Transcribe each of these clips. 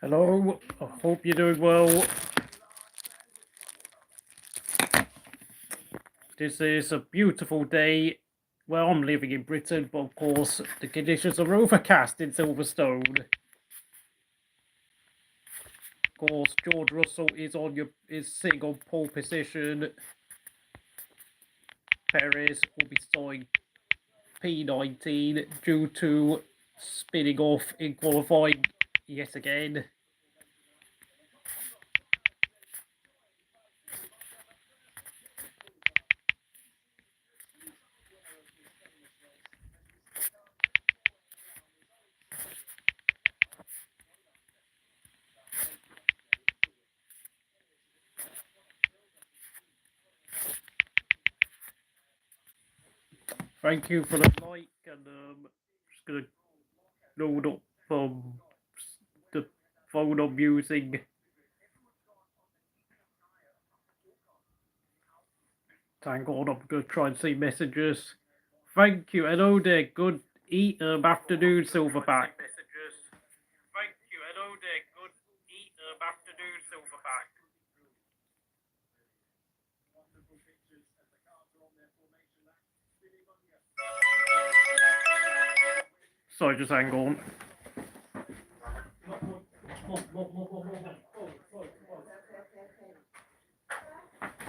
Hello, I hope you're doing well. This is a beautiful day. Well, I'm living in Britain, but of course the conditions are overcast in Silverstone. Of course, George Russell is sitting on pole position. Perez will be starting P19 due to spinning off in qualifying yet again. Thank you for the like, and just gonna load up the phone I'm using. Thank God, I'm gonna try and see messages. Thank you. Hello there. Good afternoon, Silverback. Thank you. Hello there. Good afternoon, Silverback. Sorry, just hang on.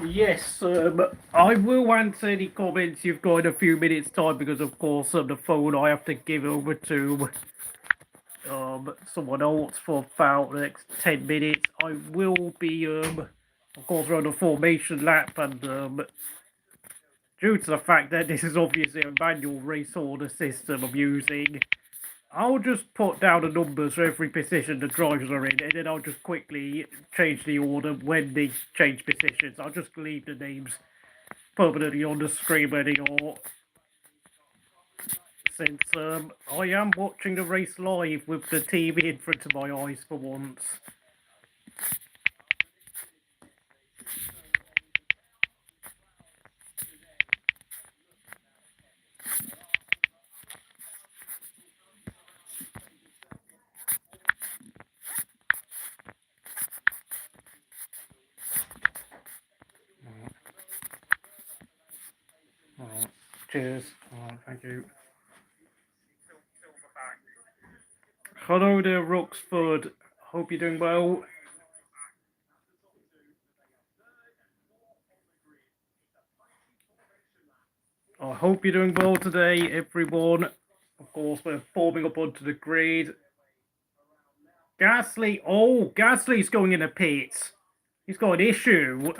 Yes, I will answer any comments you've got in a few minutes' time because, of course, on the phone I have to give over to someone else for about the next 10 minutes. I will be, of course, on a formation lap, and due to the fact that this is obviously a manual race order system I'm using, I'll just put down the numbers for every position the drivers are in, and then I'll just quickly change the order when they change positions. I'll just leave the names permanently on the screen anymore. Since I am watching the race live with the TV in front of my eyes for once. Cheers. Thank you. Hello there, Roxford. Hope you're doing well. I hope you're doing well today, everyone. Of course, we're forming up onto the grid. Gasly. Oh, Gasly's going in the pits. He's got an issue.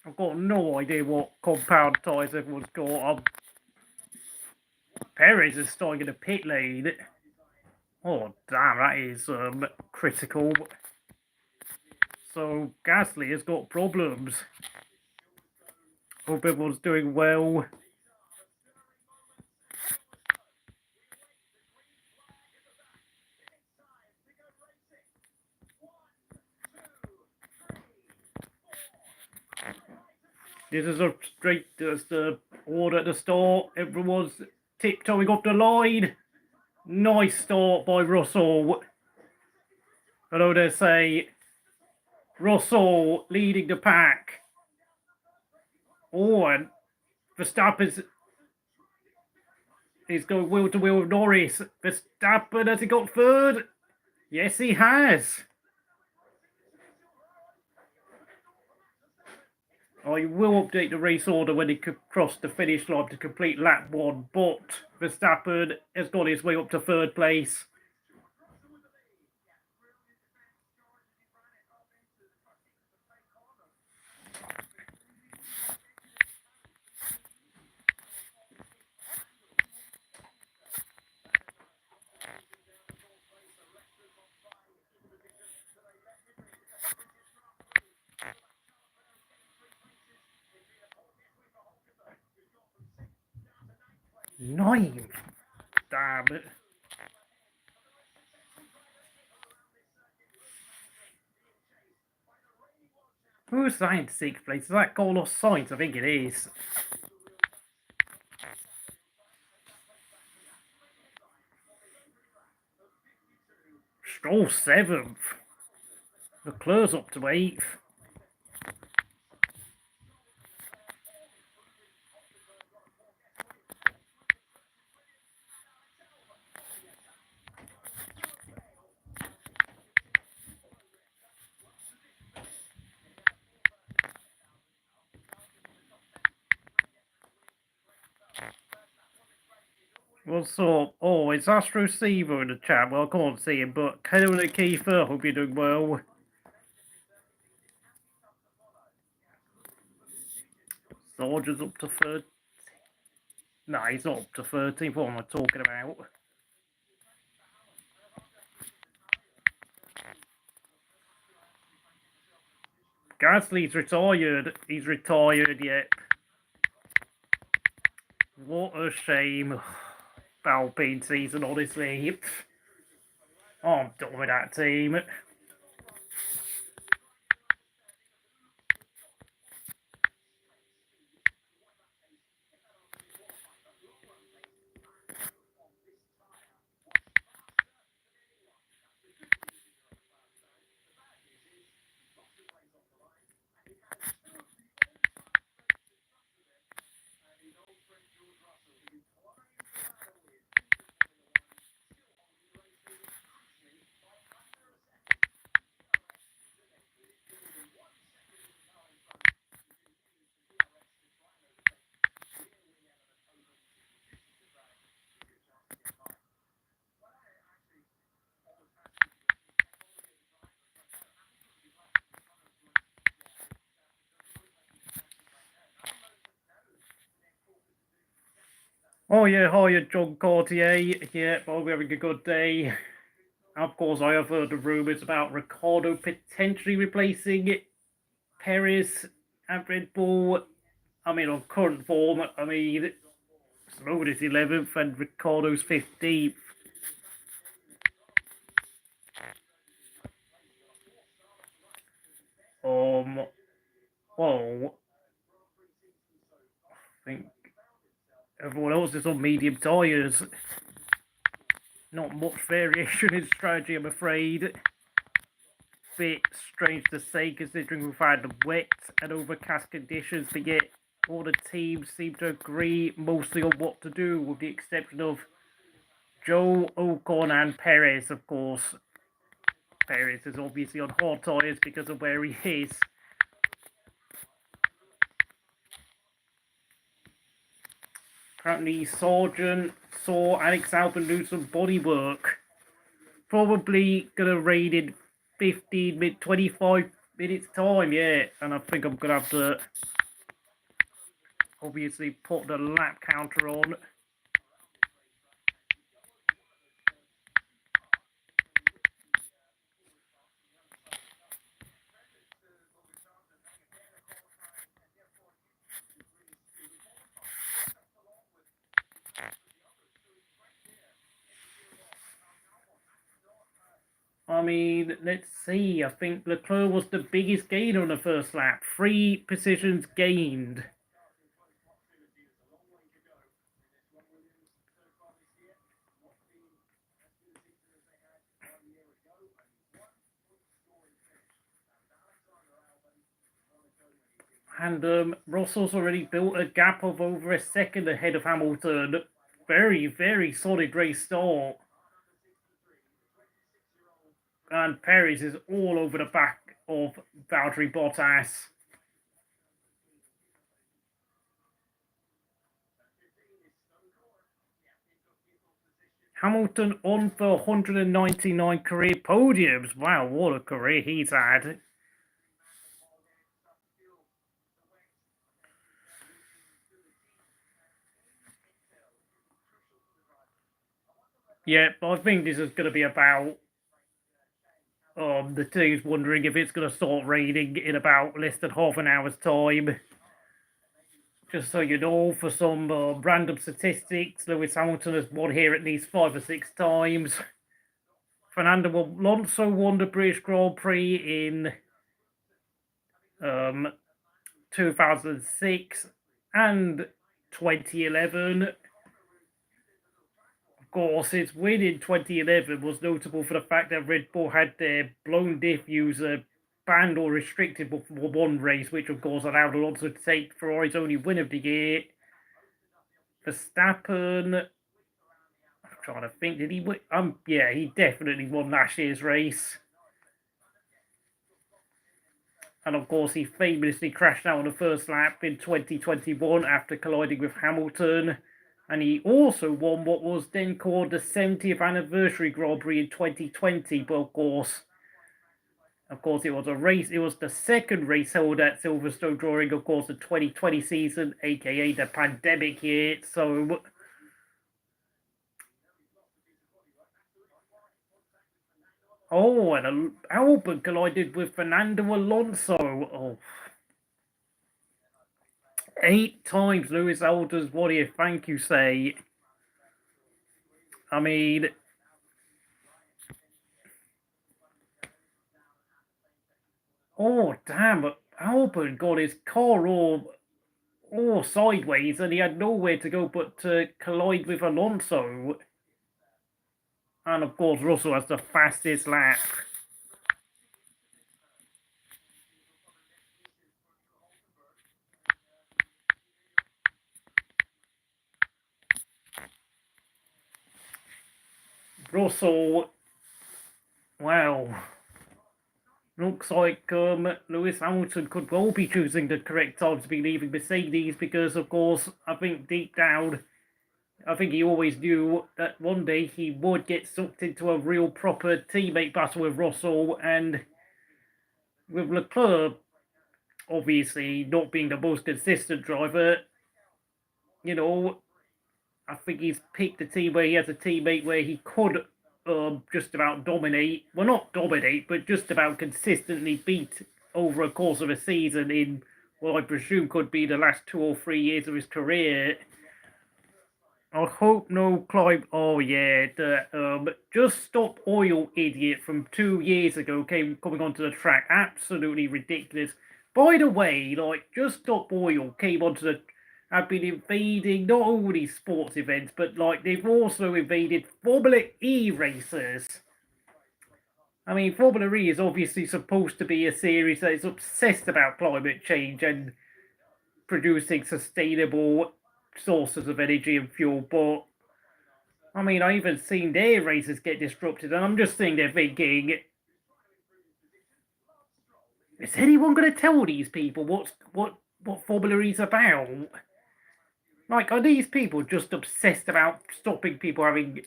I've got no idea what compound tyres everyone's got. Perez is starting in the pit lane. Oh, damn, that is critical. So, Gasly has got problems. Hope everyone's doing well. This is a straight order at the start. Everyone's tiptoeing off the line. Nice start by Russell. Hello there, say Russell leading the pack. Oh, and Verstappen is going wheel to wheel with Norris. Verstappen, has he got third? Yes, he has. I will update the race order when he could cross the finish line to complete lap 1, but Verstappen has got his way up to third place. Ninth. Damn it. Who's that in 6th place? Is that Carlos Sainz? I think it is. Stroll 7th. Leclerc's up to 8th. What's up? Oh, it's Astro Seaver in the chat. Well, I can't see him, but Kevin and Kiefer, hope you're doing well. Sargeant's up to 30. No, he's not up to 13th. What am I talking about? Gasly's retired. He's retired, yet. What a shame. Alpine season, honestly. Oh, I'm done with that team. Oh yeah, hiya John Cartier. Yeah, hope we're having a good day. Of course, I have heard the rumours about Ricciardo potentially replacing Perez at Red Bull. I mean, on current form, I mean, Tsunoda's 11th and Ricciardo's 15th. Well, I think everyone else is on medium tyres. Not much variation in strategy, I'm afraid. Bit strange to say considering we've had wet and overcast conditions, but yet all the teams seem to agree mostly on what to do, with the exception of Zhou, Ocon and Perez, of course. Perez is obviously on hard tyres because of where he is. Apparently Sargeant saw Alex Albon do some bodywork. Probably gonna raid in 25 minutes time, yeah. And I think I'm gonna have to obviously put the lap counter on. I mean, let's see. I think Leclerc was the biggest gainer on the first lap. 3 positions gained. And Russell's already built a gap of over a second ahead of Hamilton. Very, very solid race start. And Perez is all over the back of Valtteri Bottas. Hamilton on for 199 career podiums. Wow, what a career he's had. Yeah, I think this is going to be about the team's wondering if it's going to start raining in about less than half an hour's time. Just so you know, for some random statistics, Lewis Hamilton has won here at least 5 or 6 times. Fernando Alonso won the British Grand Prix in 2006 and 2011. course, his win in 2011 was notable for the fact that Red Bull had their blown diff user banned or restricted for one race, which of course allowed Alonso to take Ferrari's only win of the year. Verstappen, I'm trying to think, did he win? Yeah, he definitely won last year's race. And of course, he famously crashed out on the first lap in 2021 after colliding with Hamilton. And he also won what was then called the 70th anniversary Grand Prix in 2020. But of course, it was a race. It was the second race held at Silverstone during, of course, the 2020 season, aka the pandemic year. So, and Albon collided with Fernando Alonso. Oh. 8 times Lewis Hamilton's what do you thank you say? I mean, oh damn, Albon got his car all sideways and he had nowhere to go but to collide with Alonso. And of course, Russell has the fastest lap. Russell, wow. Looks like Lewis Hamilton could well be choosing the correct time to be leaving Mercedes because, of course, I think deep down, I think he always knew that one day he would get sucked into a real proper teammate battle with Russell, and with Leclerc obviously not being the most consistent driver, you know, I think he's picked a team where he has a teammate where he could just about dominate. Well, not dominate, but just about consistently beat over a course of a season in what I presume could be the last 2 or 3 years of his career. I hope no climb. Oh yeah, the just stop oil idiot from 2 years ago coming onto the track. Absolutely ridiculous. By the way, like just stop oil came onto the. Have been invading not only sports events, but like they've also invaded Formula E races. I mean, Formula E is obviously supposed to be a series that is obsessed about climate change and producing sustainable sources of energy and fuel, but I mean, I even seen their races get disrupted, and I'm just sitting there thinking, is anyone going to tell these people what Formula E's about? Like, are these people just obsessed about stopping people having,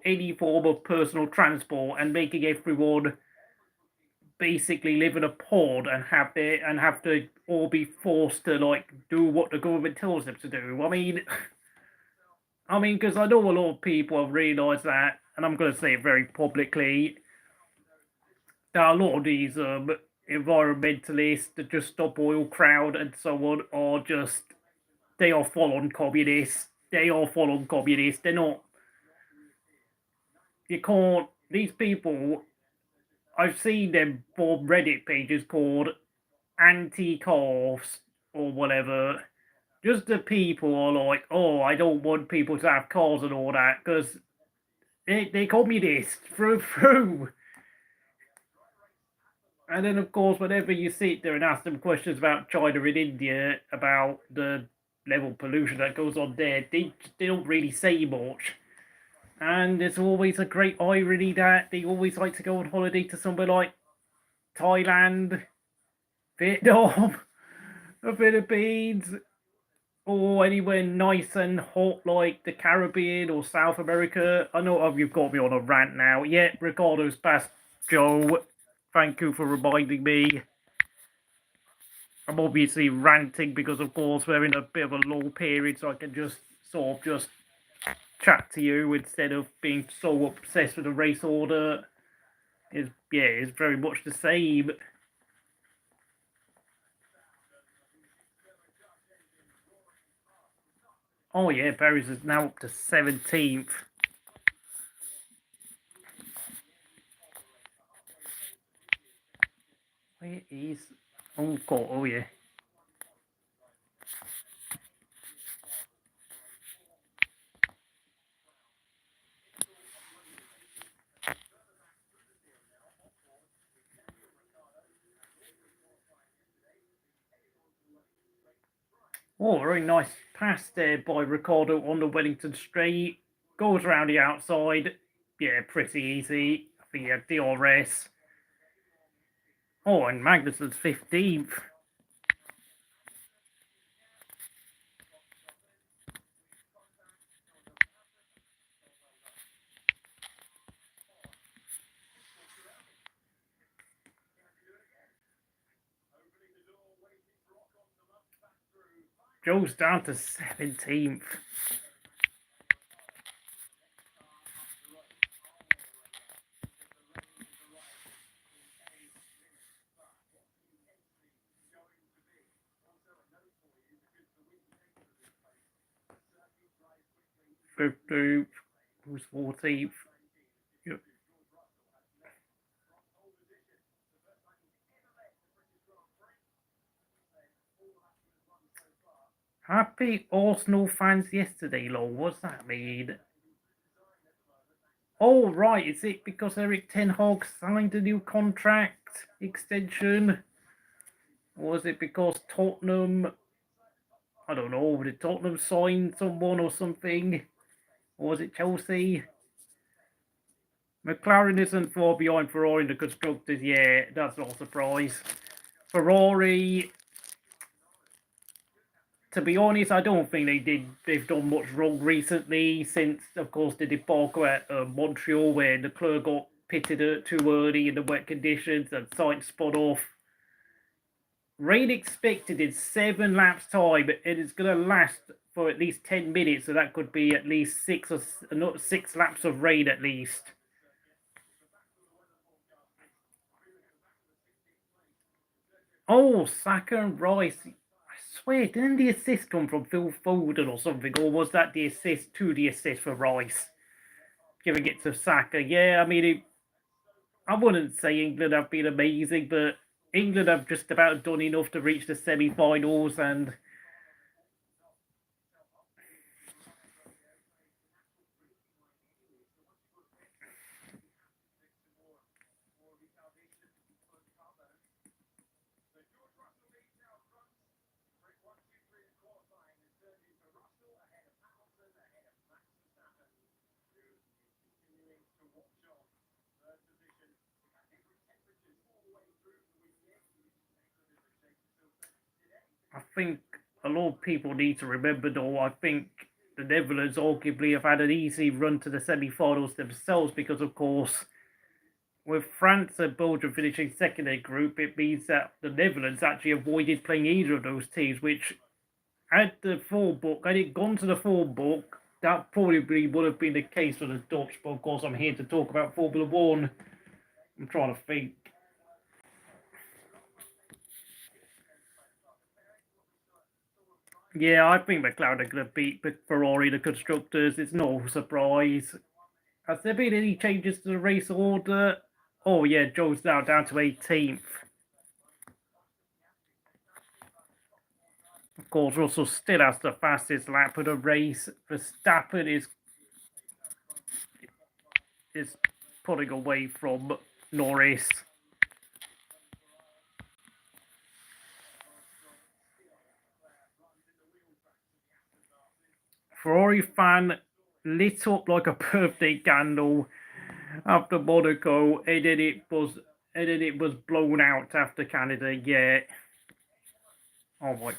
any form of personal transport and making everyone basically live in a pod and have to all be forced to like do what the government tells them to do? I mean, because I know a lot of people have realised that, and I'm going to say it very publicly, that a lot of these environmentalists, the Just Stop Oil crowd and so on, they are full-on communists. They are full-on communists. They're not, you can't, these people, I've seen them form Reddit pages called anti-cars or whatever. Just the people are like, oh, I don't want people to have cars and all that, because they're communists through. And then, of course, whenever you sit there and ask them questions about China and India, about the level of pollution that goes on there, they don't really say much. And it's always a great irony that they always like to go on holiday to somewhere like Thailand, Vietnam, the Philippines, or anywhere nice and hot like the Caribbean or South America. I know you've got me on a rant now. Yeah, Ricardo's past Zhou. Thank you for reminding me. I'm obviously ranting because, of course, we're in a bit of a lull period, so I can just sort of just chat to you instead of being so obsessed with the race order. It's very much the same. Oh yeah, Perez is now up to 17th. Where is... Oh god, oh yeah. Oh, very nice pass there by Ricciardo on the Wellington straight. Goes around the outside. Yeah, pretty easy. I think he had DRS. Oh, and Magnussen's 15th. Zhou's down to 17th. Who's 14th? Yep. Happy Arsenal fans yesterday, lol. What's that mean? Oh, right. Is it because Eric Ten Hag signed a new contract extension? Or was it because Tottenham, I don't know, did Tottenham sign someone or something? Or was it Chelsea? McLaren isn't far behind Ferrari in the constructors yet. That's not a surprise. Ferrari, to be honest, I don't think they've done much wrong recently since, of course, the debacle at Montreal where Leclerc got pitted too early in the wet conditions and Sainz spun off. Rain expected in 7 laps time, and it's going to last for at least 10 minutes, so that could be at least 6 laps of rain at least. Oh, Saka and Rice. I swear, didn't the assist come from Phil Foden or something? Or was that the assist to the assist for Rice? Giving it to Saka. Yeah, I mean, I wouldn't say England have been amazing, but England have just about done enough to reach the semi-finals, and I think a lot of people need to remember, though, I think the Netherlands arguably have had an easy run to the semi-finals themselves because, of course, with France and Belgium finishing second in group, it means that the Netherlands actually avoided playing either of those teams, which had it gone to the form book, that probably would have been the case for the Dutch, but of course I'm here to talk about Formula One. I'm trying to think. Yeah, I think McLaren are going to beat Ferrari, the constructors. It's no surprise. Has there been any changes to the race order? Oh, yeah, Zhou's now down to 18th. Of course, Russell still has the fastest lap of the race. Verstappen is pulling away from Norris. Ferrari fan lit up like a birthday candle after Monaco, and then it was blown out after Canada. Yeah. Oh my.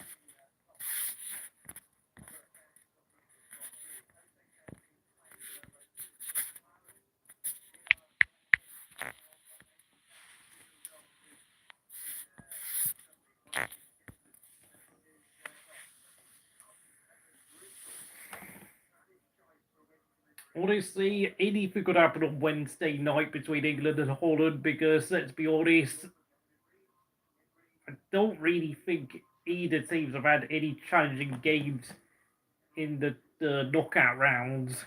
Honestly, anything could happen on Wednesday night between England and Holland because, let's be honest, I don't really think either teams have had any challenging games in the knockout rounds.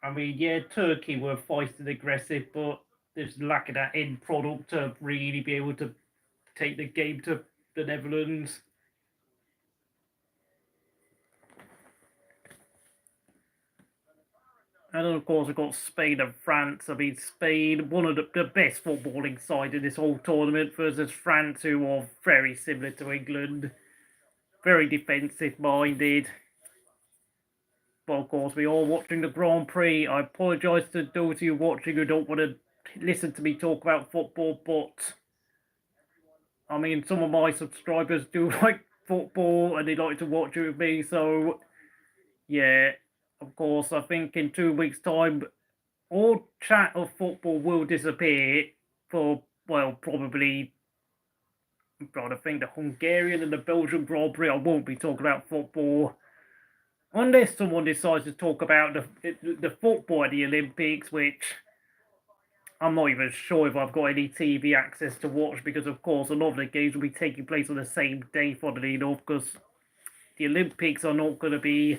I mean, yeah, Turkey were feisty and aggressive, but there's lack of that end product to really be able to take the game to the Netherlands. And then, of course, we've got Spain and France. I mean, Spain, one of the best footballing side in this whole tournament, versus France, who are very similar to England. very defensive minded. But of course, we are watching the Grand Prix. I apologise to those of you watching who don't want to listen to me talk about football, but I mean, some of my subscribers do like football and they like to watch it with me. So, yeah, of course, I think in 2 weeks' time, all chat of football will disappear for, well, probably, I'm trying to think, the Hungarian and the Belgian Grand Prix. I won't be talking about football. Unless someone decides to talk about the football at the Olympics, which I'm not even sure if I've got any TV access to watch, because of course a lot of the games will be taking place on the same day, funnily enough, because the Olympics are not going to be...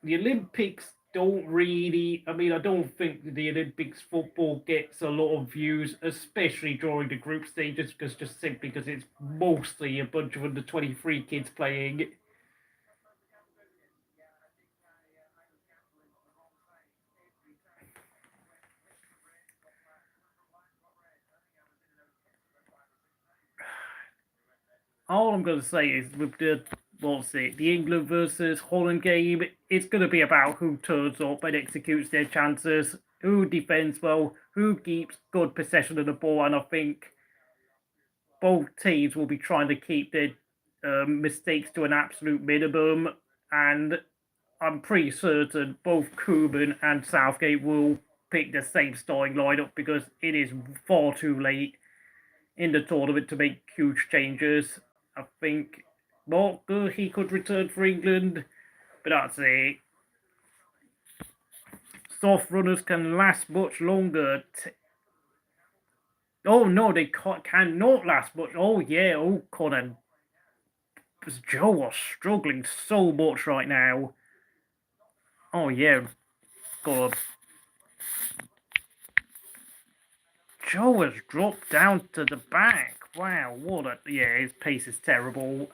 The Olympics don't really... I mean, I don't think the Olympics football gets a lot of views, especially during the group stages, just simply because it's mostly a bunch of under 23 kids playing. All I'm going to say is with the England versus Holland game, it's going to be about who turns up and executes their chances, who defends well, who keeps good possession of the ball, and I think both teams will be trying to keep their mistakes to an absolute minimum, and I'm pretty certain both Koeman and Southgate will pick the same starting lineup because it is far too late in the tournament to make huge changes. I think Morgan, he could return for England, but that's it. Soft runners can last much longer. Oh no, they cannot last much. Oh yeah, Ocon and Zhou are struggling so much right now. Oh yeah, God. Zhou has dropped down to the back. Wow, what a... Yeah, his pace is terrible.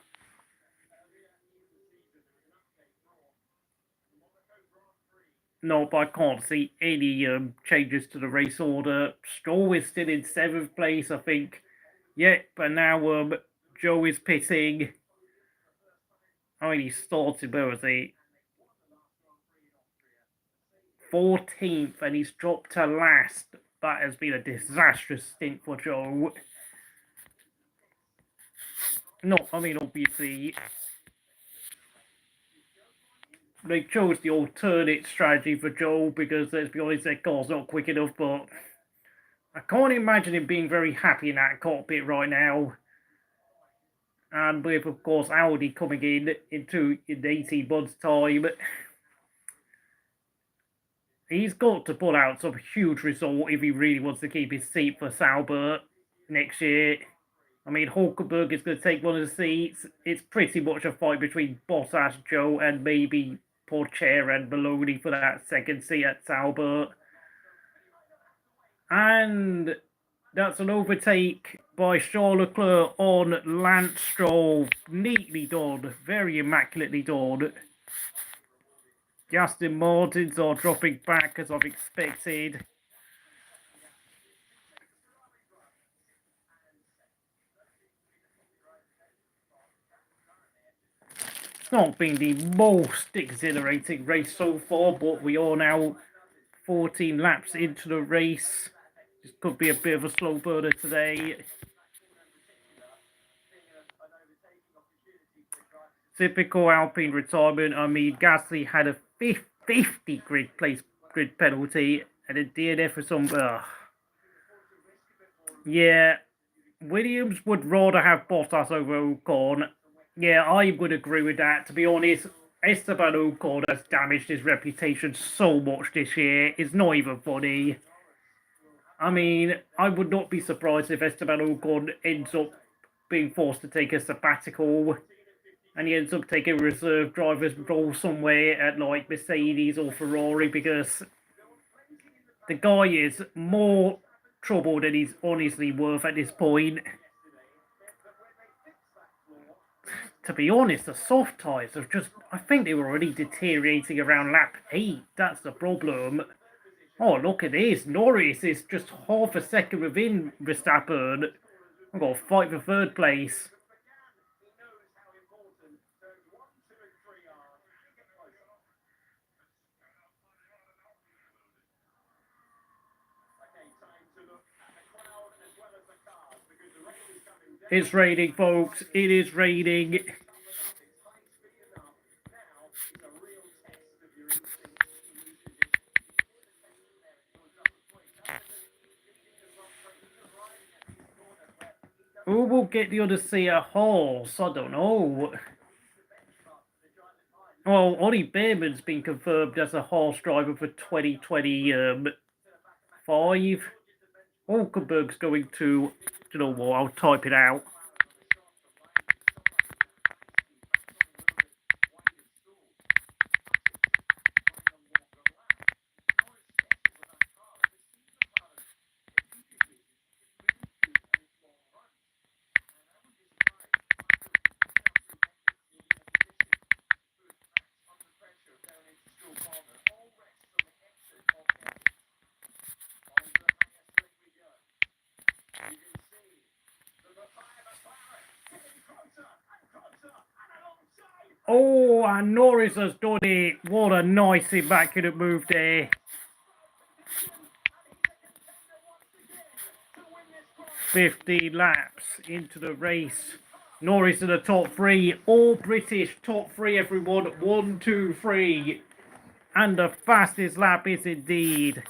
No, but I can't see any changes to the race order. Stroll is still in 7th place, I think. Yeah, but now Zhou is pitting. I mean, he started, where was he? 14th, and he's dropped to last. That has been a disastrous stint for Zhou. No, I mean, obviously, they chose the alternate strategy for Zhou because, let's be honest, their car's not quick enough, but I can't imagine him being very happy in that cockpit right now. And with, of course, Audi coming in 18 months' time, he's got to pull out some huge result if he really wants to keep his seat for Sauber next year. I mean, Hulkenberg is going to take one of the seats. It's pretty much a fight between Bottas, Zhou, and maybe Porcher and Maloney for that second seat at Sauber. And that's an overtake by Charles Leclerc on Lance Stroll. Neatly done. Very immaculately done. Aston Martins are dropping back as I've expected. It's not been the most exhilarating race so far, but we are now 14 laps into the race. This could be a bit of a slow burner today. Typical Alpine retirement. I mean, Gasly had a 50 grid penalty and a DNF for some... Yeah, Williams would rather have Bottas over Ocon. Yeah, I would agree with that. To be honest, Esteban Ocon has damaged his reputation so much this year. It's not even funny. I mean, I would not be surprised if Esteban Ocon ends up being forced to take a sabbatical and he ends up taking a reserve driver's role somewhere at like Mercedes or Ferrari, because the guy is more trouble than he's honestly worth at this point. To be honest, the soft tyres have just... I think they were already deteriorating around lap 8. That's the problem. Oh, look at this. Norris is just half a second within Verstappen. I've got to fight for 3rd place. It's raining, folks. It is raining. Who will get the other seat at Haas? I don't know. Well, Ollie Behrman's been confirmed as a Haas driver for 2025. Hulkenberg's going to, you know what, I'll type it out. Oh, and Norris has done it. What a nice immaculate move there. 15 laps into the race. Norris in the top three. All British top three, everyone. 1, 2, 3. And the fastest lap is indeed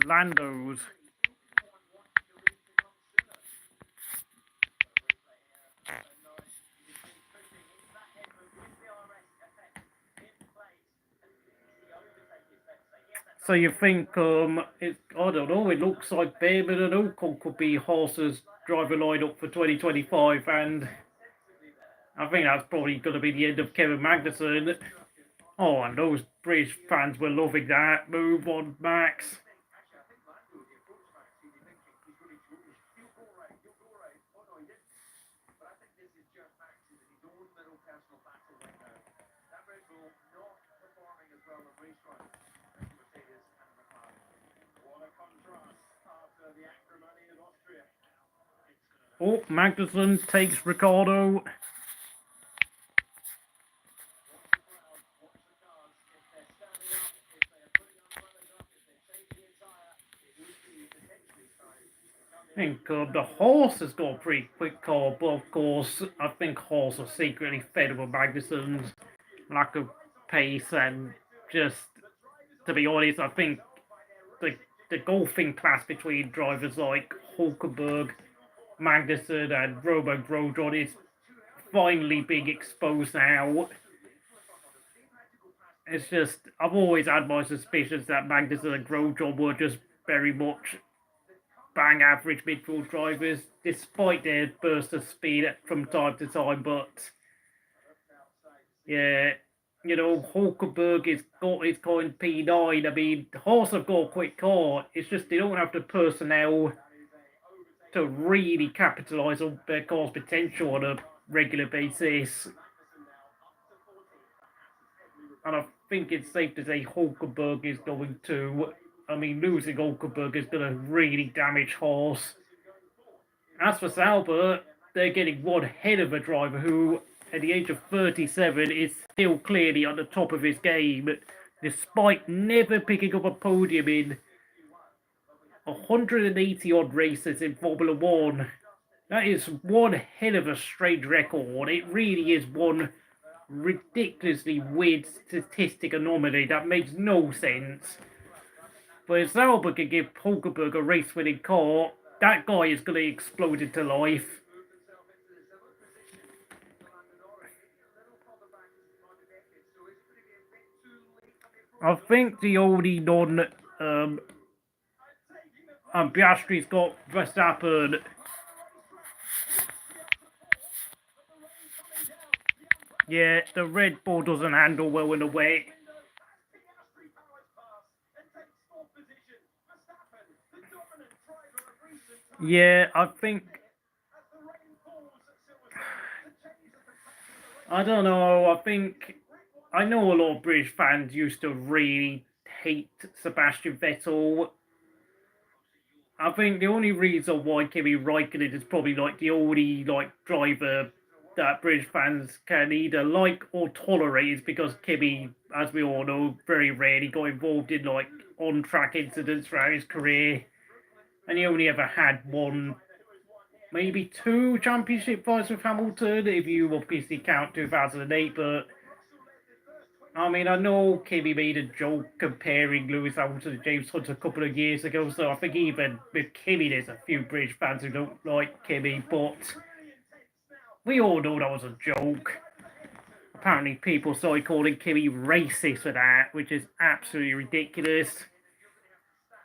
Lando's. So you think, I don't know, it looks like Behrman and Ocon could be Haas's driver lineup for 2025, and I think that's probably going to be the end of Kevin Magnussen. Oh, and those British fans were loving that move on Max. Oh, Magnussen takes Ricciardo. I think the Haas has got a pretty quick car, but of course, I think Haas are secretly fed with Magnussen's lack of pace, and just, to be honest, I think the golfing class between drivers like Hulkenberg, Magnussen and Romeo Grosjean is finally being exposed now. It's just, I've always had my suspicions that Magnussen and Grosjean were just very much bang average midfield drivers, despite their burst of speed from time to time. But yeah, you know, Hulkenberg has got his kind P9. I mean, Haas have got a quick car. It's just they don't have the personnel to really capitalise on their car's potential on a regular basis. And I think it's safe to say Hulkenberg is going to, losing Hulkenberg is going to really damage Haas. As for Sauber, they're getting one head of a driver who, at the age of 37, is still clearly on the top of his game, despite never picking up a podium in 180 odd races in Formula 1. That is one hell of a strange record. It really is one ridiculously weird statistic anomaly that makes no sense. But if Sauber can give Hulkenberg a race-winning car, that guy is going to explode into life. I think the only Piastri's got Verstappen. Yeah, the Red Bull doesn't handle well in the wet. Yeah, I think, I don't know, I know a lot of British fans used to really hate Sebastian Vettel. I think the only reason why Kimi Räikkönen is probably the only driver that British fans can either like or tolerate is because Kimi, as we all know, very rarely got involved in on-track incidents throughout his career, and he only ever had one maybe 2 championship fights with Hamilton, if you obviously count 2008, but I mean, I know Kimi made a joke comparing Lewis Hamilton to James Hunt a couple of years ago, so I think even with Kimi, there's a few British fans who don't like Kimi, but we all know that was a joke. Apparently, people started calling Kimi racist for that, which is absolutely ridiculous.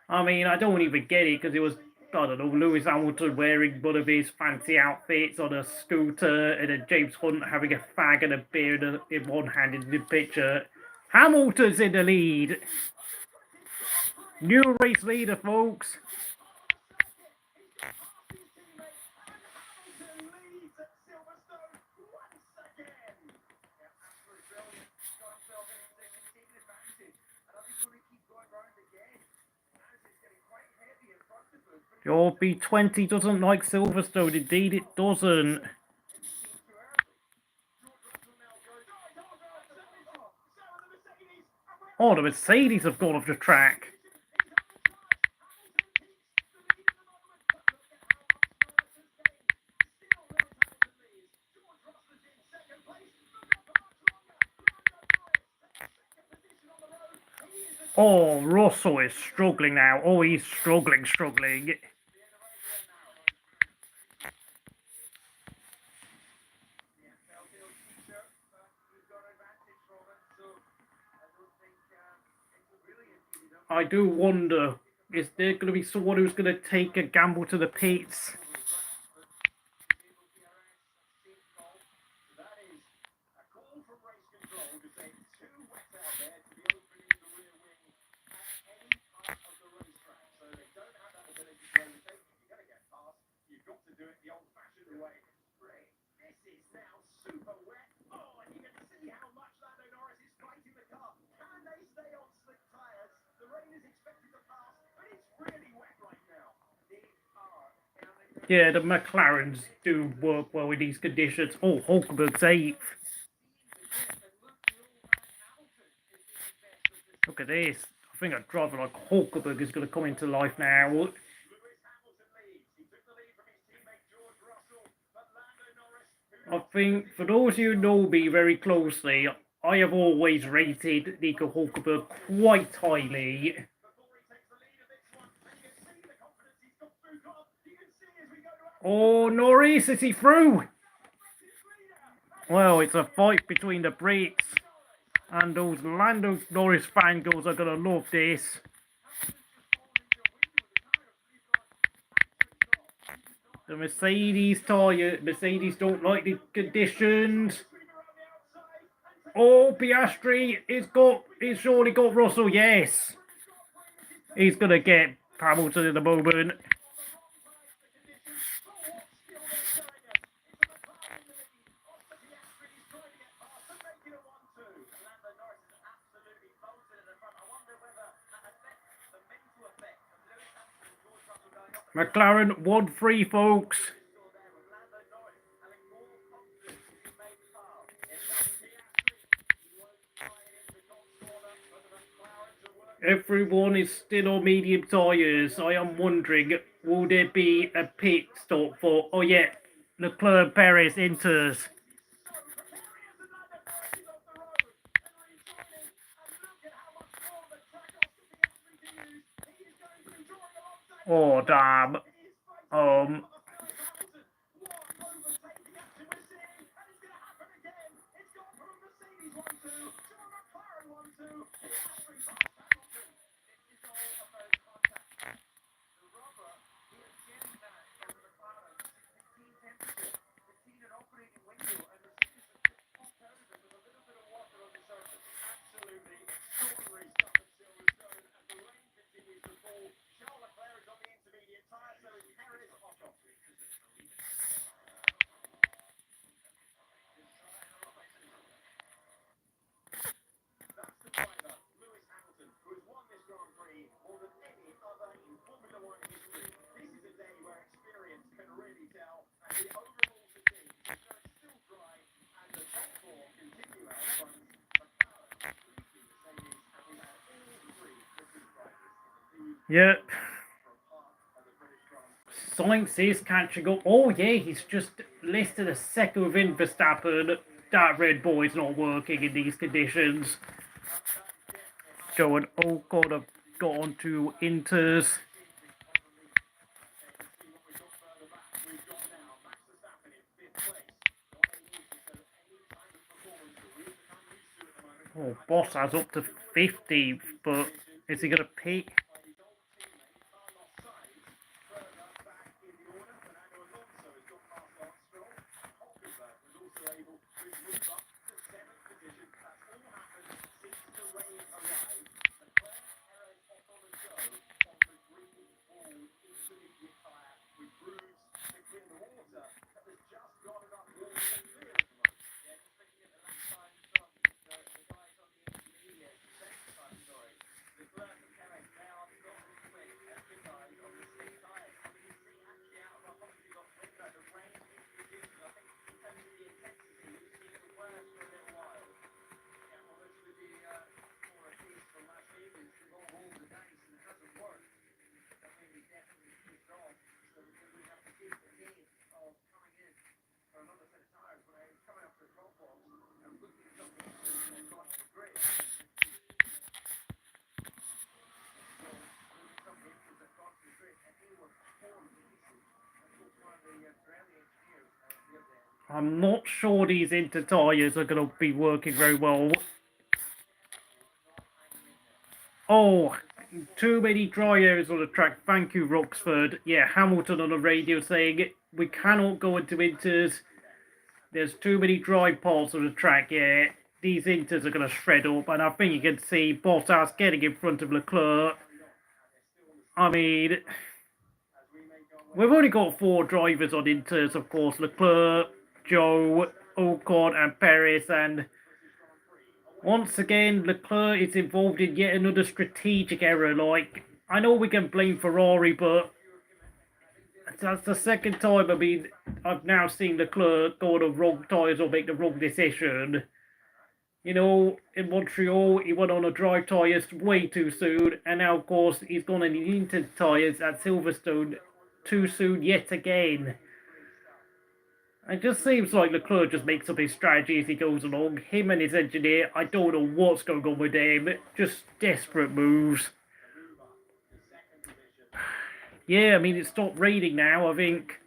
I mean, I don't even get it, because it was, I don't know, Lewis Hamilton wearing one of his fancy outfits on a scooter, and then James Hunt having a fag and a beer in one hand in the picture. Hamilton's in the lead. New race leader, folks. Your B20 doesn't like Silverstone. Indeed, it doesn't. Oh, the Mercedes have gone off the track. Oh, Russell is struggling now. Oh, he's struggling. I do wonder, is there going to be someone who's going to take a gamble to the pits? Yeah, the McLarens do work well in these conditions. Oh, Hulkenberg's 8th. Look at this. I think a driver like Hulkenberg is going to come into life now. I think, for those who know me very closely, I have always rated Nico Hulkenberg quite highly. Oh, Norris, is he through? Well, it's a fight between the Brits, and those Lando Norris fangirls are going to love this. The Mercedes don't like the conditions. Oh, Piastri, he's surely got Russell, yes. He's going to get Hamilton in the moment. McLaren 1-3, folks. Everyone is still on medium tyres. I am wondering, will there be a pit stop for... Oh, yeah, Leclerc Perez enters. Oh, damn. Yep. Sainz is catching up. Oh, yeah, he's just less than a second within Verstappen. That Red Bull is not working in these conditions. Zhou and Ocon have got onto Inters. Oh, Bottas up to 50th, but is he going to pick? I'm not sure these Inter tyres are going to be working very well. Oh, too many dry areas on the track. Thank you, Roxford. Yeah, Hamilton on the radio saying we cannot go into Inters. There's too many dry parts of the track. Yeah, these Inters are going to shred up. And I think you can see Bottas getting in front of Leclerc. I mean, we've only got 4 drivers on Inters, of course. Leclerc, Zhou, Ocon and Perez. And once again, Leclerc is involved in yet another strategic error. Like, I know we can blame Ferrari, but that's the second time, I mean, I've now seen Leclerc go on the wrong tyres or make the wrong decision. You know, in Montreal, he went on the dry tyres way too soon, and now, of course, he's gone on the Inter tyres at Silverstone too soon yet again. It just seems like Leclerc just makes up his strategy as he goes along. Him and his engineer, I don't know what's going on with them. Just desperate moves. Yeah, I mean, it stopped raining now, I think.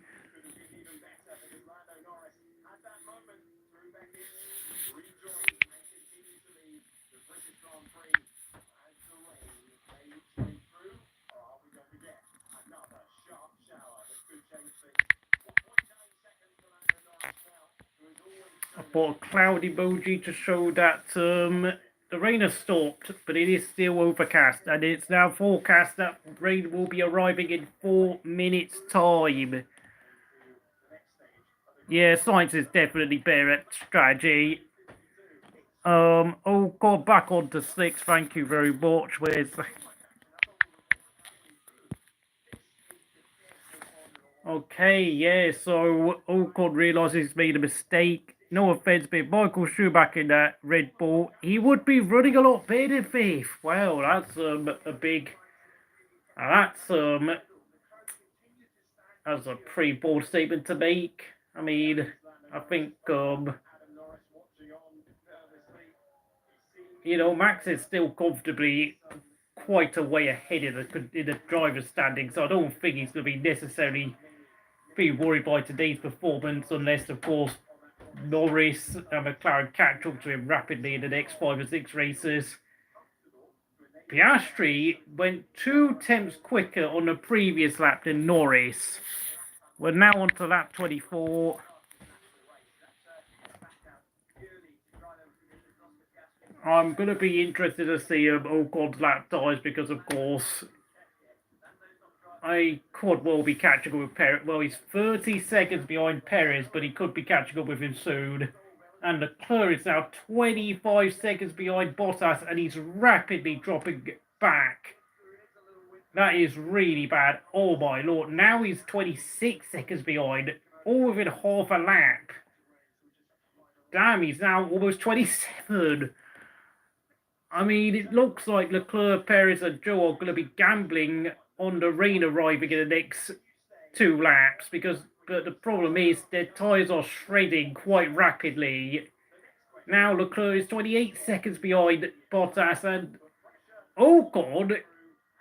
I bought a cloud emoji to show that the rain has stopped, but it is still overcast, and it's now forecast that rain will be arriving in 4 minutes' time. Yeah, Science is definitely better at strategy. Oh god, back onto 6, thank you very much. Where's... Okay, yeah, so Ocon realises he's made a mistake. No offence, but Michael Schumacher in that Red Bull, he would be running a lot better, Faith. Wow, that's a big... That's a pretty bold statement to make. I mean, I think, you know, Max is still comfortably quite a way ahead in the driver's standing, so I don't think he's going to be necessarily be worried by today's performance, unless, of course, Norris and McLaren catch up to him rapidly in the next 5 or 6 races. Piastri went 2 tenths quicker on the previous lap than Norris. We're now on to lap 24. I'm going to be interested to see Ocon's lap times because, of course, I could well be catching up with Perez. Well, he's 30 seconds behind Perez, but he could be catching up with him soon. And Leclerc is now 25 seconds behind Bottas, and he's rapidly dropping back. That is really bad. Oh my lord. Now he's 26 seconds behind, all within half a lap. Damn, he's now almost 27. I mean, it looks like Leclerc, Perez and Zhou are going to be gambling on the rain arriving in the next 2 laps but the problem is their tyres are shredding quite rapidly. Now Leclerc is 28 seconds behind Bottas, and Ocon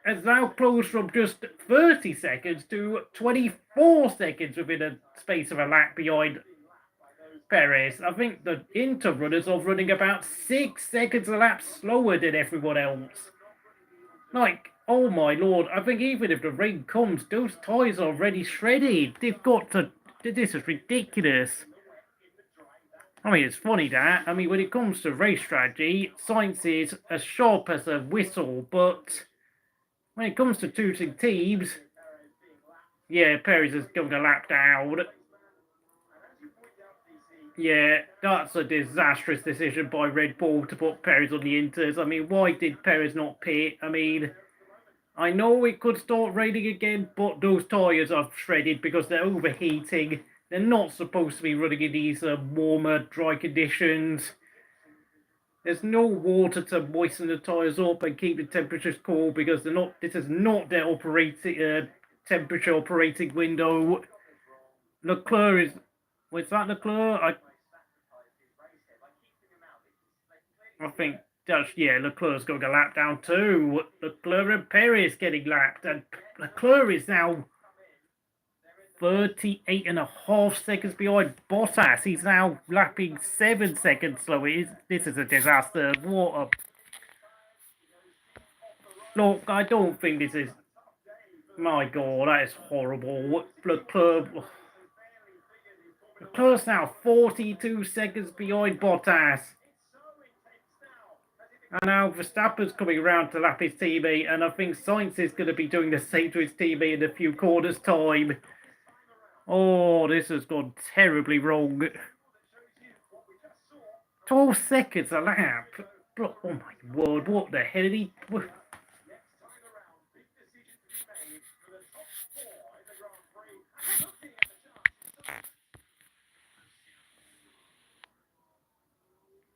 has now closed from just 30 seconds to 24 seconds within a space of a lap behind Perez. I think the inter-runners are running about 6 seconds a lap slower than everyone else. Like, oh my lord, I think even if the rain comes, those tyres are already shredded. They've got to... This is ridiculous. I mean, it's funny that. I mean, when it comes to race strategy, Sainz is as sharp as a whistle, but when it comes to choosing teams, yeah, Perez is going a lap down. Yeah, that's a disastrous decision by Red Bull to put Perez on the Inters. I mean, why did Perez not pit? I mean, I know it could start raining again, but those tyres are shredded because they're overheating. They're not supposed to be running in these warmer, dry conditions. There's no water to moisten the tyres up and keep the temperatures cool because they're not. This is not their operating temperature operating window. Leclerc is. Was that Leclerc? I think that's, yeah, Leclerc's going a lap down too. Leclerc and Perez getting lapped, and Leclerc is now 38.5 seconds behind Bottas. He's now lapping 7 seconds slower. This is a disaster. What a... Look, I don't think this is... My God, that is horrible. Leclerc's now 42 seconds behind Bottas. And now Verstappen's coming around to lap his teammate, and I think Sainz is going to be doing the same to his teammate in a few quarters' time. Oh, this has gone terribly wrong. 12 seconds a lap. Oh my word, what the hell did he...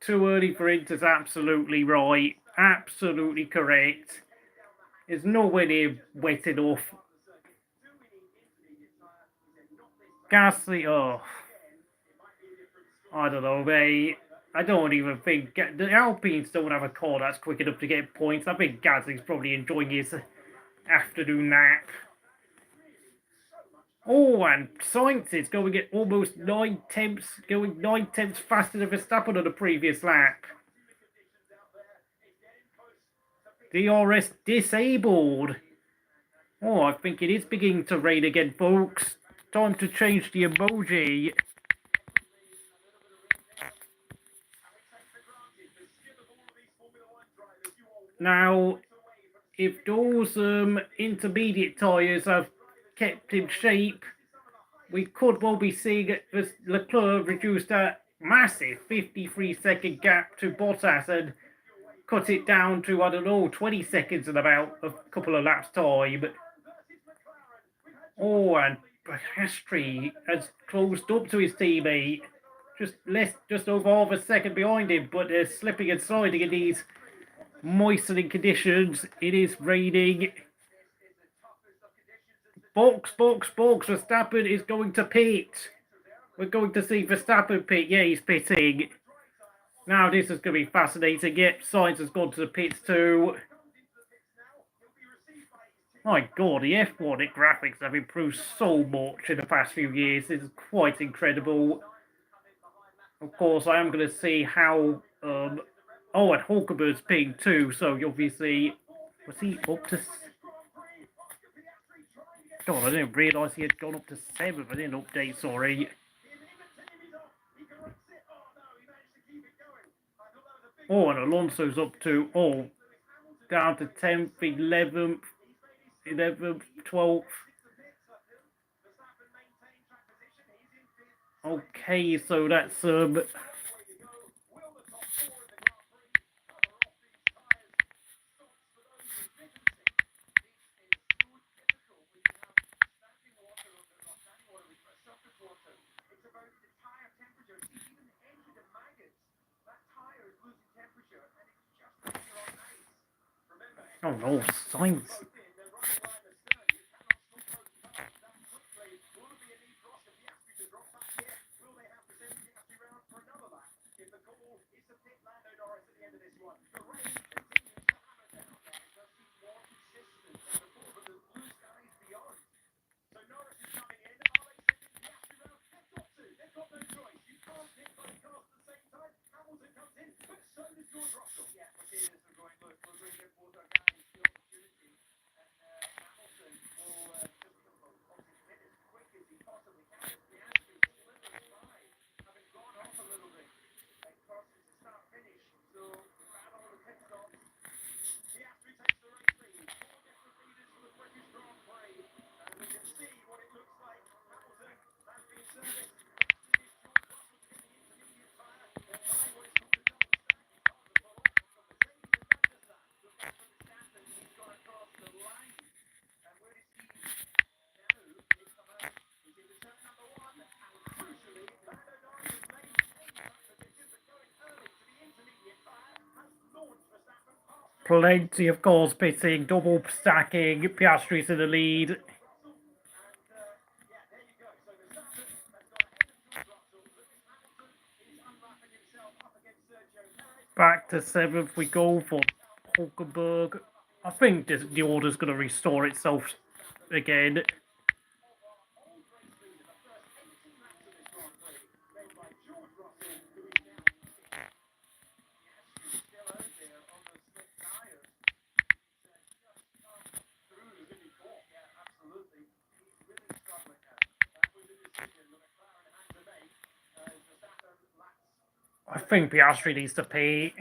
'Too early for Inter's absolutely right. Absolutely correct. It's nowhere near wet enough. Gasly, oh. I don't know, mate. I don't even think... The Alpines don't have a car that's quick enough to get points. I think Gasly's probably enjoying his afternoon nap. Oh, and Sainz is going at almost 9 tenths, going 9 tenths faster than Verstappen on the previous lap. DRS disabled. Oh, I think it is beginning to rain again, folks. Time to change the emoji. Now, if those intermediate tyres have kept in shape, we could well be seeing Leclerc reduce that massive 53-second gap to Bottas and cut it down to, I don't know, 20 seconds in about a couple of laps' time. Oh, and Piastri has closed up to his teammate. Just over half a second behind him, but they're slipping and sliding in these moistening conditions. It is raining. Box. Verstappen is going to pit. We're going to see Verstappen pit. Yeah, he's pitting. Now this is going to be fascinating. Yep, Sainz has gone to the pits too. My God, the F1 graphics have improved so much in the past few years. This is quite incredible. Of course, I am going to see how... oh, and Hulkenberg's ping too, so obviously... Was he up to... God, I didn't realise he had gone up to 7th. I didn't update, sorry. Oh, and Alonso's up to... Oh, down to 10th, 11th, 12th. Okay, so that's... Oh no, Sainz. Plenty of cars pitting, double stacking, Piastri's in the lead. Back to 7th we go for Hulkenberg. I think the order's going to restore itself again. I think Piastri needs to pay.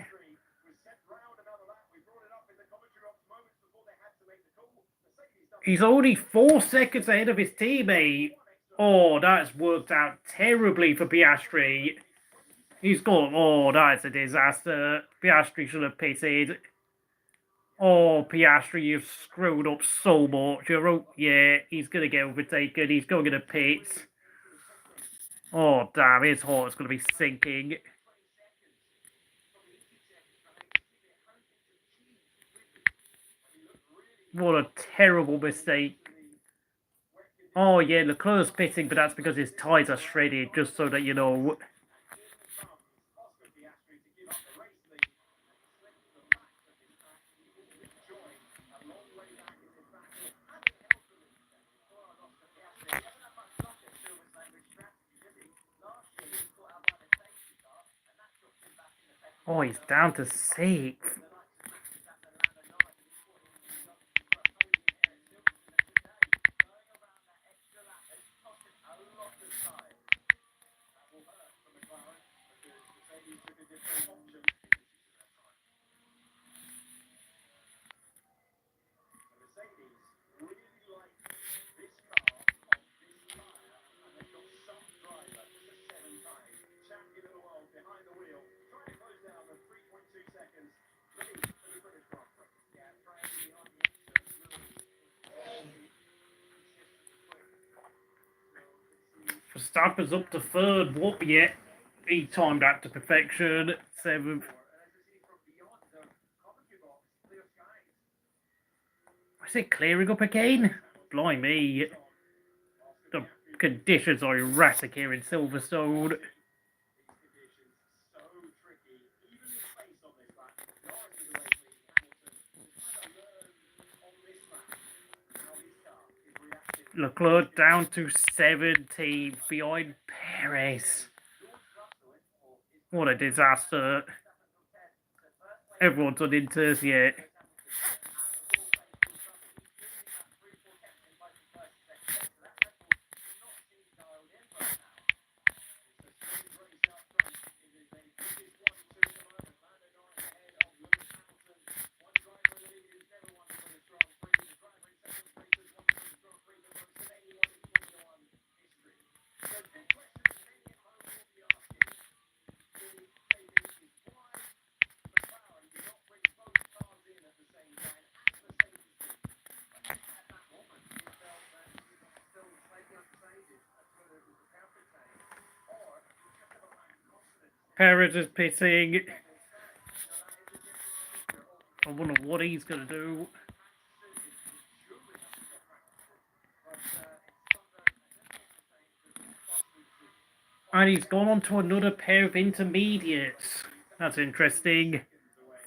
He's only 4 seconds ahead of his teammate. Oh, that's worked out terribly for Piastri. He's gone. Oh, that's a disaster. Piastri should have pitted. Oh, Piastri, you've screwed up so much. Yeah, he's going to get overtaken. He's going to the pits. Oh, damn, his heart's going to be sinking. What a terrible mistake. Oh, yeah, Leclerc's pitting, but that's because his tyres are shredded, just so that you know. Oh, he's down to 6th. Verstappen's up to 3rd. What yet? He timed that to perfection. 7th. Is it clearing up again? Blimey. The conditions are erratic here in Silverstone. Leclerc down to 17th behind Perez. What a disaster. Everyone's on inters yet. Perez is pitting. I wonder what he's going to do. And he's gone on to another pair of intermediates. That's interesting.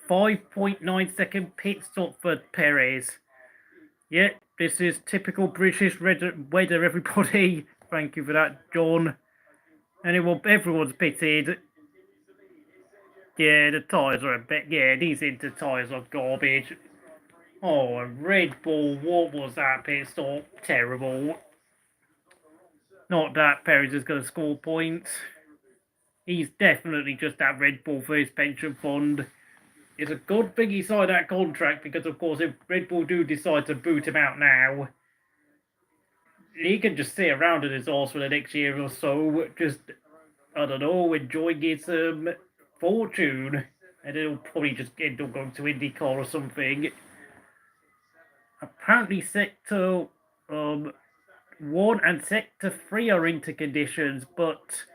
5.9 second pit stop for Perez. Yeah, this is typical British weather, everybody. Thank you for that, John. Everyone's pitted. Yeah, the tyres are a bit... Yeah, these inter tyres are garbage. Oh, a Red Bull. What was that pit stop? Terrible. Not that Perez is going to score points. He's definitely just that Red Bull for his pension fund. It's a good thing he signed that contract because, of course, if Red Bull do decide to boot him out now, he can just sit around in his arse for the next year or so, just, I don't know, enjoying his fortune, and it'll probably just end up going to IndyCar or something. Apparently, Sector 1 and Sector 3 are into conditions, but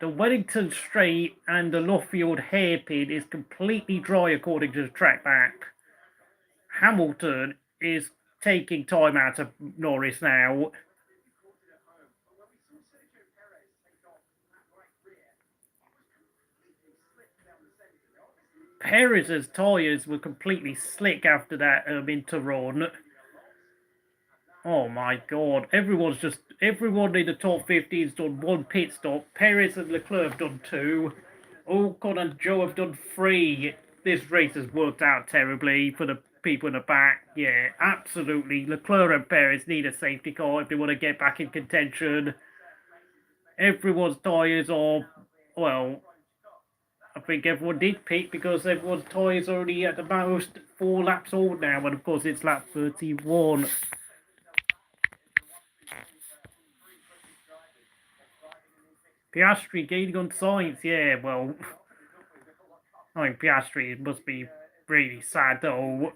The Wellington Straight and the Luffield hairpin is completely dry according to the track map. Hamilton is taking time out of Norris now. Perez's tyres were completely slick after that interrun. Oh my god, everyone in the top 15's done one pit stop. Perez and Leclerc have done 2. Ocon and Zhou have done 3. This race has worked out terribly for the people in the back. Yeah, absolutely. Leclerc and Perez need a safety car if they want to get back in contention. Everyone's tyres are, well, I think everyone did pit because everyone's tyres are only at the most 4 laps old now, and of course it's lap 31. Piastri gaining on Sainz, yeah, well, I mean, Piastri must be really sad though.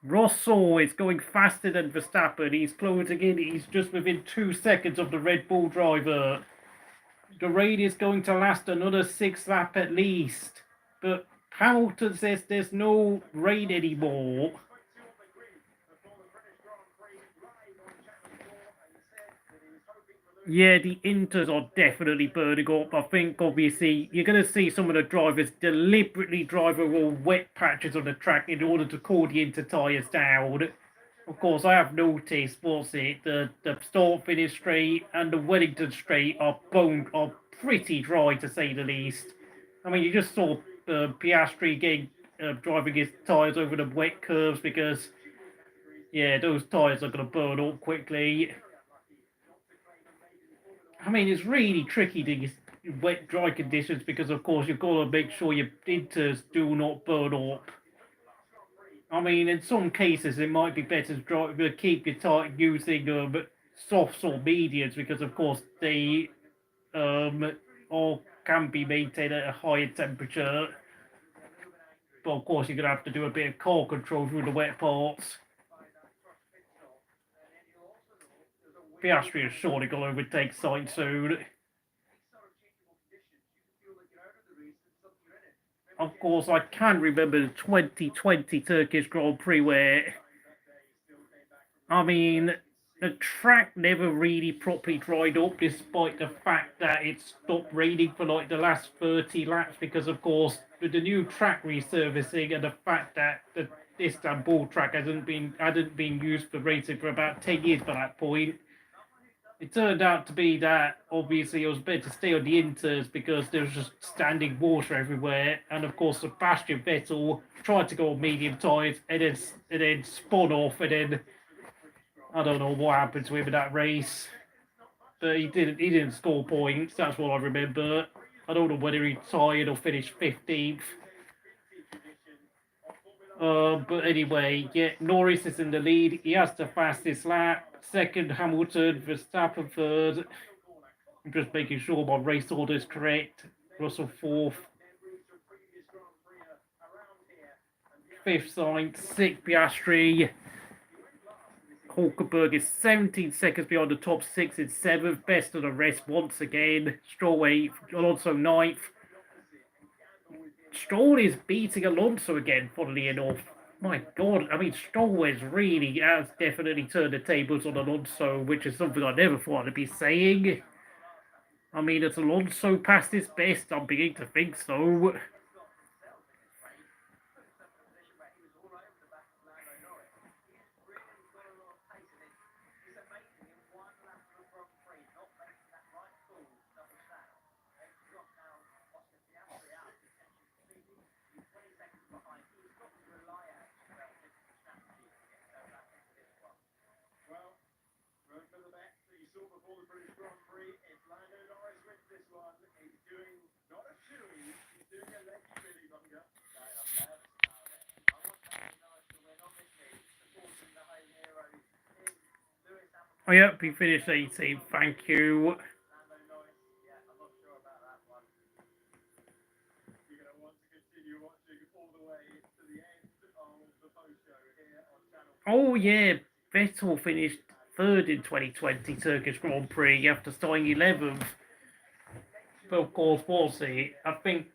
Russell is going faster than Verstappen. He's closing in. He's just within 2 seconds of the Red Bull driver. The rain is going to last another 6 laps at least. But Hamilton says there's no rain anymore. Yeah, the Inters are definitely burning up. I think, obviously, you're going to see some of the drivers deliberately drive over wet patches on the track in order to cool the Inter tyres down. Of course, I have noticed, the start-finish straight and the Wellington straight are pretty dry, to say the least. I mean, you just saw Piastri driving his tyres over the wet curves because, yeah, those tyres are going to burn up quickly. I mean, it's really tricky to wet, dry conditions because, of course, you've got to make sure your inters do not burn up. I mean, in some cases, it might be better to keep your tire using softs or mediums because, of course, they all can be maintained at a higher temperature. But, of course, you're going to have to do a bit of car control through the wet parts. Piastri is surely going to overtake Sainz soon. Of course, I can remember the 2020 Turkish Grand Prix where, I mean, the track never really properly dried up despite the fact that it stopped raining for like the last 30 laps because, of course, with the new track resurfacing and the fact that the Istanbul track hadn't been used for racing for about 10 years by that point. It turned out to be that, obviously, it was better to stay on the Inters because there was just standing water everywhere. And, of course, Sebastian Vettel tried to go on medium tyres and then spun off. And then, I don't know what happened to him in that race. But he didn't score points. That's what I remember. I don't know whether he tired or finished 15th. But anyway, yeah, Norris is in the lead. He has the fastest lap. Second, Hamilton, Verstappen third. I'm just making sure my race order is correct. Russell fourth. Fifth, Sainz. Sixth, Piastri. Hulkenberg is 17 seconds behind the top 6 in 7th. Best of the rest once again. Stroll 8th. Alonso 9th. Stroll is beating Alonso again, funnily enough. My God, I mean, Stroll has definitely turned the tables on Alonso, which is something I never thought I'd be saying. I mean, has Alonso past his best? I'm beginning to think so. Oh, yep, he finished 18th. Thank you. Oh, yeah, Vettel finished 3rd in 2020 Turkish Grand Prix after starting 11th. But of course, was he? I think.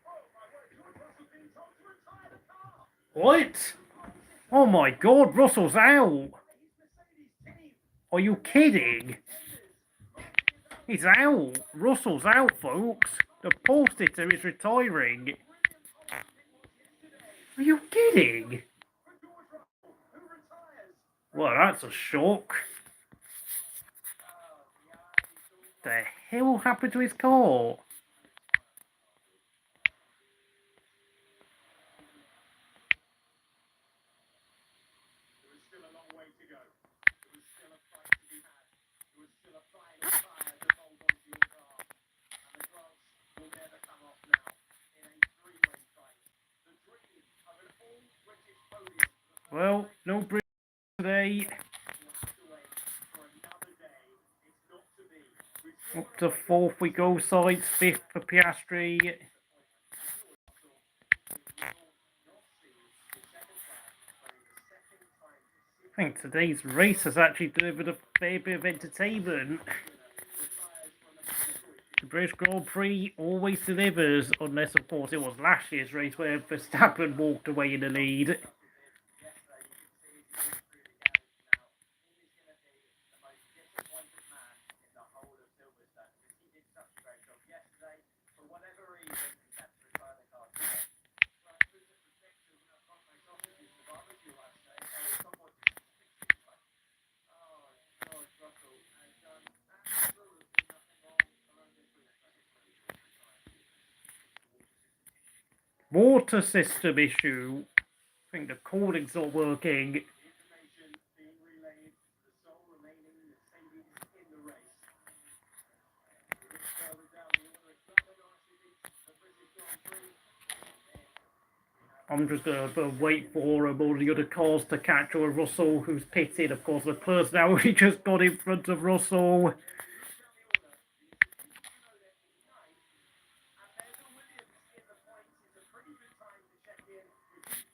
What? Oh my God, Russell's out. Are you kidding? He's out. Russell's out, folks. The pole sitter is retiring. Are you kidding? Well, that's a shock. The hell happened to his car? Well, no British today. Up to 4th we go, Sainz 5th for Piastri. I think today's race has actually delivered a fair bit of entertainment. The British Grand Prix always delivers, unless of course it was last year's race where Verstappen walked away in the lead. Water system issue. I think the cooling's not working. I'm just going to wait for all the other cars to catch up with Russell, who's pitted. Of course, Leclerc now he just got in front of Russell.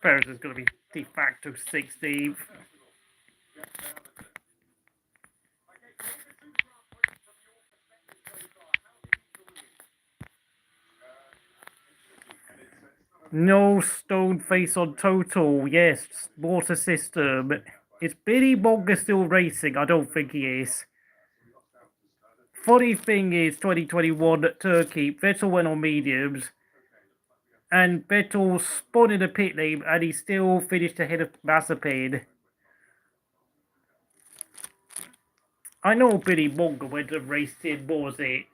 Perez is going to be de facto 16th. No stone face on total. Yes, water system. Is Billy Bonga still racing? I don't think he is. Funny thing is, 2021 at Turkey, Vettel went on mediums. And Vettel spun in the pit lane and he still finished ahead of Mazepin. I know Billy Bonga went and raced in, what was it?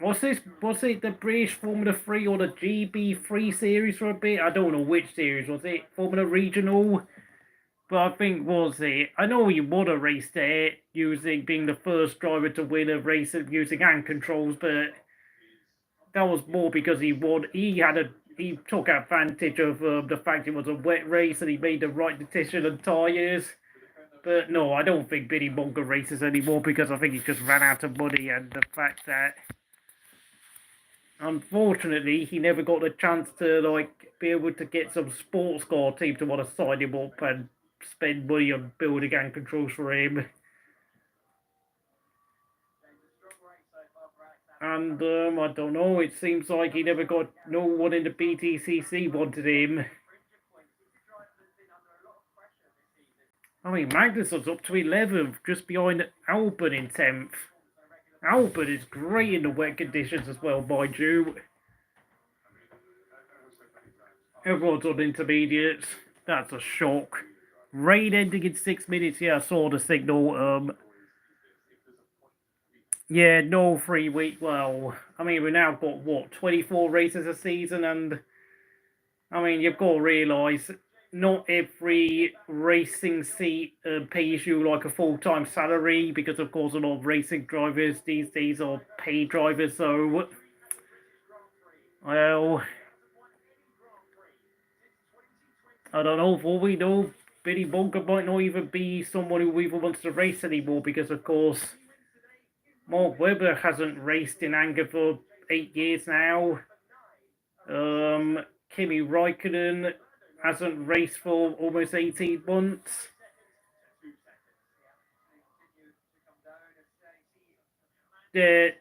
Was it the British Formula 3 or the GB3 series for a bit? I don't know which series was it. Formula Regional? But I think was it. I know he won a race there being the first driver to win a race using hand controls, but that was more because he won. He took advantage of the fact it was a wet race and he made the right decision on tyres. But no, I don't think Billy Bonga races anymore because I think he just ran out of money, and the fact that unfortunately he never got the chance to be able to get some sports car team to want to sign him up and spend money on building hand controls for him. And I don't know, it seems like he never got, no one in the BTCC wanted him. I mean, Magnussen's up to 11th, just behind Albon in 10th. Albon is great in the wet conditions as well, mind you. Everyone's on intermediates. That's a shock. Rain ending in 6 minutes. Yeah, I saw the signal. Yeah, no 3 week. Well, I mean, we've now got, what, 24 races a season, and I mean, you've got to realise not every racing seat pays you like a full-time salary, because of course a lot of racing drivers these days are paid drivers, so well, I don't know, for all we know, Billy Bonga might not even be someone who even wants to race anymore, because of course Mark Webber hasn't raced in anger for 8 years now. Kimi Räikkönen hasn't raced for almost 18 months.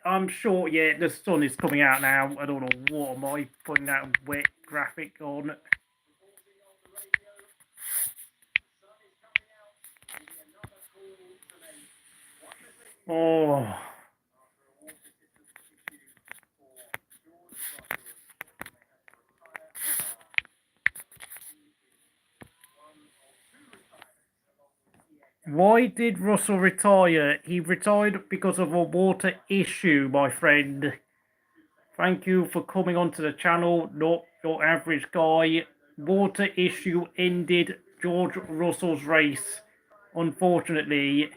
I'm sure, yeah, the sun is coming out now. I don't know what am I putting that wet graphic on. Oh. Why did Russell retire? He retired because of a water issue, my friend. Thank you for coming onto the channel, not your average guy. Water issue ended George Russell's race, unfortunately.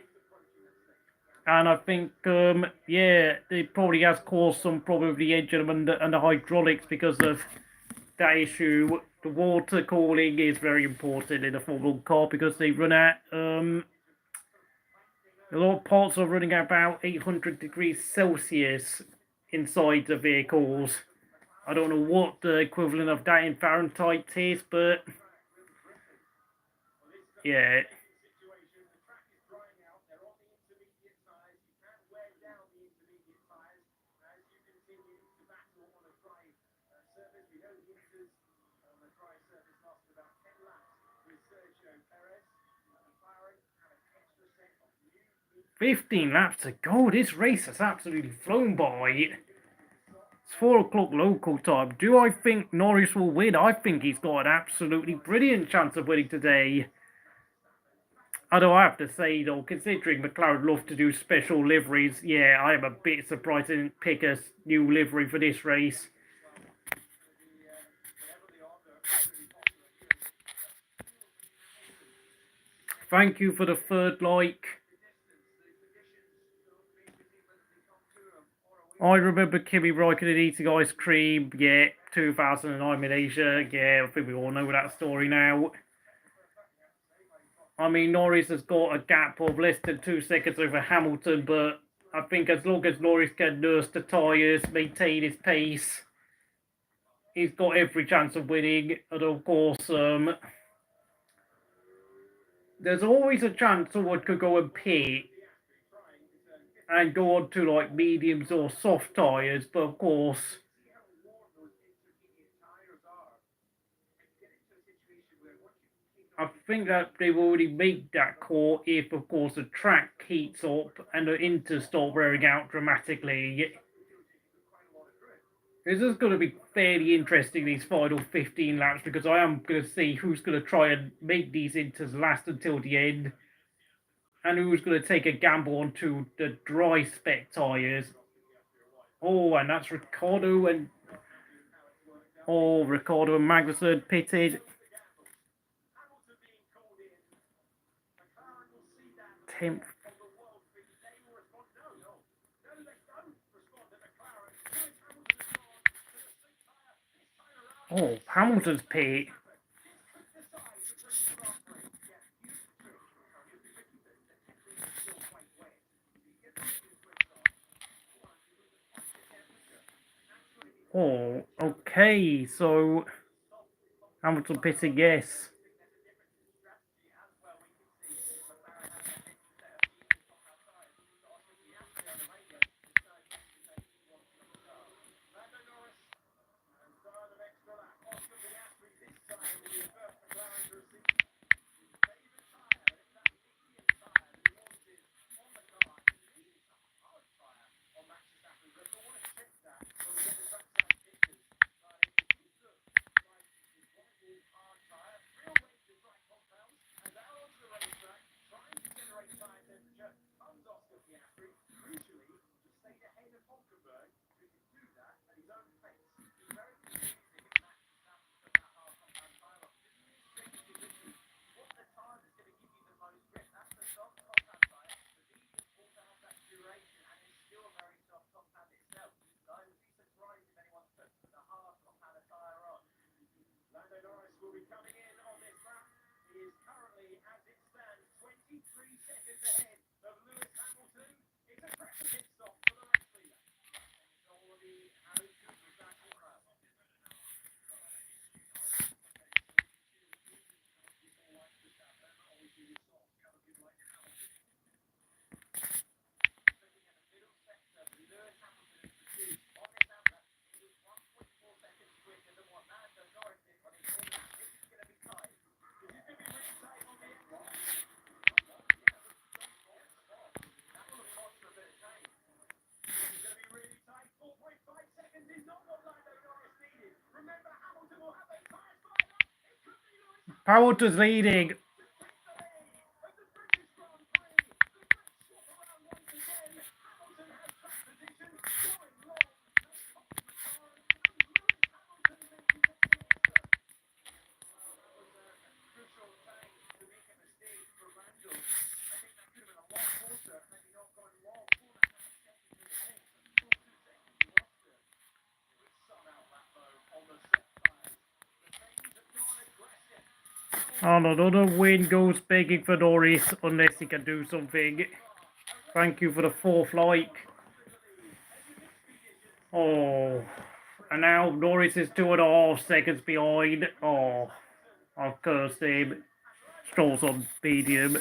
And I think, yeah, it probably has caused some problem with the engine and the hydraulics because of that issue. The water cooling is very important in a Formula 1 car because they run at, a lot of parts are running at about 800 degrees Celsius inside the vehicles. I don't know what the equivalent of that in Fahrenheit is, but yeah. "15 laps to go. This race has absolutely flown by. It's 4 o'clock local time. Do I think Norris will win? I think he's got an absolutely brilliant chance of winning today. Although I have to say, though, considering McLaren love to do special liveries, yeah, I am a bit surprised they didn't pick a new livery for this race. Thank you for the 3rd like. I remember Kimi Räikkönen eating ice cream, yeah, 2009 Malaysia, yeah, I think we all know that story now. I mean, Norris has got a gap of less than 2 seconds over Hamilton, but I think as long as Norris can nurse the tyres, maintain his pace, he's got every chance of winning. And of course, there's always a chance someone could go and pit and go on to like mediums or soft tyres, but of course, I think that they've already made that call if, of course, the track heats up and the inters start wearing out dramatically. This is going to be fairly interesting, these final 15 laps, because I am going to see who's going to try and make these inters last until the end, and who's going to take a gamble onto the dry spec tyres. Oh, and that's Ricciardo and... Oh, Ricciardo and Magnussen pitted. 10th. Oh, Hamilton's pit. Oh, okay, so Hamilton pitting, yes. Hamilton's leading. And another win goes begging for Norris, unless he can do something. Thank you for the 4th like. Oh, and now Norris is 2.5 seconds behind. Oh, I'll curse him. Stroll's on medium.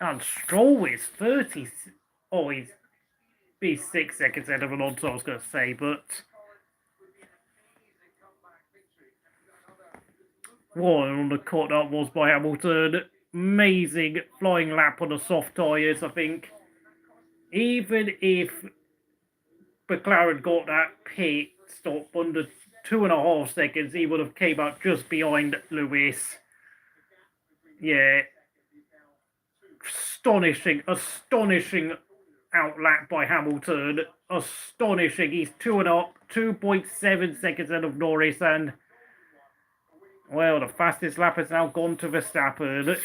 And Stroll is 30. Oh, he's 6 seconds ahead of Alonso, I was going to say, but what an undercut that was by Hamilton. Amazing flying lap on the soft tyres, I think. Even if McLaren got that pit stop under 2.5 seconds, he would have came out just behind Lewis. Yeah. Astonishing outlap by Hamilton. Astonishing. He's 2.7 seconds ahead of Norris, and well, the fastest lap has now gone to Verstappen.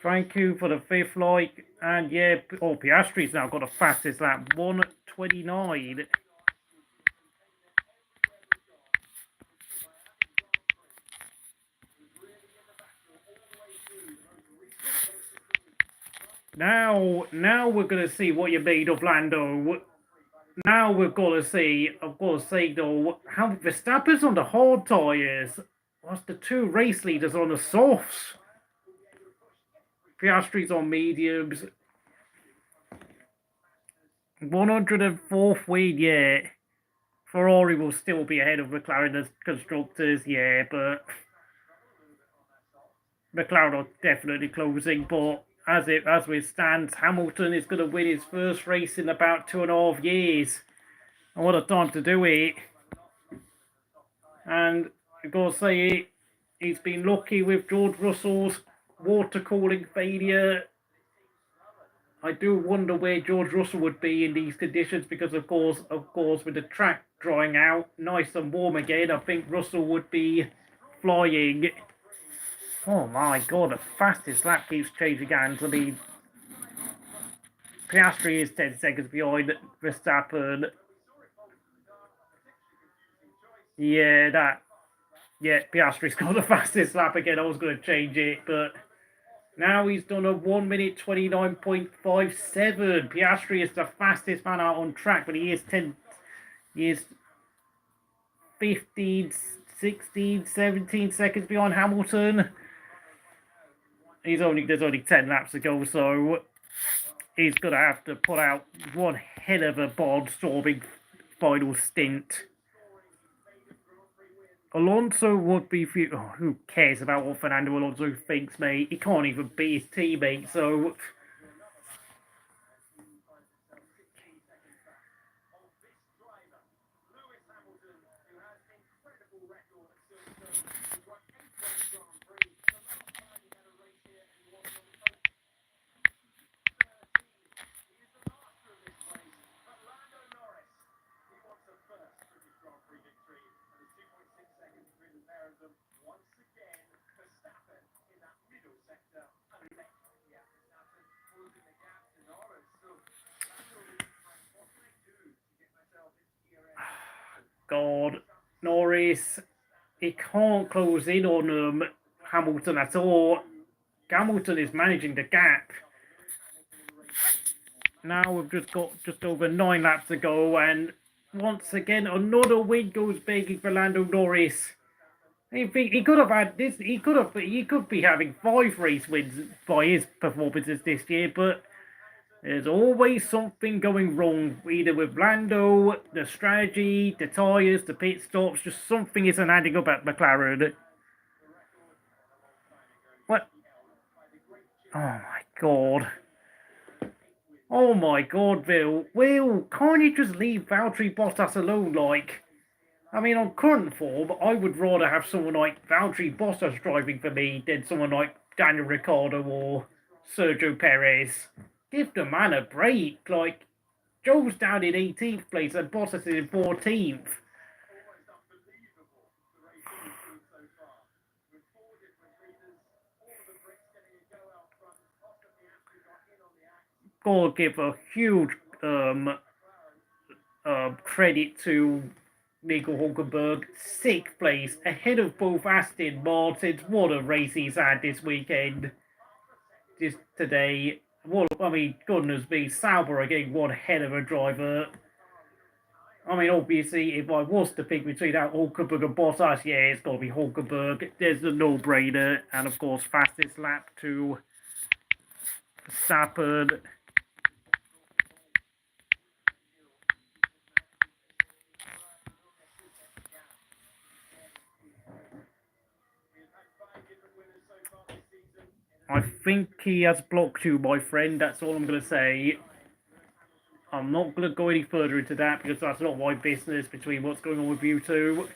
Thank you for the 5th like. And yeah, Piastri's now got the fastest lap, 1:29. Now we're going to see what you made of, Lando. Now we've got to see, I've got to say though, how Verstappen's on the hard tyres, whilst the 2 race leaders on the softs. Piastri's on mediums. 104th win, yeah. Ferrari will still be ahead of McLaren as constructors, yeah, but McLaren are definitely closing. But as it stands, Hamilton is going to win his first race in about 2.5 years. And what a time to do it. And I've got to say, he's been lucky with George Russell's water cooling failure. I do wonder where George Russell would be in these conditions, because of course with the track drying out nice and warm again, I think Russell would be flying. Oh my god, the fastest lap keeps changing hands. I mean, Piastri is 10 seconds behind Verstappen. Yeah, Piastri's got the fastest lap again. I was going to change it, but now he's done a 1:29.57. Piastri is the fastest man out on track, but he is 15, 16, 17 seconds behind Hamilton. There's only 10 laps to go, so he's going to have to put out one hell of a barnstorming final stint. Alonso would be... who cares about what Fernando Alonso thinks, mate? He can't even beat his teammate, so... God, Norris, he can't close in on Hamilton at all. Hamilton is managing the gap. Now we've just got just over 9 laps to go, and once again another win goes begging for Lando Norris. He could have had this. He could be having 5 race wins by his performances this year, but there's always something going wrong, either with Lando, the strategy, the tyres, the pit stops. Just something isn't adding up at McLaren. Oh my god. Oh my god, Bill. Will, can't you just leave Valtteri Bottas alone, like? I mean, on current form, I would rather have someone like Valtteri Bottas driving for me than someone like Daniel Ricciardo or Sergio Perez. Give the man a break. Like, Zhou's down in 18th place and Bottas is in 14th. Gotta give a huge credit to Nico Hulkenberg, 6th place, ahead of both Aston Martins. What a race he's had this weekend. Just today. Well, I mean, goodness me, Sauber again, one hell of a driver. I mean, obviously, if I was to pick between that Hulkenberg and Bottas, yeah, it's got to be Hulkenberg. There's a no-brainer. And, of course, fastest lap to Verstappen. I think he has blocked you, my friend. That's all I'm going to say. I'm not going to go any further into that because that's not my business between what's going on with you two.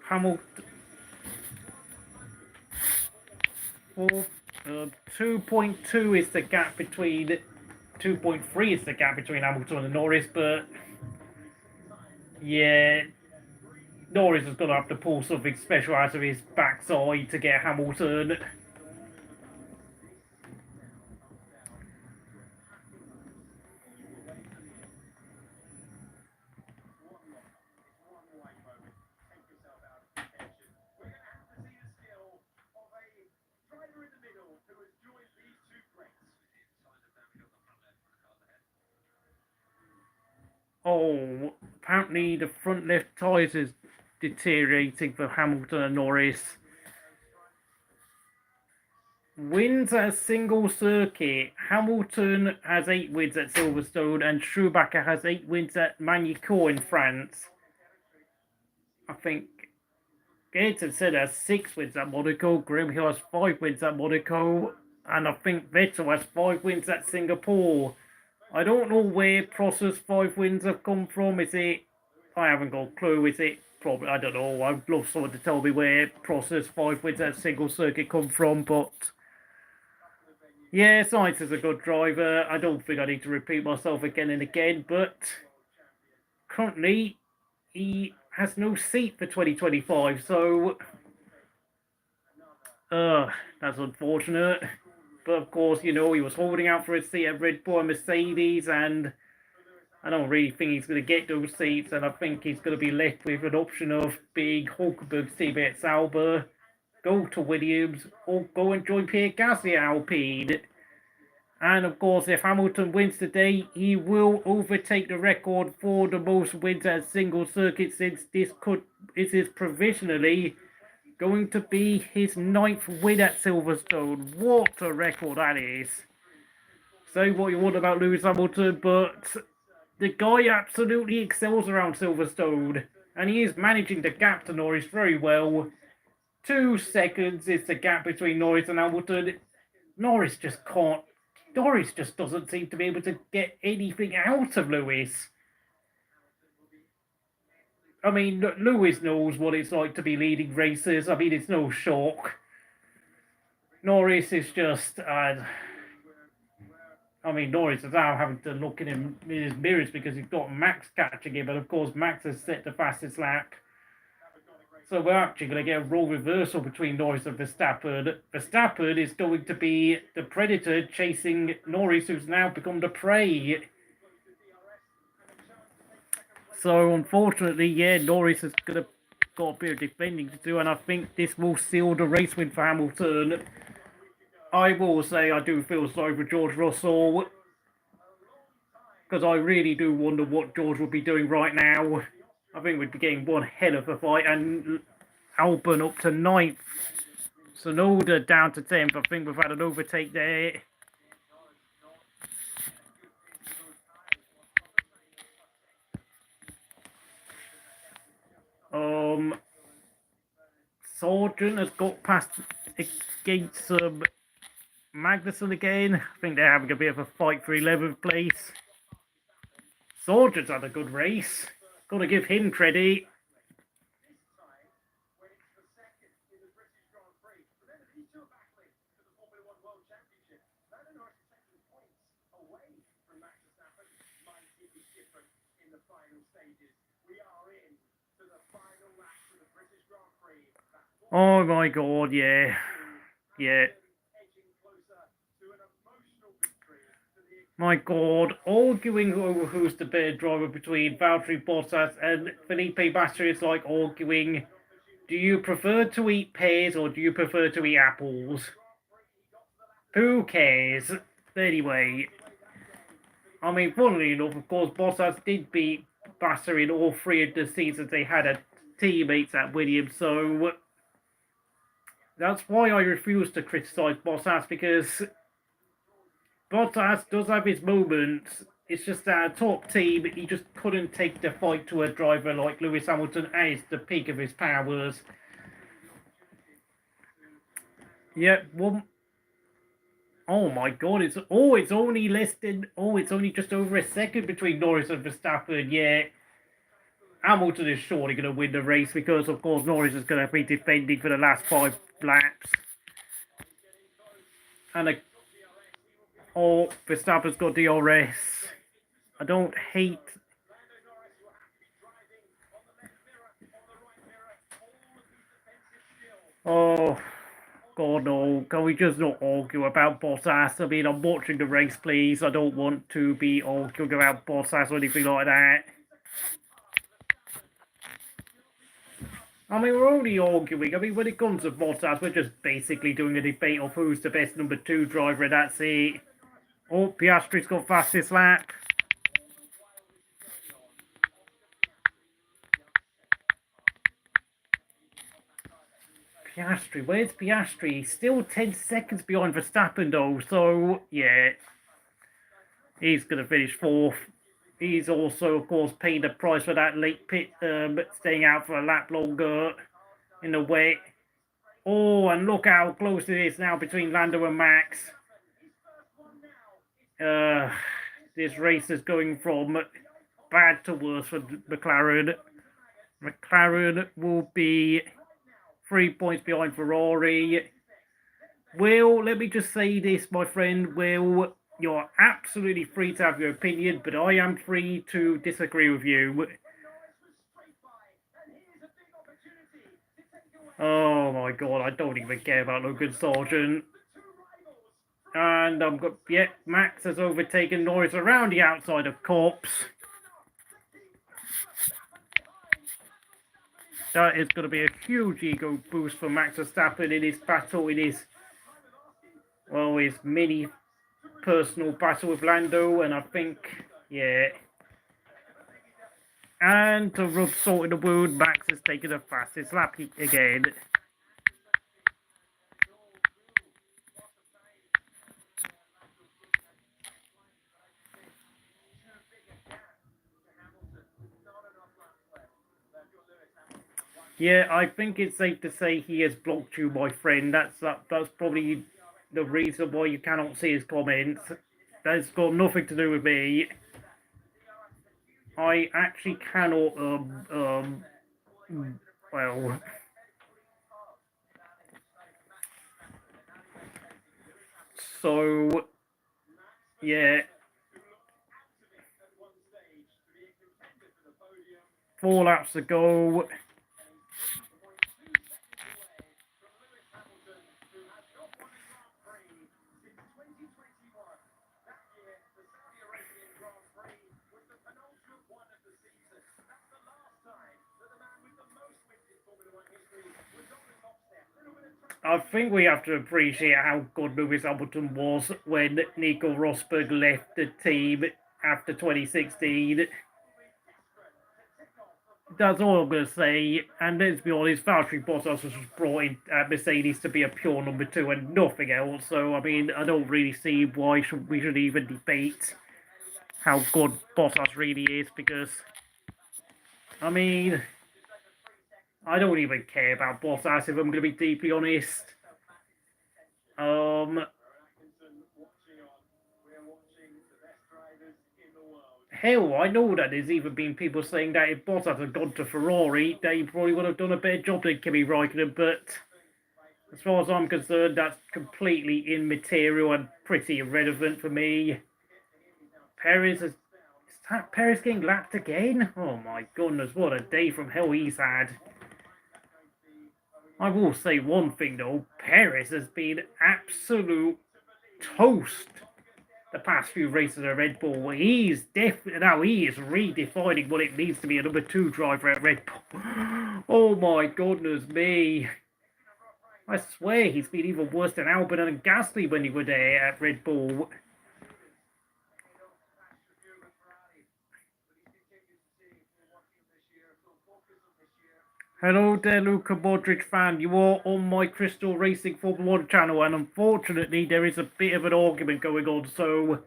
Hamilton. 2.2 is the gap between 2.3 is the gap between Hamilton and Norris, but yeah, Norris is going to have to pull something special out of his backside to get Hamilton. Oh, apparently the front left tyres is deteriorating for Hamilton and Norris. Wins at a single circuit. Hamilton has 8 wins at Silverstone and Schumacher has 8 wins at Magny-Cours in France. I think Gates said has 6 wins at Monaco. Graham Hill has 5 wins at Monaco. And I think Vettel has 5 wins at Singapore. I don't know where Prost's 5 wins have come from. Is it... I haven't got a clue. Is it... Probably... I don't know. I'd love someone to tell me where Prost's 5 wins at single circuit come from, but... Yeah, Sainz is a good driver. I don't think I need to repeat myself again and again, but... Currently, he has no seat for 2025, so... that's unfortunate. But of course, you know, he was holding out for a seat at Red Bull and Mercedes, and I don't really think he's going to get those seats, and I think he's going to be left with an option of being Hulkenberg's teammate at Sauber, go to Williams, or go and join Pierre Gasly at Alpine. And of course, if Hamilton wins today, he will overtake the record for the most wins at a single circuit, since this is provisionally going to be his 9th win at Silverstone. What a record that is. Say what you want about Lewis Hamilton, but the guy absolutely excels around Silverstone. And he is managing the gap to Norris very well. 2 seconds is the gap between Norris and Hamilton. Norris just doesn't seem to be able to get anything out of Lewis. I mean, Lewis knows what it's like to be leading races. I mean, it's no shock. Norris is just... Norris is now having to look at him in his mirrors because he's got Max catching him. But of course, Max has set the fastest lap. So we're actually going to get a role reversal between Norris and Verstappen. Verstappen is going to be the predator chasing Norris, who's now become the prey. So, unfortunately, yeah, Norris has got a bit of defending to do, and I think this will seal the race win for Hamilton. I will say I do feel sorry for George Russell, because I really do wonder what George would be doing right now. I think we'd be getting one hell of a fight, and Albon up to 9th. Tsunoda down to 10th. I think we've had an overtake there. Sargeant has got past against Magnussen again. I think they're having a bit of a fight for 11th place. Sargeant's had a good race. Got to give him credit. Oh my god, yeah. Yeah. My god, arguing over who's the better driver between Valtteri Bottas and Felipe Massa is like arguing, do you prefer to eat pears or do you prefer to eat apples? Who cares? Anyway, I mean, funnily enough, of course, Bottas did beat Massa in all three of the seasons they had a teammates at Williams, so that's why I refuse to criticise Bottas, because Bottas does have his moments. It's just that a top team, he just couldn't take the fight to a driver like Lewis Hamilton as the peak of his powers. Yeah, one. Oh my god, it's only less than, it's only just over a second between Norris and Verstappen. Yeah, Hamilton is surely going to win the race because, of course, Norris is going to be defending for the last 5 laps. And Verstappen's got DRS. I don't hate. Oh, God, no. Can we just not argue about Bottas? I mean, I'm watching the race, please. I don't want to be arguing about Bottas or anything like that. I mean, we're only arguing. I mean, when it comes to Bottas, we're just basically doing a debate of who's the best number 2 driver, and that's it. Oh, Piastri's got fastest lap. Piastri, where's Piastri? He's still 10 seconds behind Verstappen, though, so, yeah. He's going to finish 4th. He's also, of course, paying the price for that late pit, staying out for a lap longer in the wet. Oh, and look how close it is now between Lando and Max. This race is going from bad to worse for McLaren. McLaren will be 3 points behind Ferrari. Will, let me just say this, my friend. Will, you're absolutely free to have your opinion, but I am free to disagree with you. Oh my god, I don't even care about Logan Sargeant. And Max has overtaken Norris around the outside of Corps. That is going to be a huge ego boost for Max Verstappen in his battle, in his mini personal battle with Lando, and I think, yeah. And to rub salt in the wound, Max has taken the fastest lap again. Yeah, I think it's safe to say he has blocked you, my friend. That's probably the reason why you cannot see his comments. That's got nothing to do with me. I actually cannot, well... So, yeah. 4 laps to go. I think we have to appreciate how good Lewis Hamilton was when Nico Rosberg left the team after 2016. That's all I'm going to say. And let's be honest, Valtteri Bottas was brought in at Mercedes to be a pure number 2 and nothing else. So, I mean, I don't really see why we should even debate how good Bottas really is, because, I mean, I don't even care about Bottas, if I'm going to be deeply honest. Hell, I know that there's even been people saying that if Bottas had gone to Ferrari, they probably would have done a better job than Kimi Räikkönen, but as far as I'm concerned, that's completely immaterial and pretty irrelevant for me. Perez is that Perez getting lapped again? Oh my goodness, what a day from hell he's had. I will say one thing though, Perez has been absolute toast the past few races at Red Bull. He is redefining what it means to be a number 2 driver at Red Bull. Oh my goodness me. I swear he's been even worse than Albon and Gasly when he were there at Red Bull. Hello there, Luka Modric fan. You are on my Crystal Racing Formula 1 channel, and unfortunately there is a bit of an argument going on, so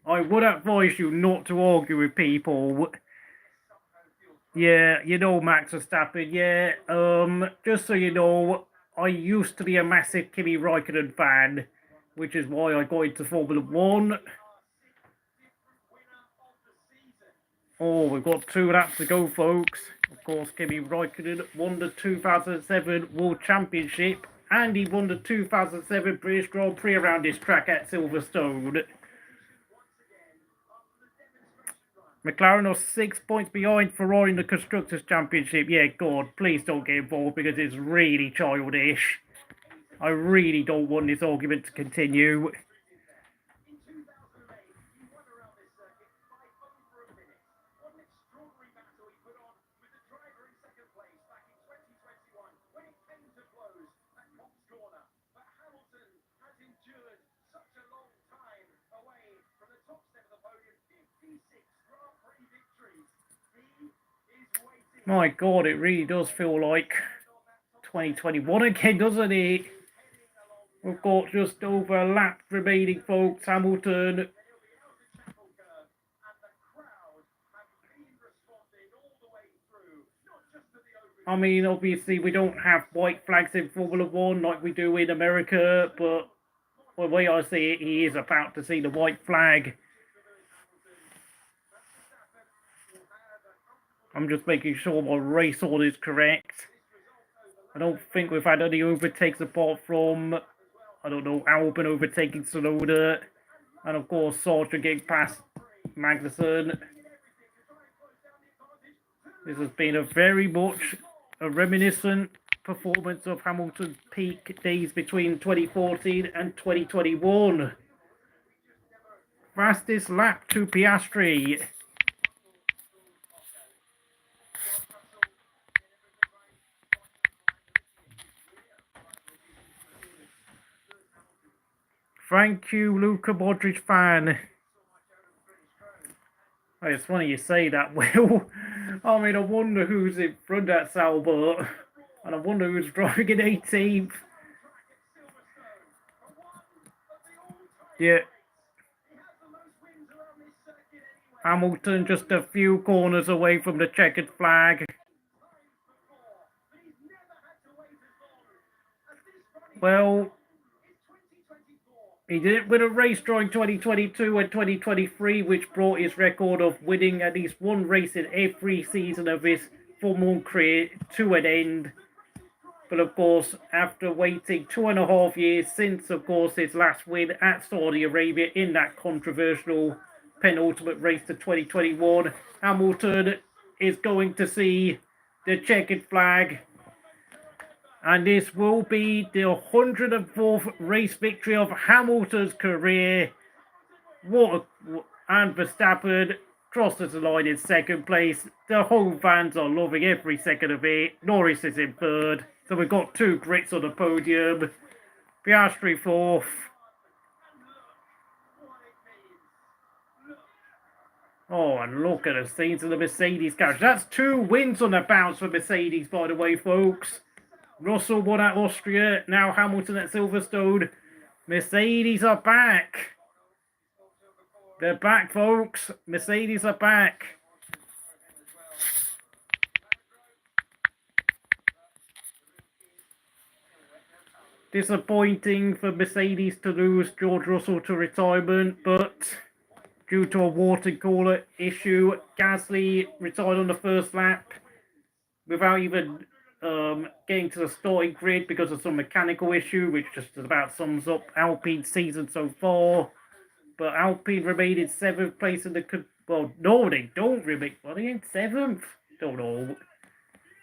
I would advise you not to argue with people. Yeah, you know Max Verstappen, yeah. Just so you know, I used to be a massive Kimi Räikkönen fan, which is why I got into Formula 1. Oh, we've got 2 laps to go, folks. Of course, Kimi Räikkönen won the 2007 World Championship, and he won the 2007 British Grand Prix around this track at Silverstone. McLaren are 6 points behind Ferrari in the Constructors' Championship. Yeah, God, please don't get involved because it's really childish. I really don't want this argument to continue. My God, it really does feel like 2021 again, doesn't it? We've got just over a lap remaining, folks. Hamilton. I mean, obviously, we don't have white flags in Formula 1 like we do in America, but the way I see it, he is about to see the white flag. I'm just making sure my race order is correct. I don't think we've had any overtakes apart from, I don't know, Albon overtaking Tsunoda. And of course, Sargeant getting past Magnussen. This has been a very much a reminiscent performance of Hamilton's peak days between 2014 and 2021. Fastest lap to Piastri. Thank you, Luka Modric fan. Oh, it's funny you say that, Will. I mean, I wonder who's in front at Albert, and I wonder who's driving in 18th. Yeah. Hamilton just a few corners away from the checkered flag. Well, he didn't win a race during 2022 and 2023, which brought his record of winning at least one race in every season of his Formula 1 career to an end. But of course, after waiting 2.5 years since, of course, his last win at Saudi Arabia in that controversial penultimate race to 2021, Hamilton is going to see the checkered flag. And this will be the 104th race victory of Hamilton's career. And Verstappen crosses the line in second place. The home fans are loving every second of it. Norris is in third. So we've got 2 Brits on the podium. Piastri fourth. Oh, and look at the scenes of the Mercedes garage. That's 2 wins on the bounce for Mercedes, by the way, folks. Russell won at Austria. Now Hamilton at Silverstone. Mercedes are back. They're back, folks. Mercedes are back. Disappointing for Mercedes to lose George Russell to retirement, but due to a water cooler issue, Gasly retired on the first lap without even getting to the starting grid because of some mechanical issue, which just about sums up Alpine's season so far. But Alpine remained in 7th place in the... Well, no, they don't remain... Are they in 7th? Don't know.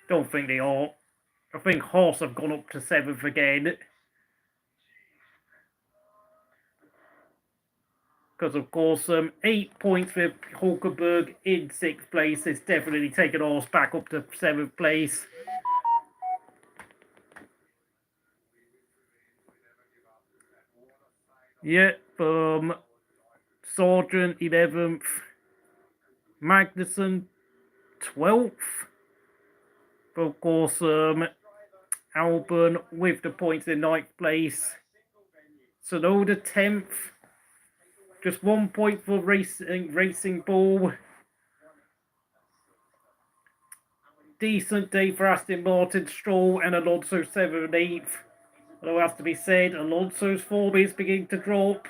Don't think they are. I think Haas have gone up to 7th again. Because, of course, 8 points with Hulkenberg in 6th place. It's definitely taken Haas back up to 7th place. Yep, Sargeant 11th. Magnussen 12th. Of course, Albon with the points in 9th place. Tsunoda 10th. Just 1 point for Racing Bull. Decent day for Aston Martin, Stroll and Alonso 7th and 8th. Although it has to be said, Alonso's form is beginning to drop.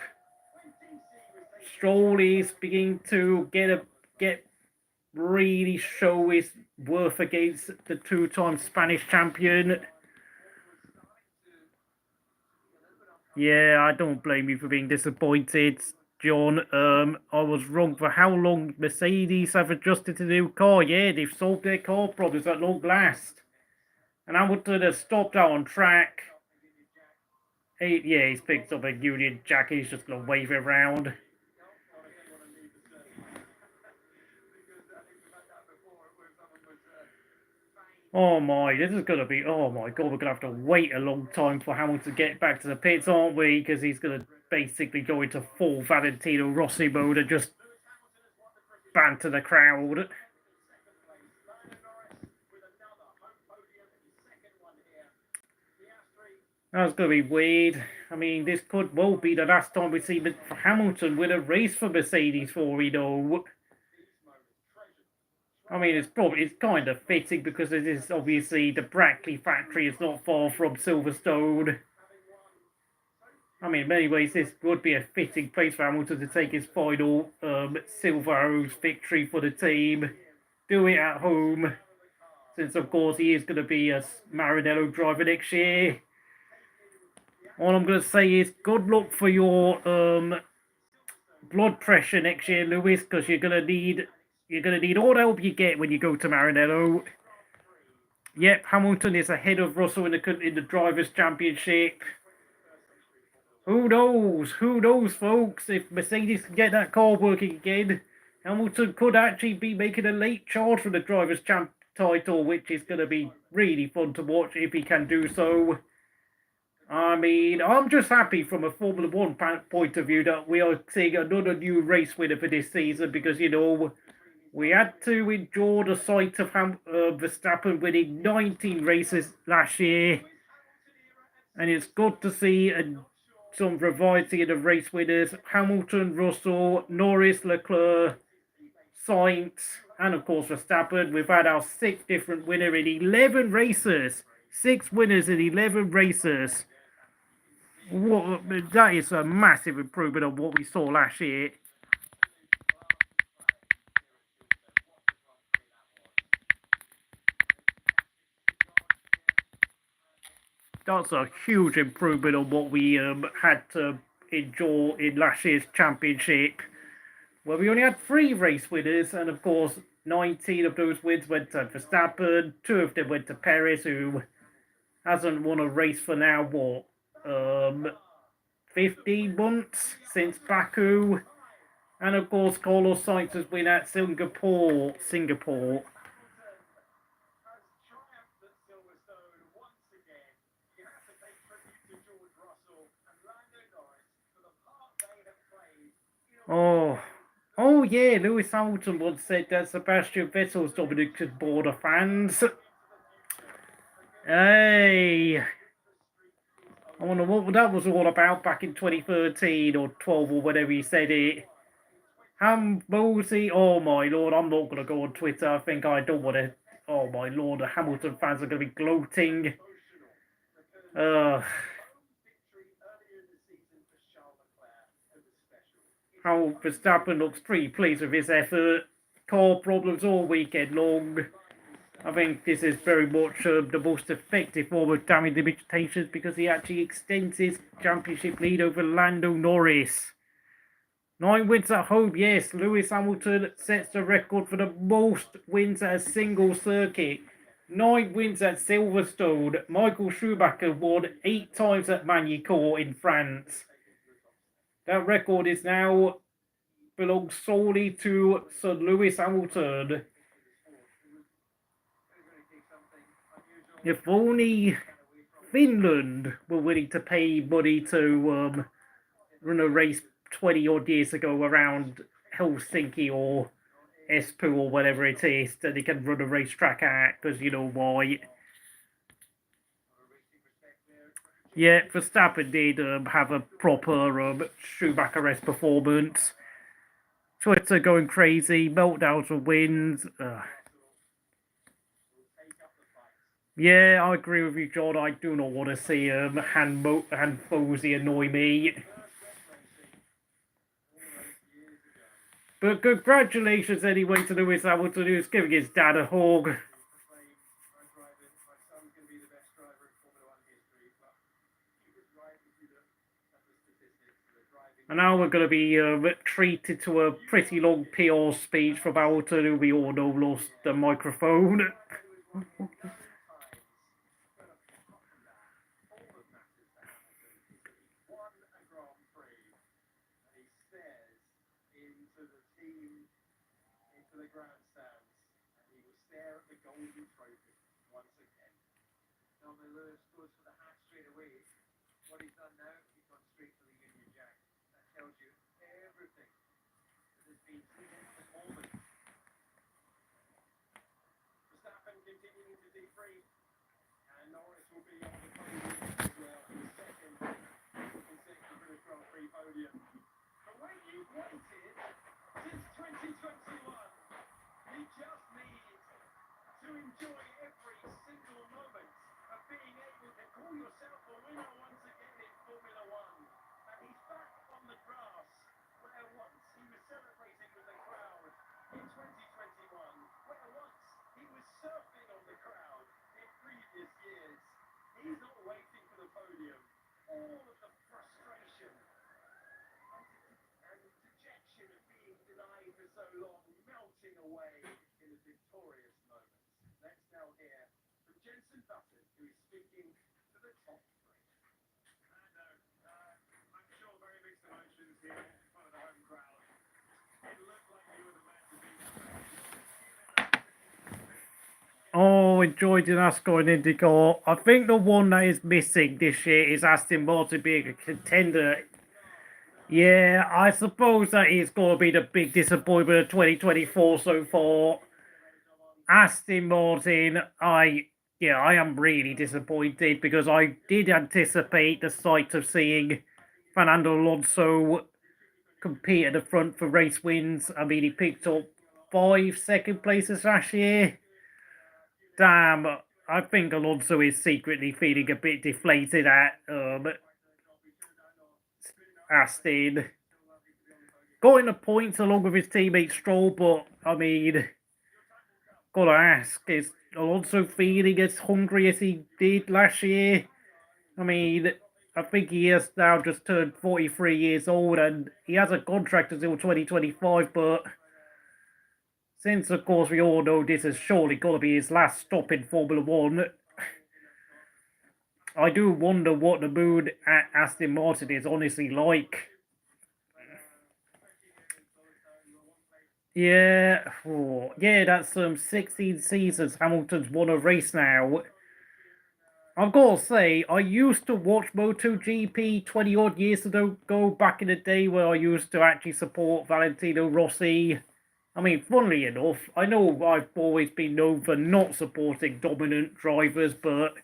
Stroll is beginning to get really show his worth against the two-time Spanish champion. Yeah, I don't blame you for being disappointed, John. I was wrong for how long Mercedes have adjusted to the new car. Yeah, they've solved their car problems at long last. And Hamilton has stopped out on track. Yeah, he's picked up a Union Jack. He's just going to wave it around. Oh my, this is going to be... Oh my God, we're going to have to wait a long time for Hamilton to get back to the pits, aren't we? Because he's going to basically go into full Valentino Rossi mode and just banter the crowd. That's going to be weird. I mean, this could well be the last time we see Hamilton win a race for Mercedes, for we know. I mean, it's kind of fitting because it is obviously the Brackley factory is not far from Silverstone. I mean, in many ways, this would be a fitting place for Hamilton to take his final Silver Arrows victory for the team. Do it at home, since of course he is going to be a Maranello driver next year. All I'm going to say is good luck for your blood pressure next year, Lewis, because you're going to need all the help you get when you go to Maranello. Yep, Hamilton is ahead of Russell in the Drivers' Championship. Who knows? Who knows, folks? If Mercedes can get that car working again, Hamilton could actually be making a late charge for the Drivers' Champ title, which is going to be really fun to watch if he can do so. I mean, I'm just happy from a Formula 1 point of view that we are seeing another new race winner for this season because, you know, we had to endure the sight of Verstappen winning 19 races last year. And it's good to see some variety in the race winners. Hamilton, Russell, Norris, Leclerc, Sainz, and of course Verstappen. We've had our 6 different winners in 11 races. 6 winners in 11 races. That is a massive improvement on what we saw last year. That's a huge improvement on what we had to endure in last year's championship, where we only had 3 race winners, and of course 19 of those wins went to Verstappen, 2 of them went to Perez, who hasn't won a race for now, what, 15 months since Baku, and of course Carlos Sainz's win at Singapore. Oh yeah, Lewis Hamilton once said that Sebastian Vettel's dominated border fans. Hey, I wonder what that was all about back in 2013 or 12 or whatever he said it. Mosey, oh my lord, I'm not going to go on Twitter. I think I don't want to. Oh my lord, the Hamilton fans are going to be gloating. Verstappen looks pretty pleased with his effort. Car problems all weekend long. I think this is very much the most effective form of damage limitations because he actually extends his championship lead over Lando Norris. 9 wins at home, yes. Lewis Hamilton sets the record for the most wins at a single circuit. 9 wins at Silverstone. Michael Schumacher won 8 times at Magny-Cours in France. That record is now belongs solely to Sir Lewis Hamilton. If only Finland were willing to pay money to run a race 20 odd years ago around Helsinki or Espoo or whatever it is that they can run a racetrack at, because you know why. Yeah, Verstappen did have a proper Schumacher-esque performance. Twitter going crazy, meltdowns of wins. Yeah, I agree with you, John. I do not want to see Handfozy annoy me. But congratulations anyway to Lewis Hamilton, who's giving his dad a hug. And now we're going to be treated to a pretty long PR speech from Hamilton, who we all know lost the microphone. Verstappen continuing to defree, and Norris will be on the podium as well, his second consecutive Grand Prix podium. But when you've waited since 2021, you just need to enjoy every single moment of being able to call yourself a winner once again in Formula One. And he's back on the grass, where once he was celebrating with the crowd in 2021, where once he was surfing on the crowd in previous years. He's not waiting for the podium. All of the frustration and dejection of being denied for so long melting away in a victorious moment. Let's now hear from Jenson Button, who is speaking to the top three. I'm sure very mixed emotions here in front of the home crowd. It looked like you were the man to beat. Oh, enjoyed the NASCAR and IndyCar. I think the one that is missing this year is Aston Martin being a contender. Yeah, I suppose that is going to be the big disappointment of 2024 so far. Aston Martin, I am really disappointed because I did anticipate the sight of seeing Fernando Alonso compete at the front for race wins. I mean, he picked up 5 second places last year. Damn, I think Alonso is secretly feeling a bit deflated at Aston. Got in the points along with his teammate Stroll, but I mean, gotta ask, is Alonso feeling as hungry as he did last year? I mean, I think he has now just turned 43 years old and he has a contract until 2025, but since, of course, we all know this is surely got to be his last stop in Formula One, I do wonder what the mood at Aston Martin is honestly like. Yeah, that's 16 seasons Hamilton's won a race now. I've got to say, I used to watch MotoGP 20 odd years ago, back in the day where I used to actually support Valentino Rossi. I mean, funnily enough, I know I've always been known for not supporting dominant drivers, but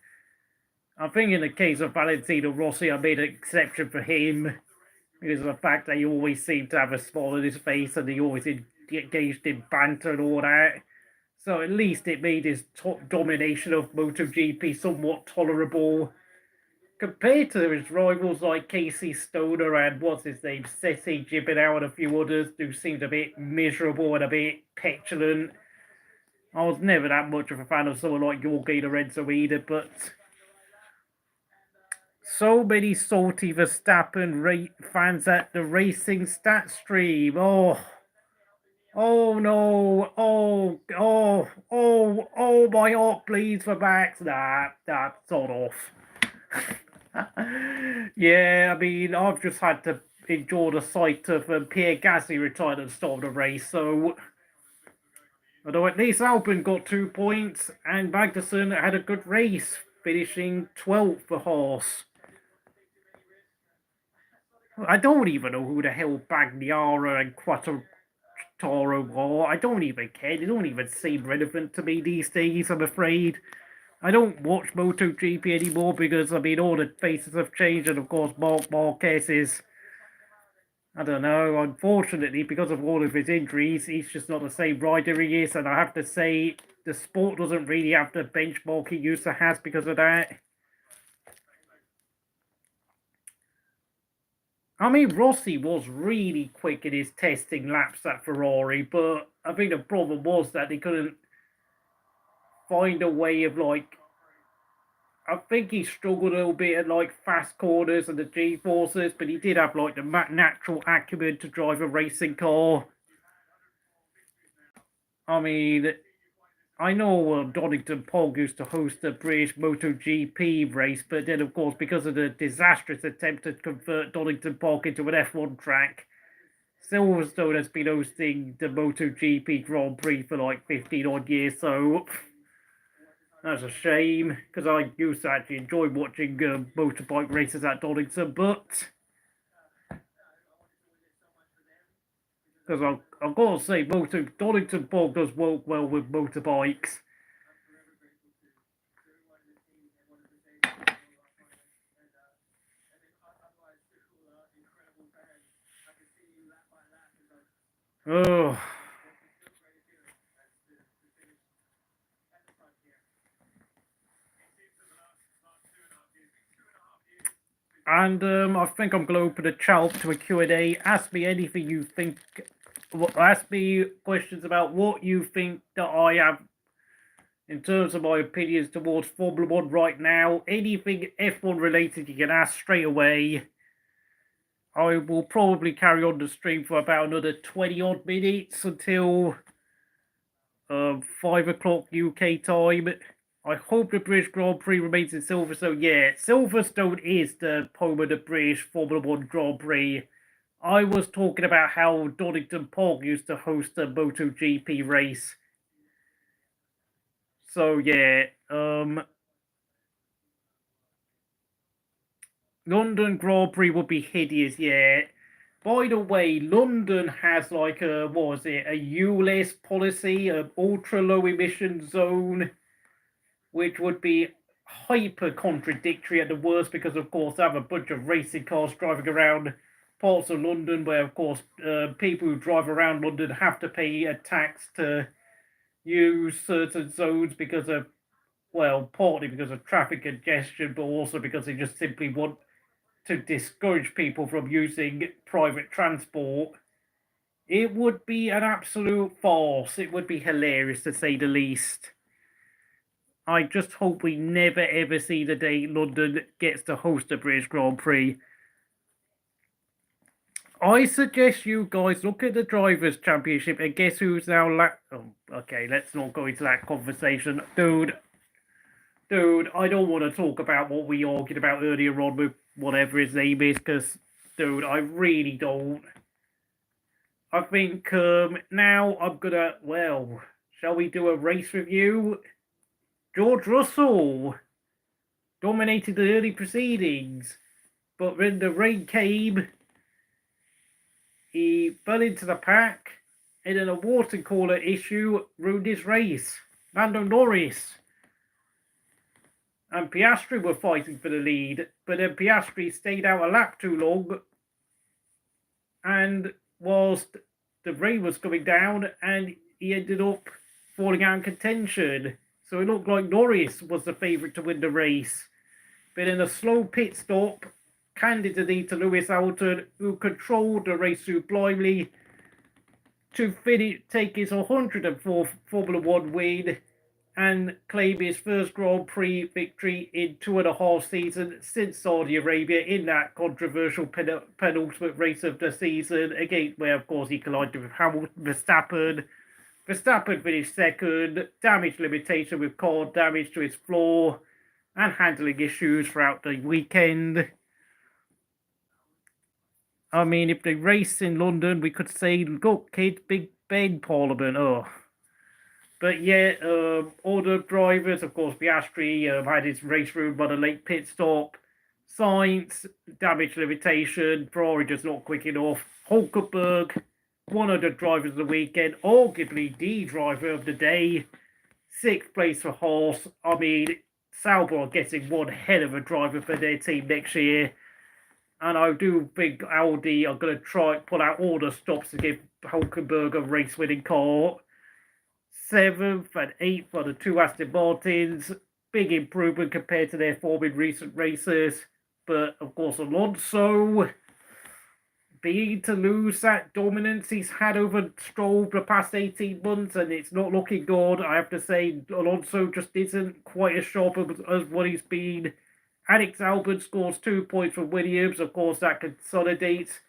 I think in the case of Valentino Rossi, I made an exception for him because of the fact that he always seemed to have a smile on his face and he always engaged in banter and all that. So at least it made his top domination of MotoGP somewhat tolerable. compared to his rivals like Casey Stoner and what's his name, Seti Gibbernow and a few others who seemed a bit miserable and a bit petulant. I was never that much of a fan of someone like Jorge Lorenzo either, but so many salty Verstappen fans at the racing stat stream. Oh no! Oh! My heart bleeds for Max. That's sort off. Yeah, I mean, I've just had to endure the sight of Pierre Gasly retired at the start of the race, so. Although at least Albon got 2 points, and Magnussen had a good race, finishing 12th for Haas. I don't even know who the hell Bagniara and Quattro are. I don't even care. They don't even seem relevant to me these days, I'm afraid. I don't watch MotoGP anymore because, I mean, all the faces have changed, and of course Marc Marquez is, I don't know, unfortunately, because of all of his injuries, he's just not the same rider he is, and I have to say, the sport doesn't really have the benchmark he used to have because of that. I mean, Rossi was really quick in his testing laps at Ferrari, but I think the problem was that they couldn't find a way of, like, I think he struggled a little bit at, like, fast corners and the G-forces, but he did have, like, the natural acumen to drive a racing car. I mean, I know Donington Pog used to host the British MotoGP race, but then, of course, because of the disastrous attempt to convert Donington Park into an F1 track, Silverstone has been hosting the MotoGP Grand Prix for like 15 odd years, so that's a shame, because I used to actually enjoy watching motorbike races at Donington, but because I've got to say, Donington Park does work well with motorbikes. Oh. And I think I'm going to open a chat to a Q&A. Ask me anything you think. Ask me questions about what you think that I have in terms of my opinions towards Formula 1 right now. Anything F1 related you can ask straight away. I will probably carry on the stream for about another 20 odd minutes until 5 o'clock UK time. I hope the British Grand Prix remains in Silverstone. Yeah, Silverstone is the home of the British Formula 1 Grand Prix. I was talking about how Donington Park used to host a MotoGP race. So, yeah, London Grand Prix would be hideous, yeah. By the way, London has like a, what was it, a ULEZ policy, an ultra low emission zone, which would be hyper contradictory at the worst because, of course, they have a bunch of racing cars driving around parts of London where, of course, people who drive around London have to pay a tax to use certain zones because of, well, partly because of traffic congestion, but also because they just simply want to discourage people from using private transport. It would be an absolute farce. It would be hilarious, to say the least. I just hope we never ever see the day London gets to host the British Grand Prix. I suggest you guys look at the Drivers' Championship and guess who's now okay, let's not go into that conversation. Dude, I don't want to talk about what we argued about earlier on with whatever his name is, because, dude, I really don't. I think now I'm gonna, well, shall we do a race review? George Russell dominated the early proceedings, but when the rain came, he fell into the pack, and then a water cooler issue ruined his race. Lando Norris and Piastri were fighting for the lead, but then Piastri stayed out a lap too long, and whilst the rain was coming down, and he ended up falling out in contention. So it looked like Norris was the favourite to win the race. but in a slow pit stop, candidly to Lewis Hamilton, who controlled the race sublimely to finish, take his 104th Formula One win and claim his first Grand Prix victory in 2.5 seasons since Saudi Arabia in that controversial penultimate race of the season, again, where of course he collided with Verstappen. Verstappen finished second, damage limitation with car damage to his floor, and handling issues throughout the weekend. I mean, if they race in London, we could say, look, kids, Big Ben Parliament, oh. But yeah, all the drivers, of course, Piastri had his race ruined by the late pit stop. Sainz, damage limitation, Ferrari just not quick enough. Hulkenberg, one of the drivers of the weekend, arguably the driver of the day. 6th place for Haas. I mean, Sauber are getting one hell of a driver for their team next year. And I do think Audi are going to try pull out all the stops to give Hulkenberg a race-winning car. 7th and 8th are the 2 Aston Martins. Big improvement compared to their form in recent races. But, of course, Alonso, being to lose that dominance he's had over Stroll the past 18 months, and it's not looking good. I have to say, Alonso just isn't quite as sharp as what he's been. Alex Albon scores 2 points from Williams. Of course, that consolidates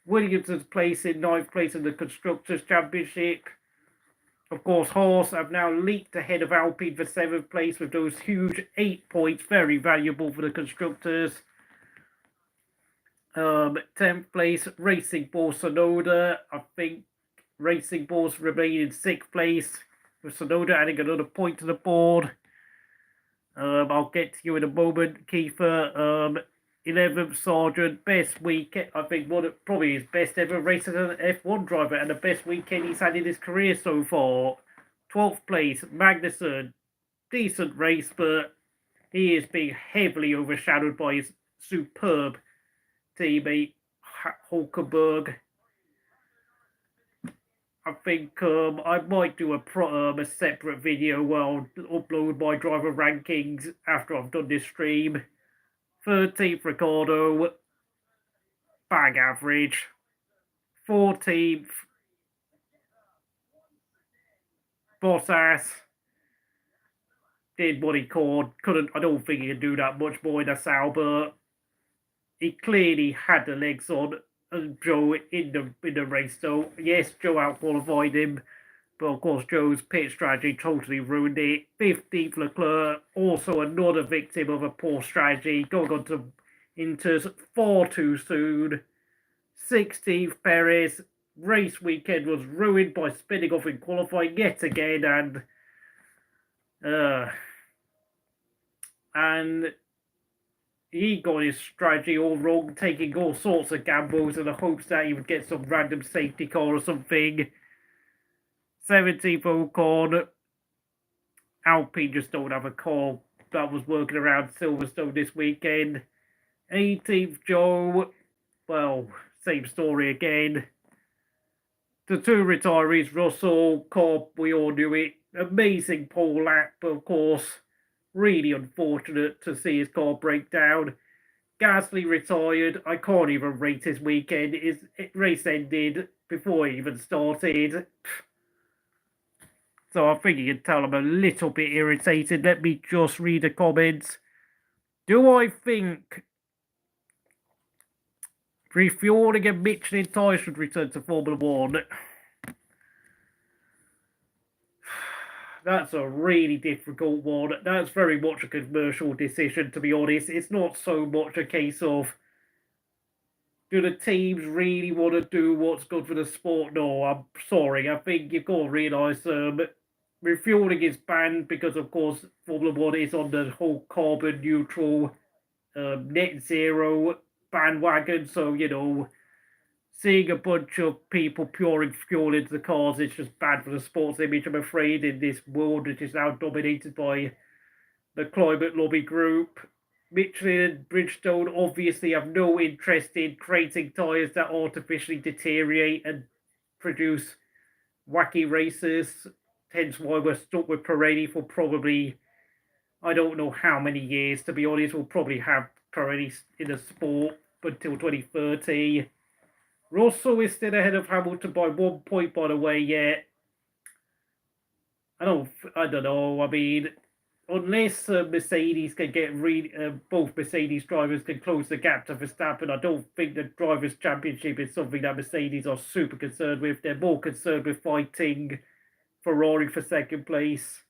Williams' place in 9th place in the Constructors' Championship. Of course, Haas have now leaped ahead of Alpine for 7th place with those huge 8 points, very valuable for the Constructors. 10th place, Racing Bull Tsunoda. I think Racing Bulls remain in 6th place, with Tsunoda adding another point to the board. I'll get to you in a moment, Kiefer. 11th, Sargeant, best weekend. I think probably his best ever race as an F1 driver and the best weekend he's had in his career so far. 12th place, Magnussen, decent race, but he is being heavily overshadowed by his superb teammate Hulkenberg. I think I might do a separate video where I'll upload my driver rankings after I've done this stream. 13th, Ricciardo, bag average. 14th, Bottas, did what he could. I don't think he can do that much more in a Sauber. He clearly had the legs on Zhou in the race, though. Yes, Zhou outqualified him, but of course Zhou's pit strategy totally ruined it. 15th, Leclerc, also another victim of a poor strategy, going on to Inters far too soon. 16th, Perez, race weekend was ruined by spinning off in qualifying yet again, and he got his strategy all wrong, taking all sorts of gambles in the hopes that he would get some random safety car or something. 17th, Ocon. Alpine just don't have a car that was working around Silverstone this weekend. 18th, Zhou. Well, same story again. The 2 retirees, Russell, Cobb, we all knew it. Amazing pole lap, but of course, really unfortunate to see his car break down. Gasly retired. I can't even rate his weekend. His race ended before he even started. So I think you can tell I'm a little bit irritated. Let me just read the comments. Do I think refueling and Michelin tyres should return to Formula 1? That's a really difficult one. That's very much a commercial decision, to be honest. It's not so much a case of, do the teams really want to do what's good for the sport? No, I'm sorry. I think you've got to realise refueling is banned because, of course, Formula 1 is on the whole carbon neutral, net zero bandwagon. So, you know, seeing a bunch of people pouring fuel into the cars is just bad for the sports image, I'm afraid, in this world which is now dominated by the climate lobby group. Michelin and Bridgestone obviously have no interest in creating tyres that artificially deteriorate and produce wacky races. Hence why we're stuck with Pirelli for probably I don't know how many years, to be honest. We'll probably have Perez in the sport until 2030. Russell is still ahead of Hamilton by 1 point, by the way, yet. I don't know. I mean, unless Mercedes can get both Mercedes drivers can close the gap to Verstappen, I don't think the Drivers' Championship is something that Mercedes are super concerned with. They're more concerned with fighting Ferrari for second place.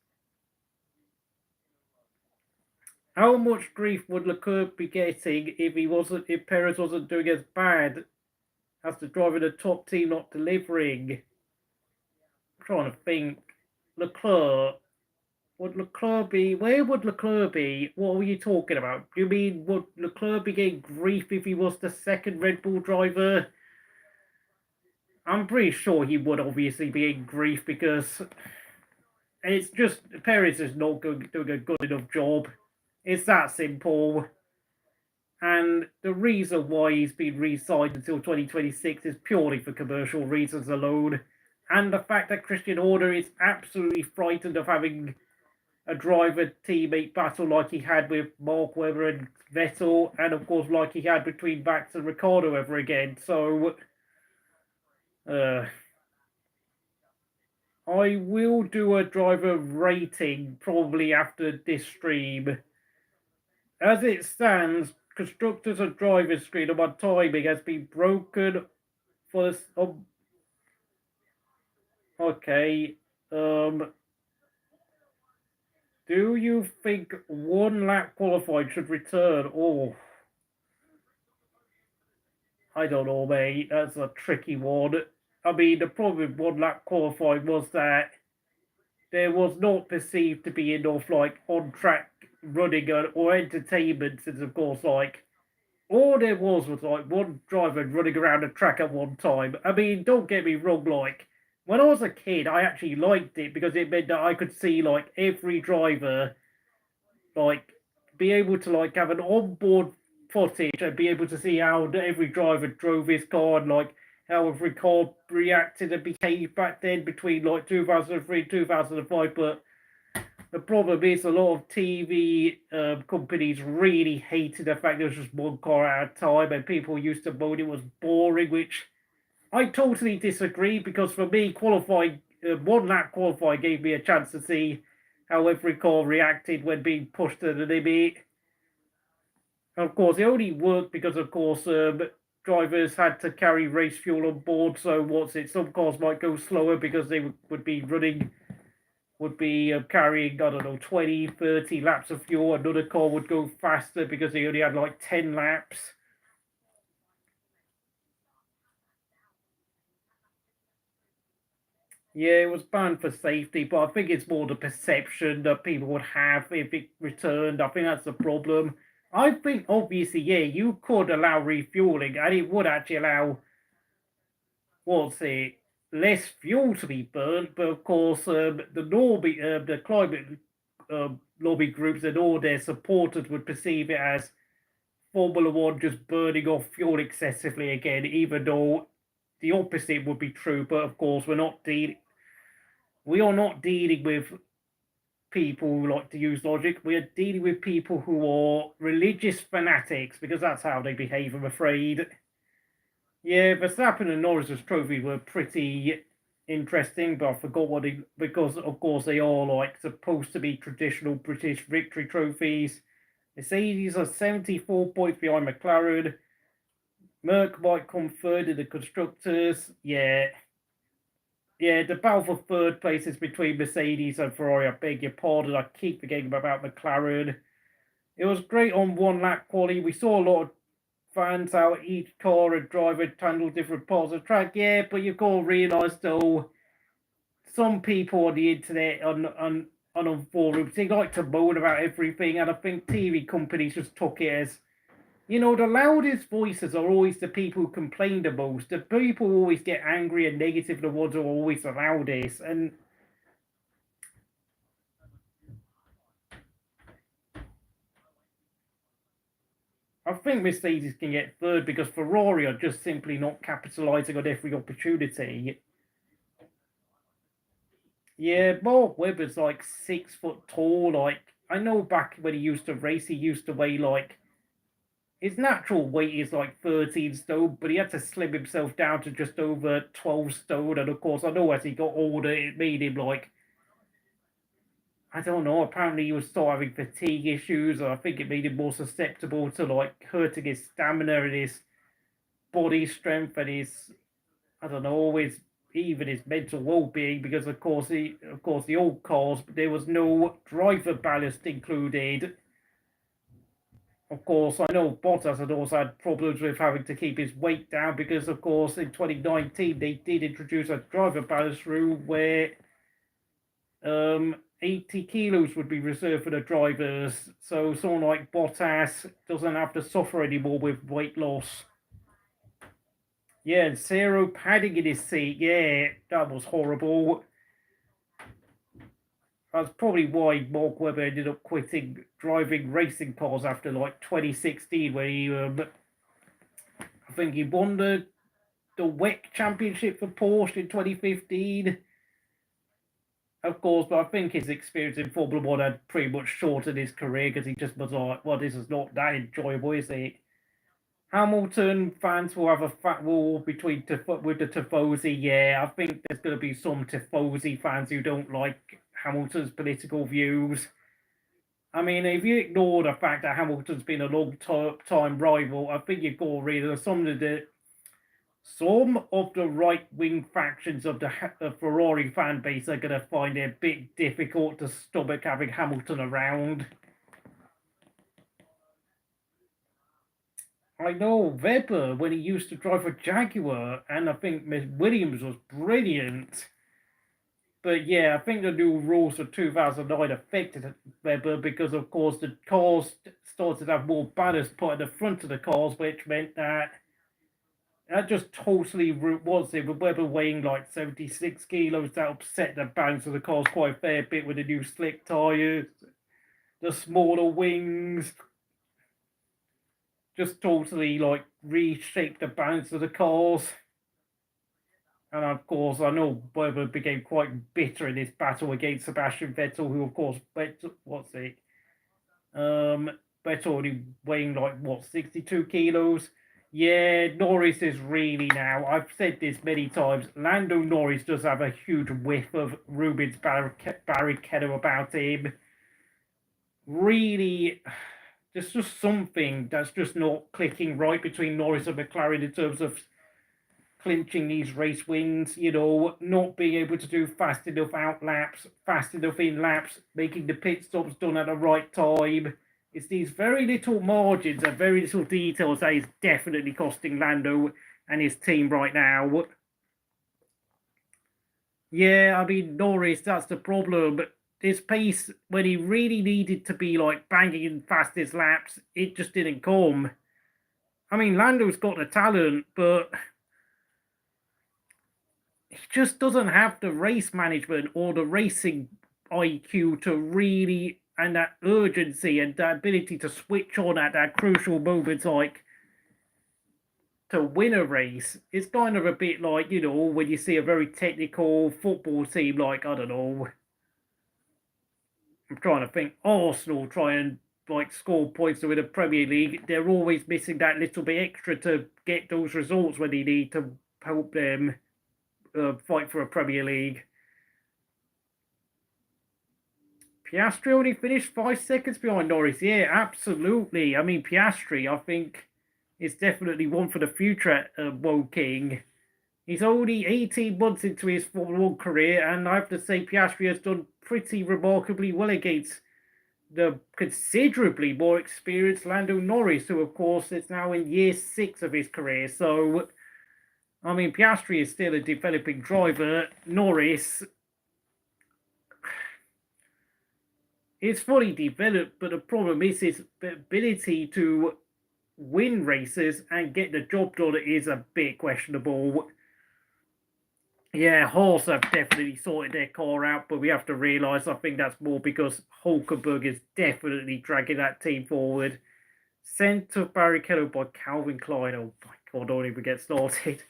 How much grief would Leclerc be getting if Perez wasn't doing as bad as the driver in the top team not delivering? I'm trying to think. Leclerc. Would Leclerc be? Where would Leclerc be? What were you talking about? You mean would Leclerc be getting grief if he was the second Red Bull driver? I'm pretty sure he would obviously be in grief because it's just Perez is not doing a good enough job. It's that simple. And the reason why he's been re-signed until 2026 is purely for commercial reasons alone. And the fact that Christian Horner is absolutely frightened of having a driver teammate battle like he had with Mark Webber and Vettel, and of course like he had between Max and Ricciardo ever again. So I will do a driver rating probably after this stream. As it stands, constructors and drivers screen on my timing has been broken for this. Okay. Do you think 1 lap qualifying should return? Oh, I don't know, mate. That's a tricky one. I mean, the problem with 1 lap qualifying was that there was not perceived to be enough, like, on-track running or entertainment, since, of course, like, all there was like one driver running around the track at one time. I mean, don't get me wrong, like, when I was a kid, I actually liked it because it meant that I could see, like, every driver, like, be able to, like, have an onboard footage and be able to see how every driver drove his car and, like, how every car reacted and behaved back then between, like, 2003 and 2005. But the problem is a lot of TV companies really hated the fact there was just one car at a time, and people used to moan it was boring, which I totally disagree, because for me, qualifying, 1 lap qualifying gave me a chance to see how every car reacted when being pushed to the limit. Of course, it only worked because, of course, drivers had to carry race fuel on board, so some cars might go slower because they would be carrying, I don't know, 20, 30 laps of fuel. Another car would go faster because they only had like 10 laps. Yeah, it was banned for safety, but I think it's more the perception that people would have if it returned. I think that's the problem. I think, obviously, yeah, you could allow refueling, and it would actually allow, less fuel to be burned. But of course, the climate lobby groups and all their supporters would perceive it as Formula One just burning off fuel excessively again, even though the opposite would be true. But of course, we are not dealing with people who like to use logic. We are dealing with people who are religious fanatics, because that's how they behave, I'm afraid. Yeah, Verstappen and Norris's trophy were pretty interesting, but I forgot because of course they are like supposed to be traditional British victory trophies. Mercedes are 74 points behind McLaren. Merck might come third in the constructors. Yeah, the battle for third place is between Mercedes and Ferrari. I beg your pardon. I keep forgetting about McLaren. It was great on 1 lap quality. We saw a lot of fans out each car and driver handle different parts of the track. Yeah, but you've got to realise, though, some people on the internet on forums, they like to moan about everything, and I think TV companies just took it as, the loudest voices are always the people who complain the most. The people who always get angry and negative are the ones who are always the loudest. And I think Mercedes can get third because Ferrari are just simply not capitalising on every opportunity. Yeah, Mark Webber's like 6 foot tall. Like, I know back when he used to race, he used to weigh like, his natural weight is like 13 stone, but he had to slim himself down to just over 12 stone. And of course, I know as he got older, it made him like, I don't know, apparently he was still having fatigue issues, or I think it made him more susceptible to like hurting his stamina and his body strength and his, I don't know, even his mental well-being, because of course the old cars, there was no driver ballast included. Of course, I know Bottas had also had problems with having to keep his weight down because, of course, in 2019 they did introduce a driver ballast rule where 80 kilos would be reserved for the drivers. So someone like Bottas doesn't have to suffer anymore with weight loss. Yeah, and zero padding in his seat. Yeah, that was horrible. That's probably why Mark Webber ended up quitting driving racing cars after like 2016, where he, I think he won the WEC championship for Porsche in 2015. Of course, but I think his experience in Formula One had pretty much shortened his career because he just was like, well, this is not that enjoyable, is it? Hamilton fans will have a fat war between with the Tifosi. Yeah, I think there's going to be some Tifosi fans who don't like Hamilton's political views. I mean, if you ignore the fact that Hamilton's been a long-time rival, I think you've got to realize some of the right-wing factions of the Ferrari fan base are going to find it a bit difficult to stomach having Hamilton around. I know Webber, when he used to drive for Jaguar, and I think Miss Williams was brilliant. But yeah, I think the new rules for 2009 affected Webber because, of course, the cars started to have more banners put at the front of the cars, which meant that just totally was it. With Webber weighing like 76 kilos, that upset the balance of the cars quite a fair bit with the new slick tyres, the smaller wings. Just totally like reshaped the balance of the cars. And of course, I know Webber became quite bitter in his battle against Sebastian Vettel, who of course, Vettel only weighing like, what, 62 kilos? Yeah, Norris is really now, I've said this many times, Lando Norris does have a huge whiff of Rubens Barrichello about him. Really, there's just something that's just not clicking right between Norris and McLaren in terms of clinching these race wins, you know, not being able to do fast enough out laps, fast enough in laps, making the pit stops done at the right time. It's these very little margins and very little details that is definitely costing Lando and his team right now. Yeah, I mean, Norris, that's the problem. His pace, when he really needed to be like banging in fastest laps, it just didn't come. I mean, Lando's got the talent, but he just doesn't have the race management or the racing IQ to really, and that urgency and that ability to switch on at that crucial moments, like to win a race. It's kind of a bit like, you know, when you see a very technical football team, like, I don't know, I'm trying to think, Arsenal try and like score points to win a Premier League. They're always missing that little bit extra to get those results when they need to help them fight for a Premier League. Piastri only finished 5 seconds behind Norris. Yeah, absolutely. I mean, Piastri, I think, is definitely one for the future at Woking. He's only 18 months into his Formula 1 career, and I have to say Piastri has done pretty remarkably well against the considerably more experienced Lando Norris, who, of course, is now in year 6 of his career. So, I mean, Piastri is still a developing driver. Norris is fully developed, but the problem is his ability to win races and get the job done is a bit questionable. Yeah, Haas have definitely sorted their car out, but we have to realise, I think that's more because Hulkenberg is definitely dragging that team forward. Sent to Barrichello by Calvin Klein. Oh my God, don't even get started.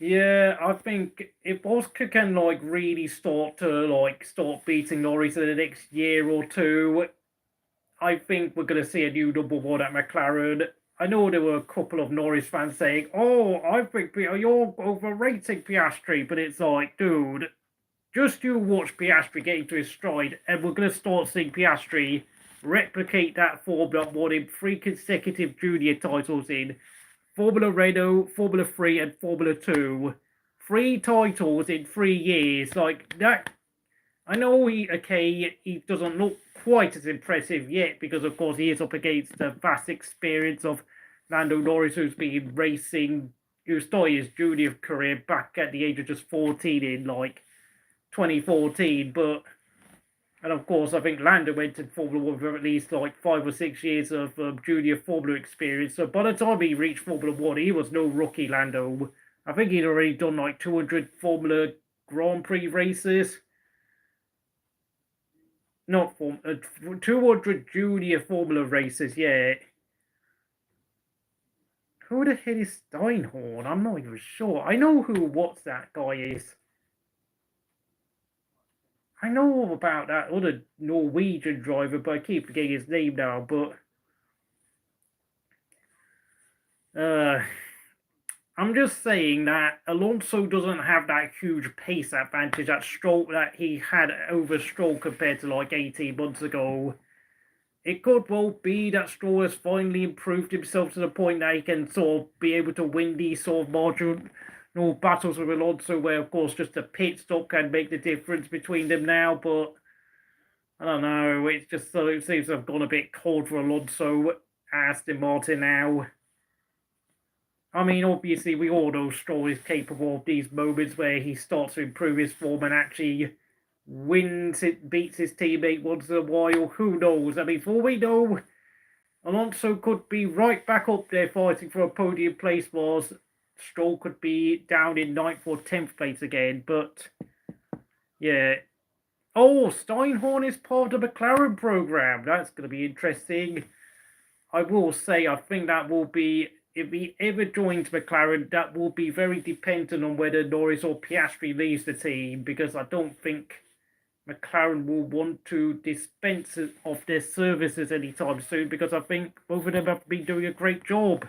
Yeah, I think if Oscar can really start beating Norris in the next year or two, I think we're going to see a new number one at McLaren. I know there were a couple of Norris fans saying, "Oh, I think you're overrating Piastri," but it's like, dude, just you watch Piastri get into his stride, and we're going to start seeing Piastri replicate that Formula 1 in 3 consecutive junior titles in Formula Renault, Formula 3, and Formula 2. 3 titles in 3 years. Like, that. I know he doesn't look quite as impressive yet because, of course, he is up against the vast experience of Lando Norris, who's been racing, who started his junior career back at the age of just 14 in, 2014. But, and of course, I think Lando went to Formula 1 for at least 5 or 6 years of junior Formula experience. So by the time he reached Formula 1, he was no rookie, Lando. I think he'd already done 200 Formula Grand Prix races. Not 200 junior Formula races, yeah. Who the hell is Steinhorn? I'm not even sure. I know what that guy is. I know about that other Norwegian driver, but I keep forgetting his name now, but I'm just saying that Alonso doesn't have that huge pace advantage that he had over Stroll compared to 18 months ago. It could well be that Stroll has finally improved himself to the point that he can sort of be able to win these sort of marginal battles with Alonso, where of course just a pit stop can make the difference between them now. But I don't know. It's just so it seems to have gone a bit cold for Alonso, Aston Martin now. I mean, obviously, we all know Stroll is capable of these moments where he starts to improve his form and actually beats his teammate once in a while. Who knows? I mean, for all we know, Alonso could be right back up there fighting for a podium place, whilst Stroll could be down in 9th or 10th place again. But, yeah. Oh, Steinhorn is part of the McLaren program. That's going to be interesting. I will say, I think that will be, if he ever joins McLaren, that will be very dependent on whether Norris or Piastri leaves the team, because I don't think McLaren will want to dispense of their services anytime soon, because I think both of them have been doing a great job.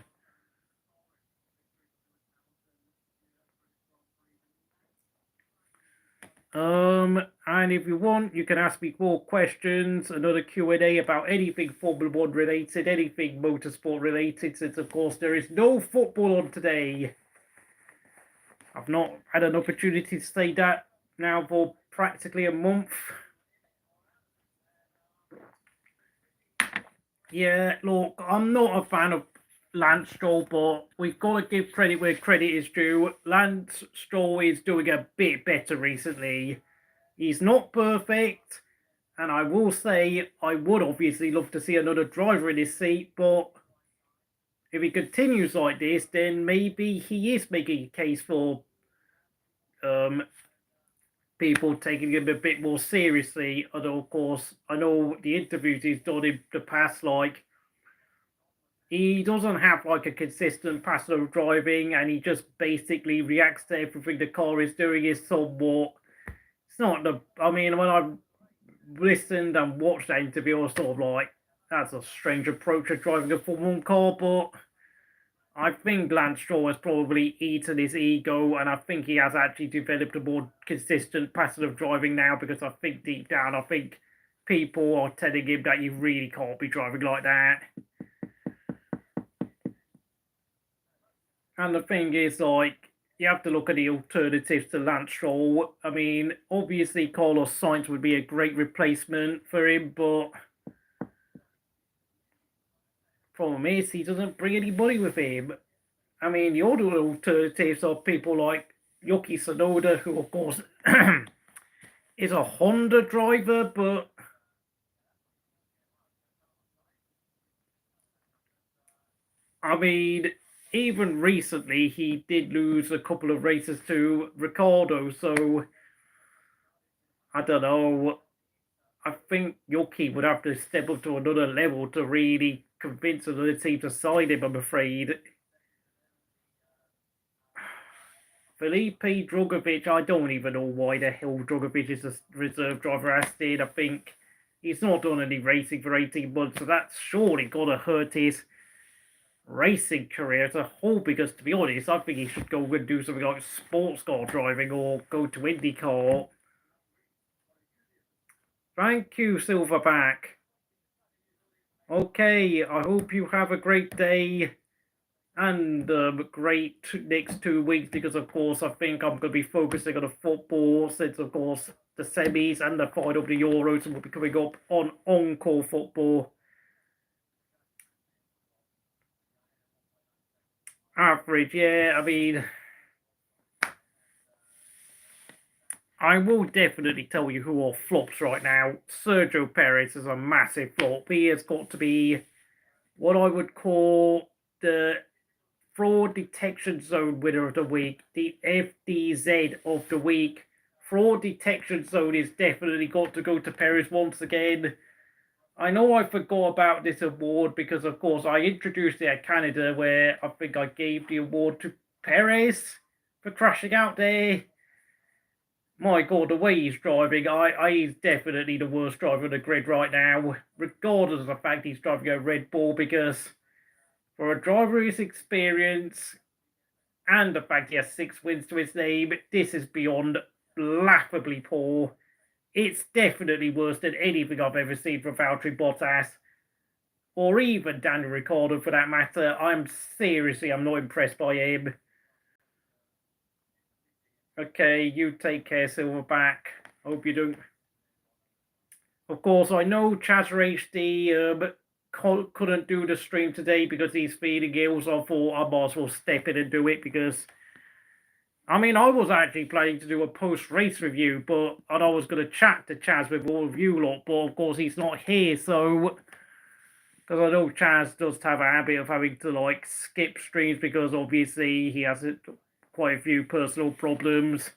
And if you want, you can ask me more questions, another Q&A about anything Formula 1 related, anything motorsport related, since of course there is no football on today. I've not had an opportunity to say that now for practically a month. Yeah, look, I'm not a fan of Lance Stroll, but we've got to give credit where credit is due. Lance Stroll is doing a bit better recently. He's not perfect, and I will say I would obviously love to see another driver in his seat, but if he continues like this, then maybe he is making a case for people taking him a bit more seriously. Although, of course, I know the interviews he's done in the past, he doesn't have a consistent pattern of driving, and he just basically reacts to everything the car is doing. Is somewhat, it's not the, I mean, when I listened and watched that interview, I was sort of that's a strange approach to driving a Formula 1 car, but I think Lance Stroll has probably eaten his ego, and I think he has actually developed a more consistent pattern of driving now, because I think deep down, I think people are telling him that you really can't be driving like that. And the thing is, you have to look at the alternatives to Lance Stroll. I mean, obviously, Carlos Sainz would be a great replacement for him, but problem is, he doesn't bring anybody with him. I mean, the other alternatives are people like Yuki Tsunoda, who, of course, is a Honda driver, but I mean, even recently, he did lose a couple of races to Ricciardo, so I don't know. I think Yuki would have to step up to another level to really convince another team to sign him, I'm afraid. Felipe Drugovich, I don't even know why the hell Drugovich is a reserve driver at Aston. I think he's not done any racing for 18 months, so that's surely got to hurt his racing career as a whole, because to be honest, I think he should go and do something like sports car driving or go to IndyCar. Thank you, Silverback. Okay, I hope you have a great day and great next 2 weeks, because of course I think I'm going to be focusing on the football, since of course the semis and the final of the Euros will be coming up on Encore Football. Average, yeah, I mean, I will definitely tell you who are flops right now. Sergio Perez is a massive flop. He has got to be what I would call the Fraud Detection Zone winner of the week, the FDZ of the week. Fraud Detection Zone is definitely got to go to Perez once again. I know I forgot about this award because, of course, I introduced it at Canada, where I think I gave the award to Perez for crashing out there. My God, the way he's driving, he's definitely the worst driver on the grid right now, regardless of the fact he's driving a Red Bull, because for a driver with his experience and the fact he has 6 wins to his name, this is beyond laughably poor. It's definitely worse than anything I've ever seen from Valtteri Bottas, or even Daniel Ricciardo for that matter. I'm not impressed by him. Okay, you take care, Silverback. Hope you do. Of course, I know Chazzer HD couldn't do the stream today because he's feeling ill, so I thought I might as well step in and do it, because I mean, I was actually planning to do a post-race review, and I was going to chat to Chaz with all of you lot, but of course he's not here, so, because I know Chaz does have a habit of having to, like, skip streams, because obviously he has quite a few personal problems.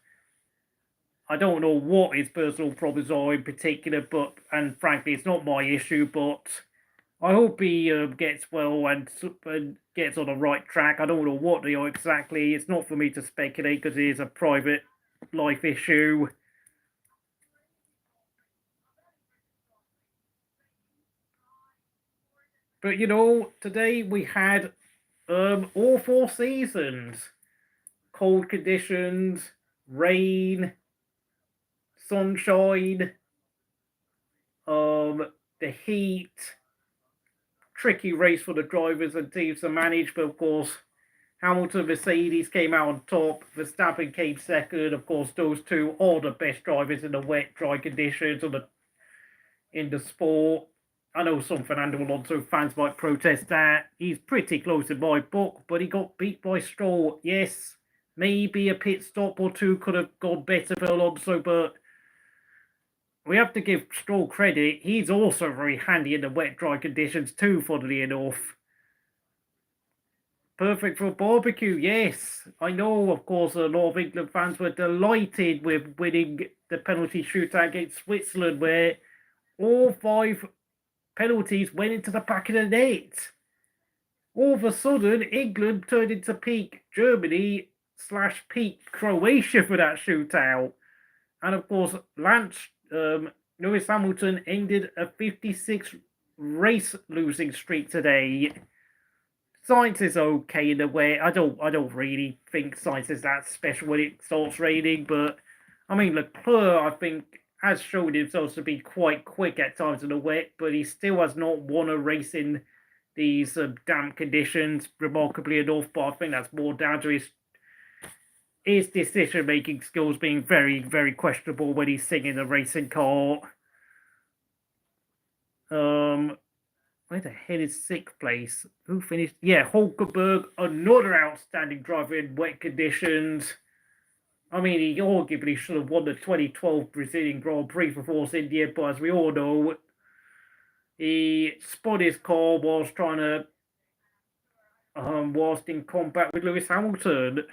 I don't know what his personal problems are in particular, and frankly, it's not my issue, but I hope he gets well and gets on the right track. I don't know what they are exactly. It's not for me to speculate because it is a private life issue. But, you know, today we had all 4 seasons. Cold conditions, rain, sunshine, the heat. Tricky race for the drivers and teams to manage, but of course Hamilton, Mercedes came out on top. Verstappen came second. Of course, those two are the best drivers in the wet, dry conditions in the sport. I know some Fernando Alonso fans might protest that. He's pretty close in my book, but he got beat by Stroll. Yes, maybe a pit stop or two could have gone better for Alonso, but we have to give Stroll credit. He's also very handy in the wet, dry conditions too, funnily enough. Perfect for a barbecue, yes. I know, of course, a lot of England fans were delighted with winning the penalty shootout against Switzerland, where all 5 penalties went into the back of the net. All of a sudden, England turned into peak Germany / peak Croatia for that shootout. And of course, Lewis Hamilton ended a 56 race losing streak today. Sainz is okay in a way. I don't really think Sainz is that special when it starts raining, but I mean, Leclerc, I think, has shown himself to be quite quick at times in the wet, but he still has not won a race in these damp conditions, remarkably enough. But I think that's more down to his decision-making skills being very, very questionable when he's singing a racing car. Where the hell is 6th place? Who finished? Yeah, Hulkenberg, another outstanding driver in wet conditions. I mean, he arguably should have won the 2012 Brazilian Grand Prix for Force India, but as we all know, he spun his car whilst in combat with Lewis Hamilton.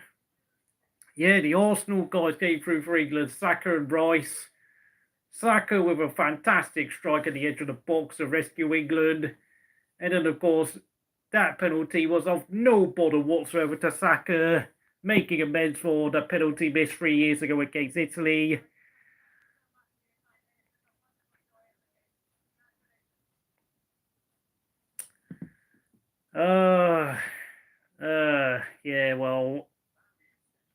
Yeah, the Arsenal guys came through for England, Saka and Rice. Saka with a fantastic strike at the edge of the box to rescue England. And then, of course, that penalty was of no bother whatsoever to Saka. making amends for the penalty missed 3 years ago against Italy. Yeah, well,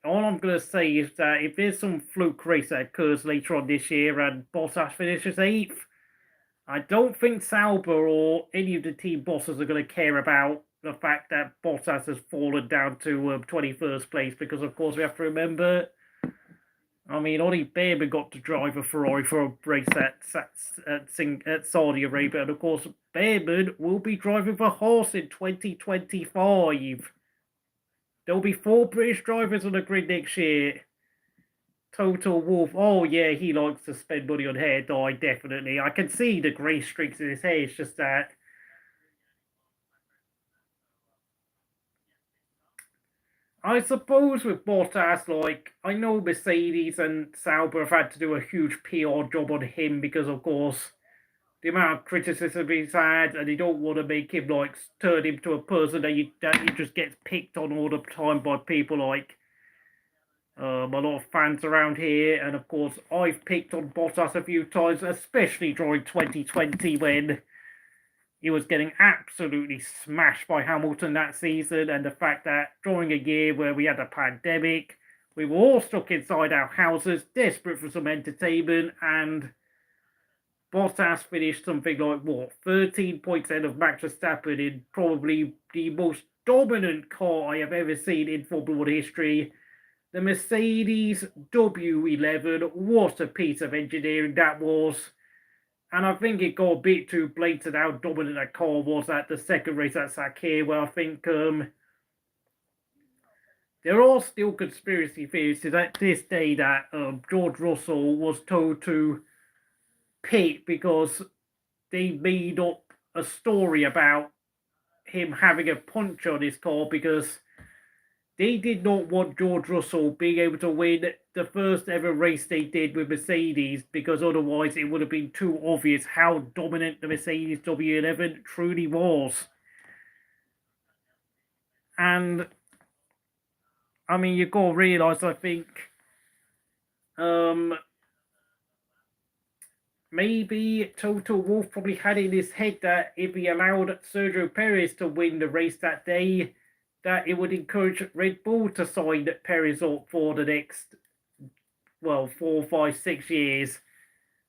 all I'm going to say is that if there's some fluke race that occurs later on this year and Bottas finishes 8th, I don't think Sauber or any of the team bosses are going to care about the fact that Bottas has fallen down to 21st place, because, of course, we have to remember, I mean, Ollie Behrman got to drive a Ferrari for a race at Saudi Arabia, and, of course, Behrman will be driving for Haas in 2025. There'll be 4 British drivers on the grid next year. Total Wolf. Oh, yeah, he likes to spend money on hair dye, definitely. I can see the grey streaks in his hair. It's just that I suppose with Bottas, like, I know Mercedes and Sauber have had to do a huge PR job on him because, of course, the amount of criticism he's had, and they don't want to make him, like, turn him to a person that he just gets picked on all the time by people like a lot of fans around here. And, of course, I've picked on Bottas a few times, especially during 2020 when he was getting absolutely smashed by Hamilton that season, and the fact that during a year where we had a pandemic, we were all stuck inside our houses, desperate for some entertainment, and Bottas finished something like, 13 points ahead of Max Verstappen in probably the most dominant car I have ever seen in Formula 1 history. The Mercedes W11, what a piece of engineering that was. And I think it got a bit too blatant how dominant that car was at the second race at Sakir, where I think there are still conspiracy theories to this day that George Russell was told to pit because they made up a story about him having a puncture on his car, because they did not want George Russell being able to win the first ever race they did with Mercedes, because otherwise it would have been too obvious how dominant the Mercedes W11 truly was. And, I mean, you've got to realise, I think, maybe Toto Wolff probably had in his head that if he allowed Sergio Perez to win the race that day, that it would encourage Red Bull to sign Perez up for the next, 4, 5, 6 years,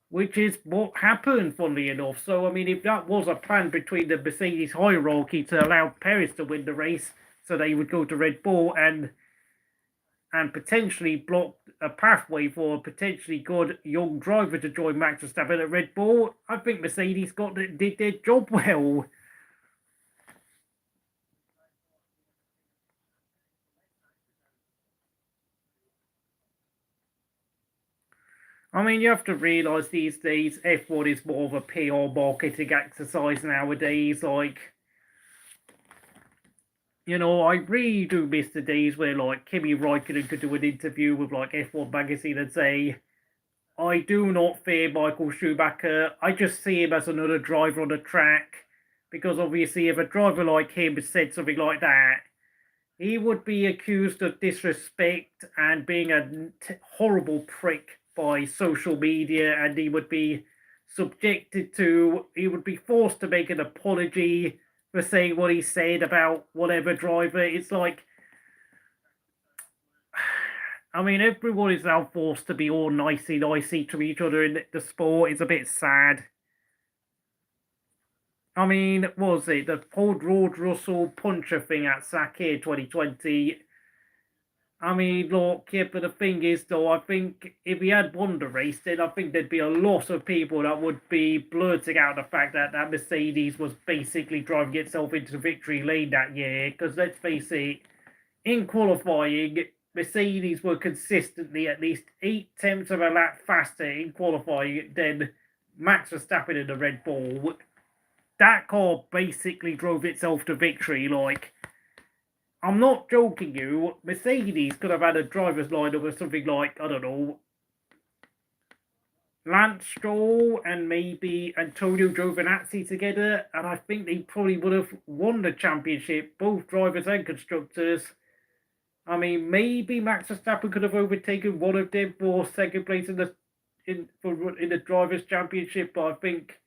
which is what happened, funnily enough. So, I mean, if that was a plan between the Mercedes hierarchy to allow Perez to win the race, so they would go to Red Bull and potentially block a pathway for a potentially good young driver to join Max Verstappen at Red Bull, I think Mercedes did their job well. I mean, you have to realise these days F1 is more of a PR marketing exercise nowadays. Like, I really do miss the days where, like, Kimi Räikkönen could do an interview with, like, F1 magazine and say, I do not fear Michael Schumacher. I just see him as another driver on the track. Because obviously, if a driver like him said something like that, he would be accused of disrespect and being a horrible prick by social media, and he would be forced to make an apology for saying what he said about whatever driver. It's like, I mean, everyone is now forced to be all nicey to each other in the sport. It's a bit sad. I mean, what was it? The Paul George Russell puncher thing at Sakir 2020. I mean, look, yeah, but the thing is, though, I think if he had won the race, then I think there'd be a lot of people that would be blurting out the fact that Mercedes was basically driving itself into the victory lane that year. Because let's face it, in qualifying, Mercedes were consistently at least 0.8 of a lap faster in qualifying than Max Verstappen in the Red Bull. That car basically drove itself to victory. Like, I'm not joking you, Mercedes could have had a driver's lineup with something like, I don't know, Lance Stroll and maybe Antonio Giovinazzi together, and I think they probably would have won the championship, both drivers and constructors. I mean, maybe Max Verstappen could have overtaken one of them for second place in the drivers' championship, but I think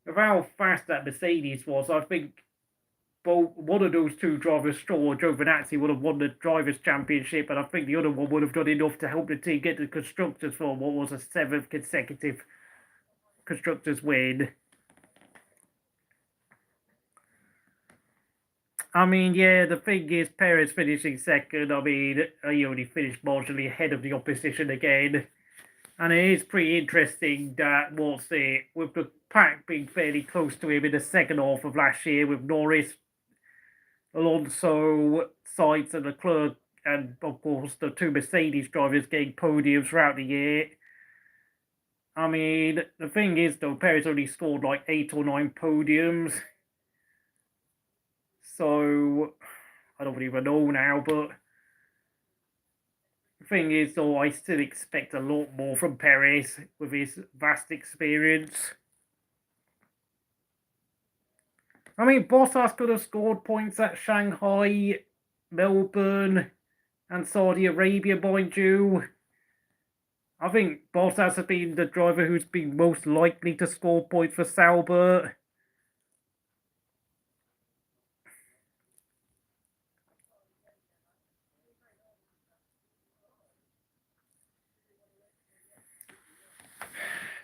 with how fast that Mercedes was, I think both one of those two drivers, Stroll or Giovinazzi, would have won the drivers' championship, and I think the other one would have done enough to help the team get the constructors for what was a 7th consecutive constructors win. I mean, yeah, the thing is, Perez finishing second. I mean, he only finished marginally ahead of the opposition again. And it is pretty interesting that, with the pack being fairly close to him in the second half of last year, with Norris, Alonso, Sainz, and Leclerc, and of course the two Mercedes drivers getting podiums throughout the year. I mean, the thing is, though, Perez only scored like 8 or 9 podiums. So, I don't even know now, but the thing is, though, I still expect a lot more from Perez with his vast experience. I mean, Bottas could have scored points at Shanghai, Melbourne, and Saudi Arabia, mind you. I think Bottas has been the driver who's been most likely to score points for Sauber.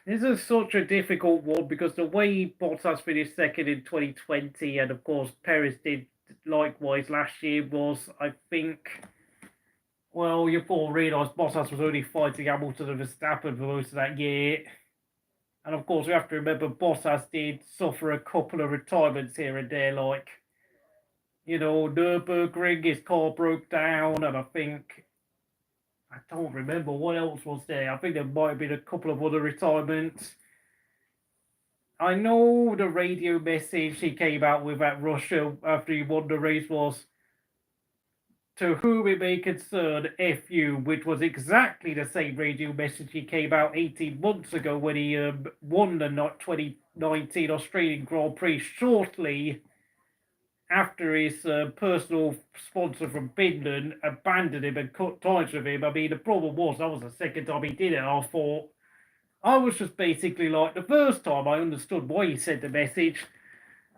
This is such a difficult one because the way Bottas finished second in 2020 and of course Perez did likewise last year was, I think, well, you've all realised Bottas was only fighting Hamilton and Verstappen for most of that year. And of course we have to remember Bottas did suffer a couple of retirements here and there, like, you know, Nürburgring, his car broke down, and I don't remember what else was there. I think there might have been a couple of other retirements. I know the radio message he came out with at Russia after he won the race was, "To whom it may concern, F you," which was exactly the same radio message he came out 18 months ago when he won the 2019 Australian Grand Prix shortly after his personal sponsor from Finland abandoned him and cut ties with him. I mean, the problem was that was the second time he did it. I was just basically like, the first time I understood why he sent the message,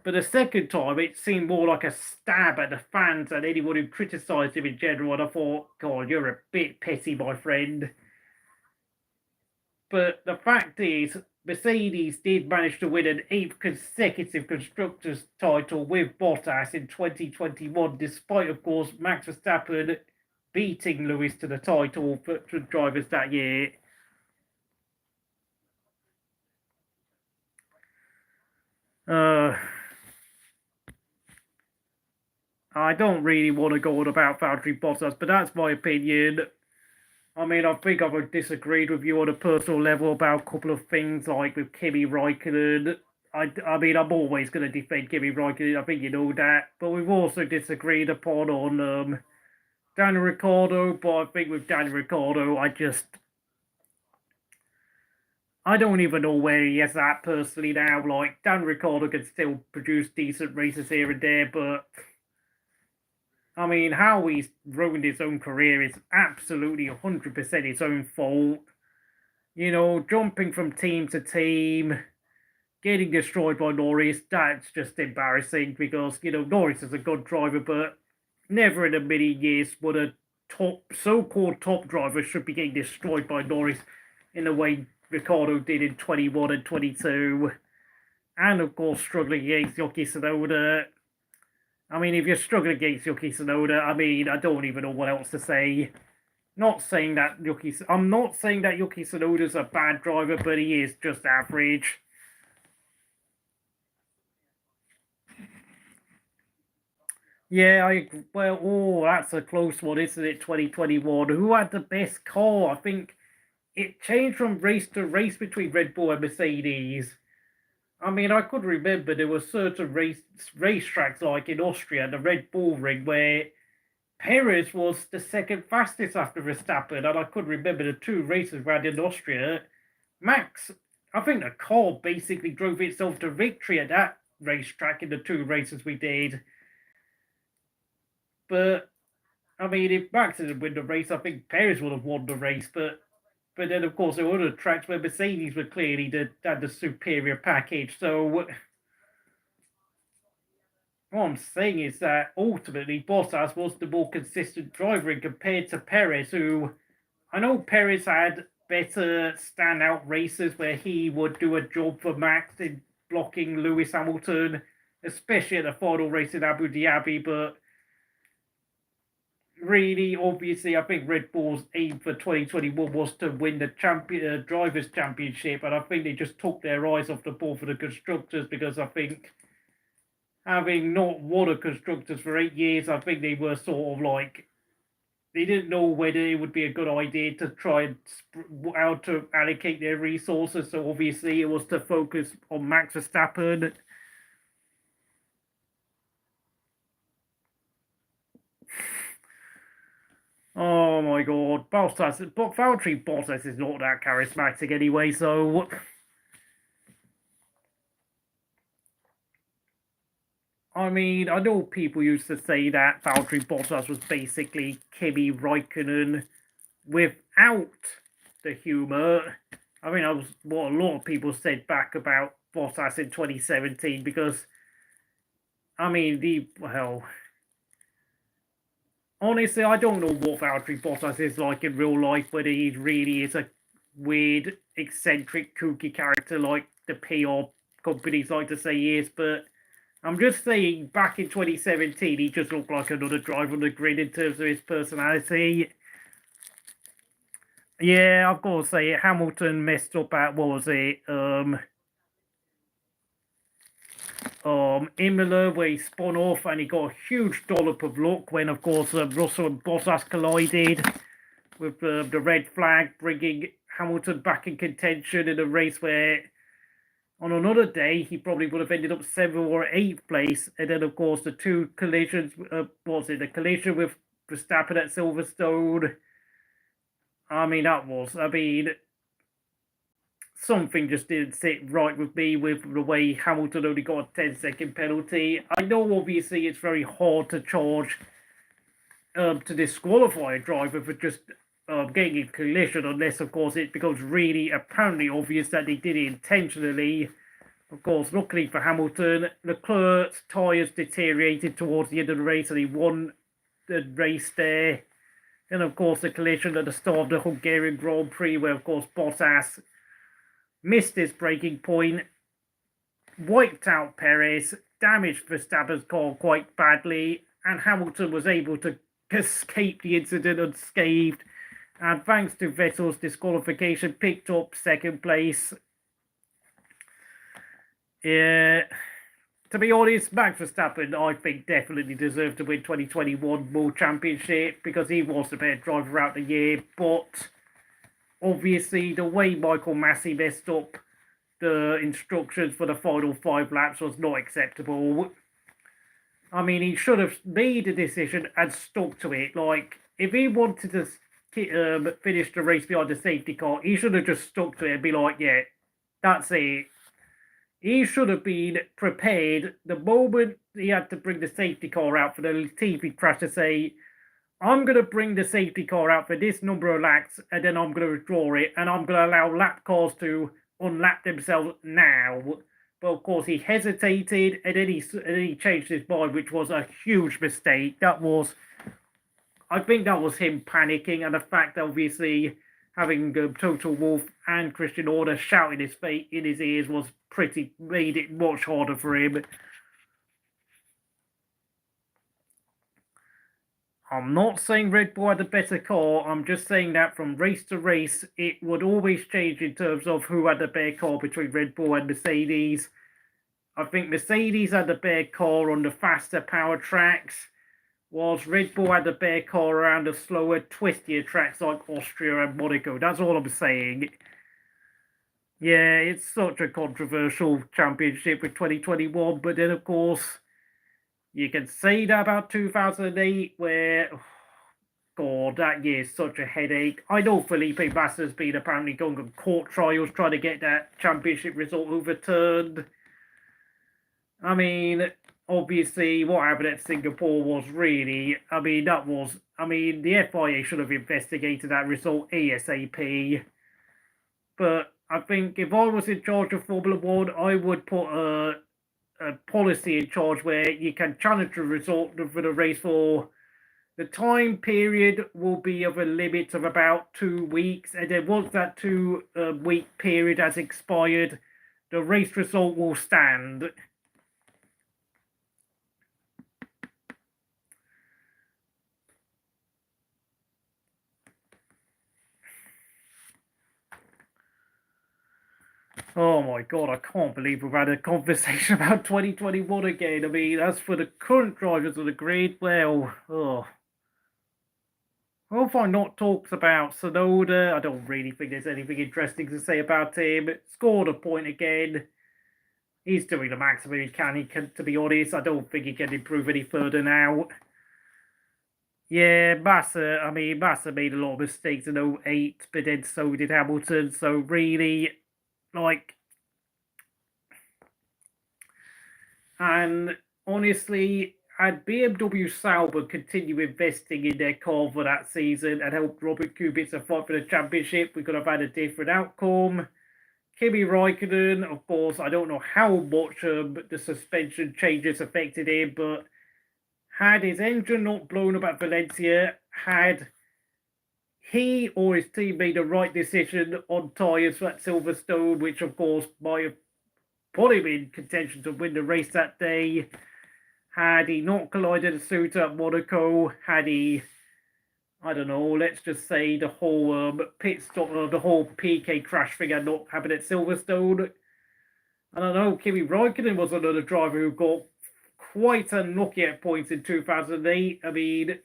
but the second time it seemed more like a stab at the fans and anyone who criticised him in general. And I thought, God, you're a bit petty, my friend. But the fact is, Mercedes did manage to win an 8th consecutive Constructors' title with Bottas in 2021, despite, of course, Max Verstappen beating Lewis to the title for drivers that year. I don't really want to go on about Valtteri Bottas, but that's my opinion. I mean, I think I've disagreed with you on a personal level about a couple of things, like with Kimi Raikkonen. I mean, I'm always going to defend Kimi Raikkonen, I think you know that. But we've also disagreed upon on Daniel Ricciardo, but I think with Daniel Ricciardo, I don't even know where he is at personally now. Like, Daniel Ricciardo can still produce decent races here and there, but I mean, how he's ruined his own career is absolutely 100% his own fault. You know, jumping from team to team, getting destroyed by Norris, that's just embarrassing because, you know, Norris is a good driver, but never in a million years would a so-called top driver should be getting destroyed by Norris in the way Ricciardo did in 21 and 22. And, of course, struggling against Yuki Tsunoda. I mean, if you're struggling against Yuki Tsunoda, I mean, I don't even know what else to say. I'm not saying that Yuki Tsunoda's a bad driver, but he is just average. Yeah, that's a close one, isn't it? 2021. Who had the best car? I think it changed from race to race between Red Bull and Mercedes. I mean, I could remember there were certain racetracks like in Austria, the Red Bull Ring, where Perez was the second fastest after Verstappen, and I could remember the 2 races we had in Austria. Max, I think the car basically drove itself to victory at that racetrack in the 2 races we did. But I mean, if Max didn't win the race, I think Perez would have won the race. But then, of course, there were other tracks where Mercedes were clearly had the superior package. So what I'm saying is that ultimately Bottas was the more consistent driver in compared to Perez, who I know Perez had better standout races where he would do a job for Max in blocking Lewis Hamilton, especially at the final race in Abu Dhabi, but really, obviously, I think Red Bull's aim for 2021 was to win the Drivers' Championship, and I think they just took their eyes off the ball for the Constructors because I think having not won a Constructors for 8 years, I think they were sort of like they didn't know whether it would be a good idea to try and how to allocate their resources. So obviously, it was to focus on Max Verstappen. Oh my god, Valtteri Bottas is not that charismatic anyway, so I mean, I know people used to say that Valtteri Bottas was basically Kimi Raikkonen without the humour. I mean, that was what a lot of people said back about Bottas in 2017 because, I mean, honestly, I don't know what Valtteri Bottas is like in real life, whether he really is a weird, eccentric, kooky character like the PR companies like to say he is, but I'm just saying, back in 2017, he just looked like another driver on the grid in terms of his personality. Yeah, I've got to say, Hamilton messed up at, what was it, Imola, where he spun off and he got a huge dollop of luck when, of course, Russell and Bottas collided with the red flag, bringing Hamilton back in contention in a race where on another day, he probably would have ended up 7th or 8th place. And then, of course, the two collisions, the collision with Verstappen at Silverstone. Something just didn't sit right with me with the way Hamilton only got a 10-second penalty. I know, obviously, it's very hard to charge, to disqualify a driver for just getting a collision, unless, of course, it becomes really apparently obvious that they did it intentionally. Of course, luckily for Hamilton, Leclerc's tyres deteriorated towards the end of the race and he won the race there. And, of course, the collision at the start of the Hungarian Grand Prix where, of course, Bottas missed his braking point, wiped out Perez, damaged Verstappen's car quite badly, and Hamilton was able to escape the incident unscathed. And thanks to Vettel's disqualification, picked up 2nd place. Yeah, to be honest, Max Verstappen, I think, definitely deserved to win 2021 World Championship because he was the better driver throughout the year. But obviously, the way Michael Massey messed up the instructions for the final 5 laps was not acceptable. I mean, he should have made a decision and stuck to it. Like, if he wanted to finish the race behind the safety car, he should have just stuck to it and be like, yeah, that's it. He should have been prepared the moment he had to bring the safety car out for the TV crash to say, I'm going to bring the safety car out for this number of laps and then I'm going to withdraw it and I'm going to allow lap cars to unlap themselves now. But of course he hesitated and then he changed his mind, which was a huge mistake. I think that was him panicking, and the fact that obviously having Total Wolff and Christian Horner shouting in his ears made it much harder for him. I'm not saying Red Bull had the better car. I'm just saying that from race to race, it would always change in terms of who had the better car between Red Bull and Mercedes. I think Mercedes had the better car on the faster power tracks, whilst Red Bull had the better car around the slower, twistier tracks like Austria and Monaco. That's all I'm saying. Yeah, it's such a controversial championship with 2021, but then, of course, you can say that about 2008, where, God, that year's such a headache. I know Felipe Massa's been apparently going on court trials trying to get that championship result overturned. I mean, obviously what happened at Singapore was really, the FIA should have investigated that result ASAP. But I think if I was in charge of Formula One, I would put a policy in charge where you can challenge the result for the race for the time period will be of a limit of about 2 weeks, and then once that 2 week period has expired, the race result will stand. Oh my god, I can't believe we've had a conversation about 2021 again. I mean, as for the current drivers of the grid, well, why not talks about Tsunoda? I don't really think there's anything interesting to say about him. Scored a point again. He's doing the maximum he can, to be honest. I don't think he can improve any further now. Yeah, Massa made a lot of mistakes in 08, but then so did Hamilton. So really, and honestly, had BMW Sauber continue investing in their car for that season and helped Robert Kubica fight for the championship, we could have had a different outcome. Kimi Raikkonen, of course, I don't know how much the suspension changes affected him, but had his engine not blown up at Valencia, had he or his team made the right decision on tyres at Silverstone, which of course might have put him in contention to win the race that day, had he not collided a suit at Monaco, had he, I don't know, let's just say the whole pit stop, the whole PK crash thing had not happened at Silverstone. I don't know, Kimi Raikkonen was another driver who got quite unlucky at points in 2008. I mean,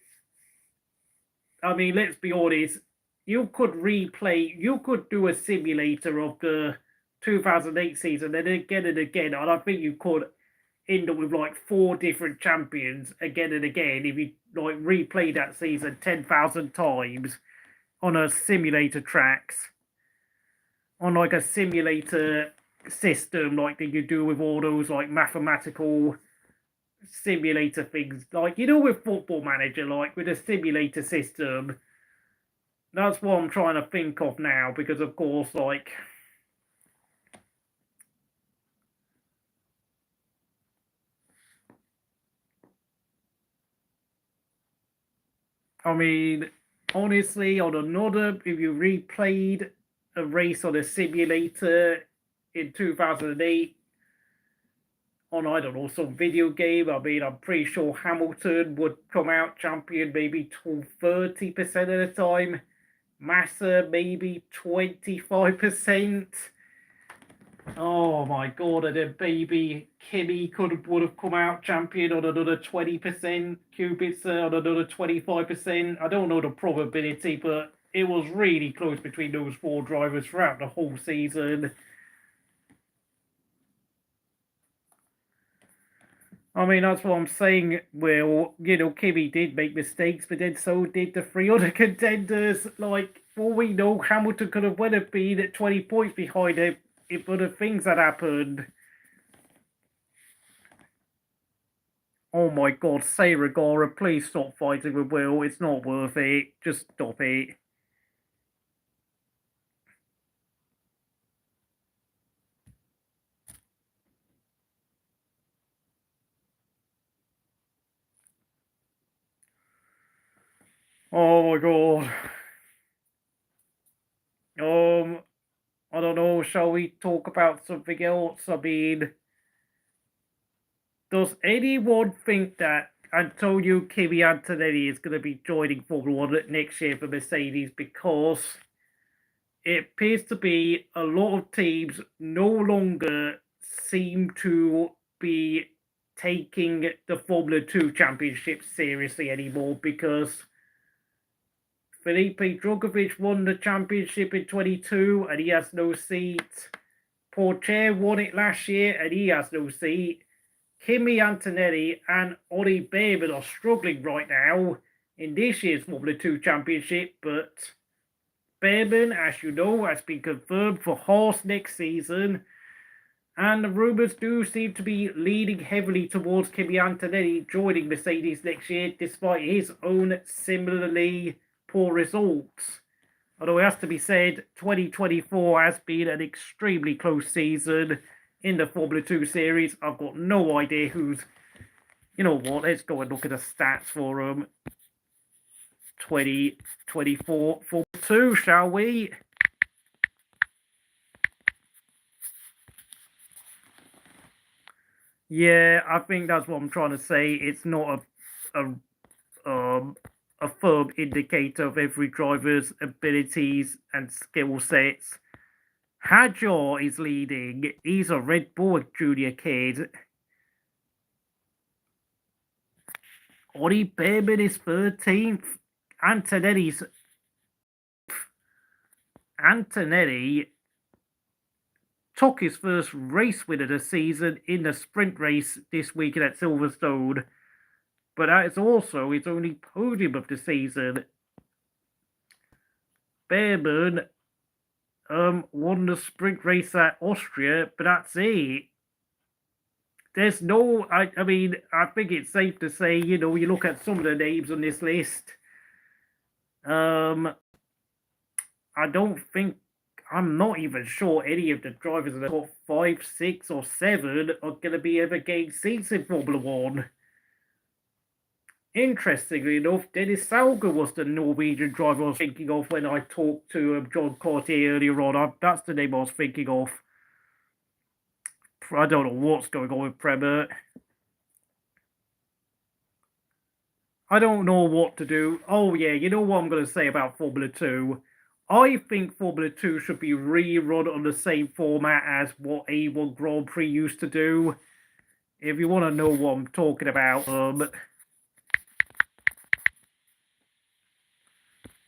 let's be honest, you could do a simulator of the 2008 season and again, and I think you could end up with like 4 different champions again and again if you like replay that season 10,000 times on a simulator tracks, on like a simulator system like that you do with all those like mathematical simulator things, like with Football Manager, like with a simulator system. That's what I'm trying to think of now, because of course, like, I mean, honestly, if you replayed a race on a simulator in 2008 on, I don't know, some video game, I'm pretty sure Hamilton would come out champion maybe 30% of the time. Massa maybe 25%. Oh my god, and then maybe Kimi would have come out champion on another 20%, Kubica on another 25%. I don't know the probability, but it was really close between those 4 drivers throughout the whole season. I mean, that's what I'm saying. Well, Kimi did make mistakes, but then so did the 3 other contenders. Like, for we know, Hamilton could have been at 20 points behind him if other things had happened. Oh my god, say Regara, please stop fighting with Will. It's not worth it. Just stop it. Oh my god. I don't know, shall we talk about something else? I mean, does anyone think that Antonio Kimi Antonelli is going to be joining Formula 1 next year for Mercedes? Because it appears to be a lot of teams no longer seem to be taking the Formula 2 championship seriously anymore, because Felipe Drugovich won the championship in 22 and he has no seat. Porcher won it last year and he has no seat. Kimi Antonelli and Ollie Behrman are struggling right now in this year's Formula 2 championship, but Behrman, as you know, has been confirmed for Haas next season. And the rumours do seem to be leaning heavily towards Kimi Antonelli joining Mercedes next year, despite his own similarly poor results. Although it has to be said, 2024 has been an extremely close season in the Formula 2 series. I've got no idea who's... You know what, let's go and look at the stats for 2024 Formula 2, shall we? Yeah, I think that's what I'm trying to say. It's not a firm indicator of every driver's abilities and skill sets. Hadjar is leading. He's a Red Bull junior kid. Ollie Behrman is 13th. Antonelli took his first race win of the season in the sprint race this weekend at Silverstone. But that is also his only podium of the season. Behrman won the sprint race at Austria, but that's it. There's no, I mean, I think it's safe to say, you know, you look at some of the names on this list. I don't think, I'm not even sure any of the drivers in the top 5, 6, or 7 are going to be ever getting seats in Formula 1. Interestingly enough, Dennis Salger was the Norwegian driver I was thinking of when I talked to John Cartier earlier on. That's the name I was thinking of. I don't know what's going on with Premier. I don't know what to do. Oh yeah, you know what I'm going to say about Formula 2? I think Formula 2 should be rerun on the same format as what A1 Grand Prix used to do. If you want to know what I'm talking about,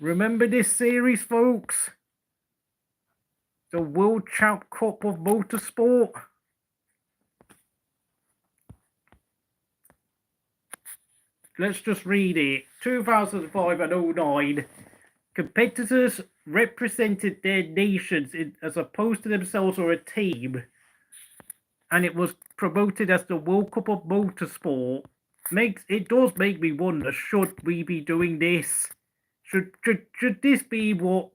remember this series, folks? The World Champ Cup of Motorsport? Let's just read it. 2005 and 09, competitors represented their nations as opposed to themselves or a team, and it was promoted as the World Cup of Motorsport. It does make me wonder, should we be doing this? Should this be what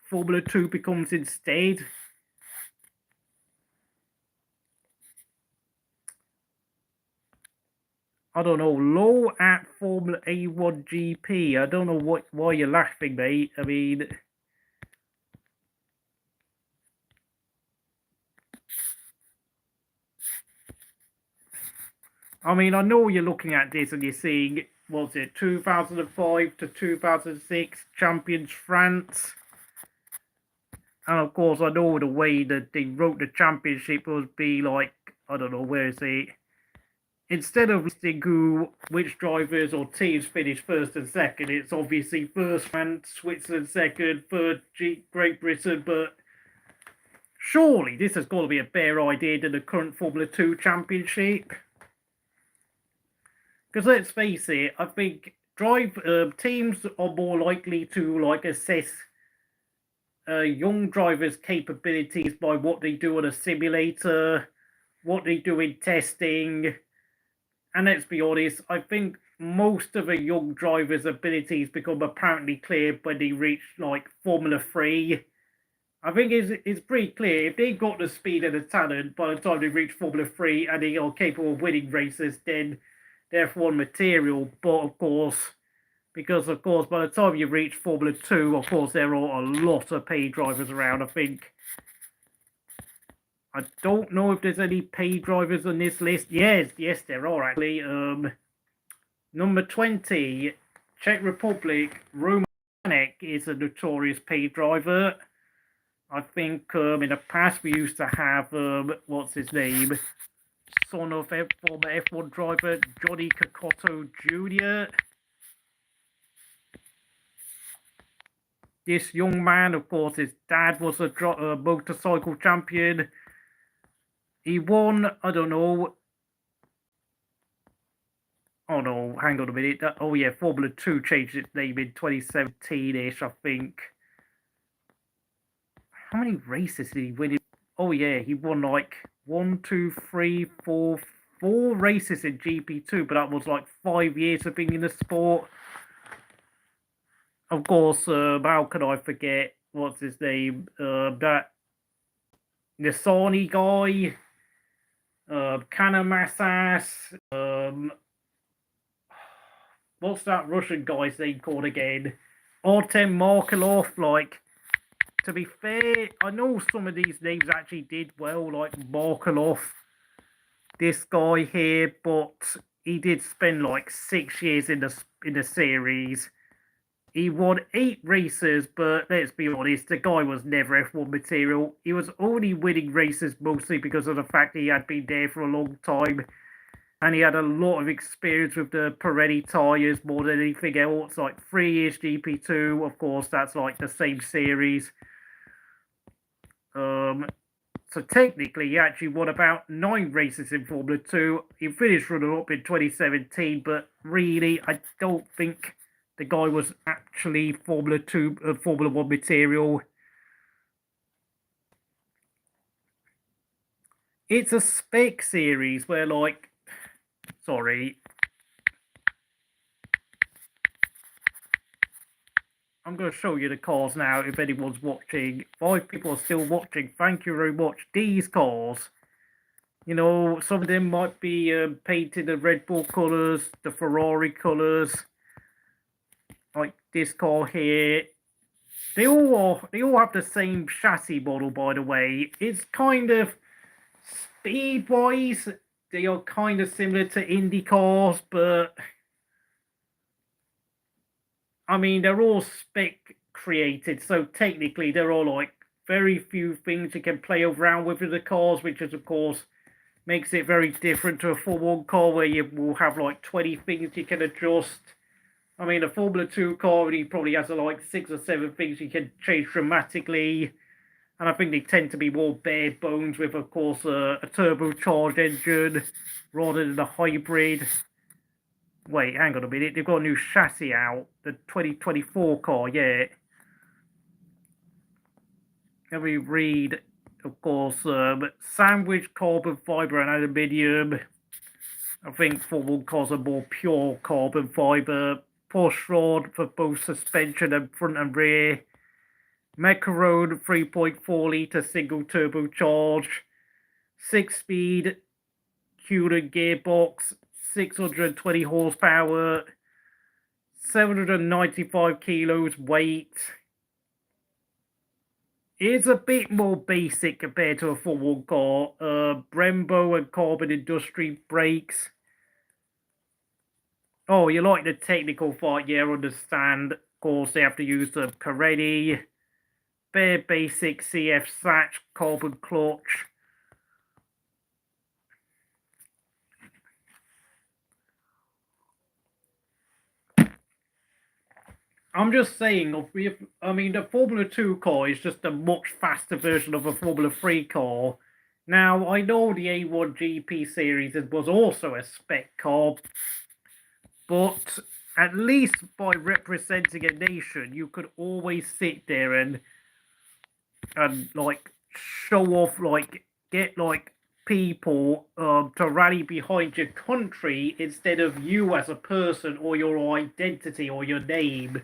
Formula 2 becomes instead? I don't know, low at Formula A1 GP. I don't know why you're laughing, mate. I mean, I know you're looking at this and you're seeing, what's it, 2005 to 2006 Champions France. And of course, I know the way that they wrote the championship would be like, I don't know, where is it? Instead of listing which drivers or teams finished first and second, it's obviously first France, Switzerland second, third Great Britain, but surely this has got to be a better idea than the current Formula 2 championship. Because let's face it, I think teams are more likely to assess young drivers' capabilities by what they do on a simulator, what they do in testing. And let's be honest, I think most of a young driver's abilities become apparently clear when they reach Formula 3. I think it's pretty clear if they've got the speed and the talent by the time they reach Formula 3 and they are capable of winning races, then they're F1 material. But of course, because of course by the time you reach Formula 2, of course there are a lot of paid drivers around. I don't know if there's any paid drivers on this list. Yes, there are actually. Number 20, Czech Republic, Romeo is a notorious paid driver. I think in the past we used to have, what's his name? Son of former F1 driver, Johnny Cocotto Jr. This young man, of course, his dad was a motorcycle champion. He won, I don't know. Oh no, hang on a minute. Oh yeah, Formula 2 changed its name in 2017-ish, I think. How many races did he win? Oh yeah, he won like 4 races in GP2, but that was like 5 years of being in the sport. Of course, how can I forget what's his name? That Nisani guy, Kanamassas. What's that Russian guy's name called again? Artem Markelov. Like, to be fair, I know some of these names actually did well, like Markelov, this guy here, but he did spend like 6 years in the series. He won 8 races, but let's be honest, the guy was never F1 material. He was only winning races mostly because of the fact that he had been there for a long time. And he had a lot of experience with the Pirelli tyres more than anything else. Like 3 years GP2, of course, that's like the same series. So technically, he actually won about 9 races in Formula 2. He finished runner-up in 2017, but really, I don't think the guy was actually Formula 1 material. It's a spec series where, like, sorry, I'm going to show you the cars now if anyone's watching. 5 people are still watching. Thank you very much. These cars, you know, some of them might be painted the Red Bull colours, the Ferrari colours. Like this car here. They all have the same chassis model, by the way. It's kind of speed-wise, they are kind of similar to Indy cars, but I mean, they're all spec created, so technically there are like very few things you can play around with the cars, which is of course makes it very different to a Formula 1 car where you will have like 20 things you can adjust. I mean, a Formula 2 car really probably has like 6 or 7 things you can change dramatically. And I think they tend to be more bare bones with, of course, a turbocharged engine rather than a hybrid. Wait, hang on a minute. They've got a new chassis out. The 2024 car, yeah. Let me read, of course, sandwich, carbon fibre and aluminium. I think Formula 1 cars are more pure carbon fibre. Push rod for both suspension and front and rear. Macaron 3.4 litre single turbocharge. 6-speed Culan gearbox. 620 horsepower. 795 kilos weight. It's a bit more basic compared to a Formula 1 car. Brembo and carbon industry brakes. Oh, you like the technical part? Yeah, I understand. Of course, they have to use the Pirelli. Bare basic CF Satch carbon clutch. I'm just saying, I mean, the Formula 2 car is just a much faster version of a Formula 3 car. Now, I know the A1 GP series was also a spec car, but at least by representing a nation, you could always sit there and like show off, like get like people to rally behind your country instead of you as a person or your identity or your name.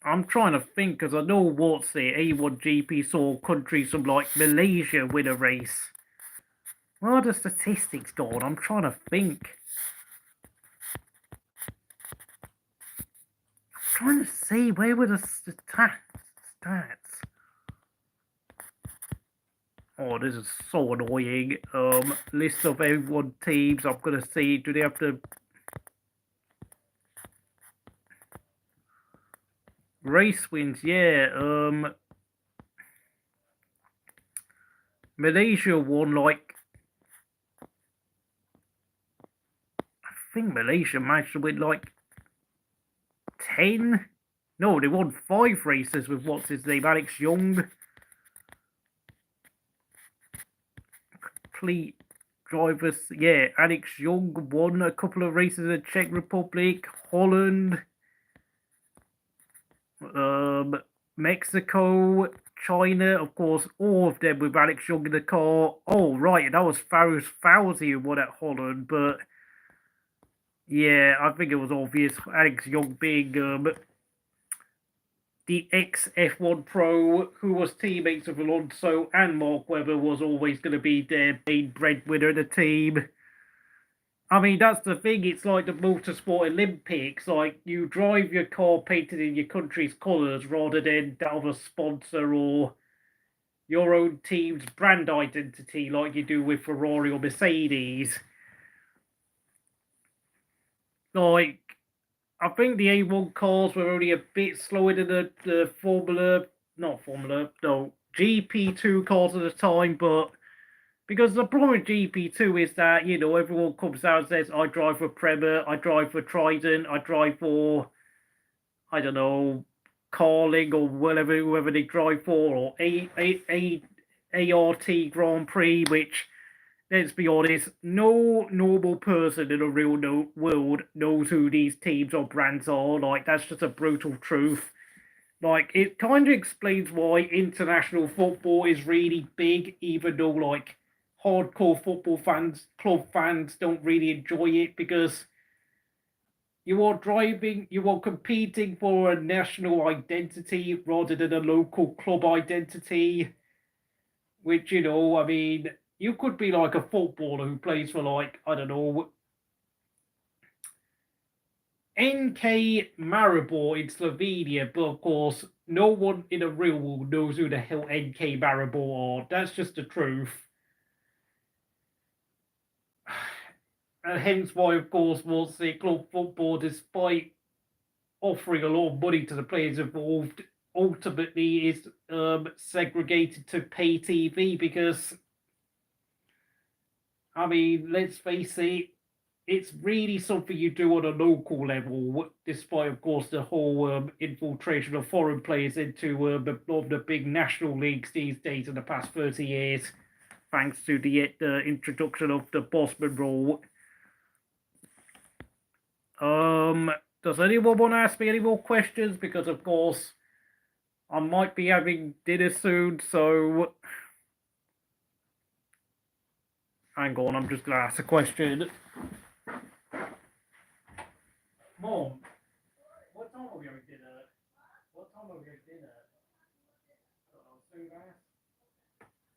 I'm trying to think because I know what's the A1GP saw countries from like Malaysia win a race. Where are the statistics gone? I'm trying to think. I'm trying to see where were the stats. Oh, this is so annoying. List of A1 teams. I'm gonna see. Do they have to? Race wins, yeah. Malaysia won like, I think Malaysia managed to win like 10. No, they won 5 races with what's his name, Alex Young. Complete drivers, yeah. Alex Young won a couple of races in Czech Republic, Holland. Mexico, China, of course, all of them with Alex Young in the car. Oh, right, that was Fauzi who won at Holland, but yeah, I think it was obvious. Alex Young being the ex-F1 pro who was teammates of Alonso and Mark Webber was always going to be their main breadwinner of the team. I mean, that's the thing. It's like the motorsport Olympics. Like, you drive your car painted in your country's colours rather than down a sponsor or your own team's brand identity like you do with Ferrari or Mercedes. Like, I think the A1 cars were only a bit slower than the GP2 cars at the time, but because the problem with GP2 is that, you know, everyone comes out and says, I drive for Prema, I drive for Trident, I drive for, I don't know, Carling or whoever they drive for, or ART Grand Prix, which, let's be honest, no normal person in the real world knows who these teams or brands are. Like, that's just a brutal truth. Like, it kind of explains why international football is really big, even though, like, hardcore football fans, club fans, don't really enjoy it, because you are competing for a national identity rather than a local club identity, which, you know, I mean, you could be like a footballer who plays for, like, I don't know, NK Maribor in Slovenia, but of course, no one in the real world knows who the hell NK Maribor are. That's just the truth. And hence why, of course, we'll see club football, despite offering a lot of money to the players involved, ultimately is segregated to pay TV, because, I mean, let's face it, it's really something you do on a local level, despite, of course, the whole infiltration of foreign players into the big national leagues these days in the past 30 years, thanks to the introduction of the Bosman rule. Does anyone want to ask me any more questions? Because, of course, I might be having dinner soon, so hang on, I'm just going to ask a question. Mom, what time are we having dinner? What time are we having dinner? Soon as.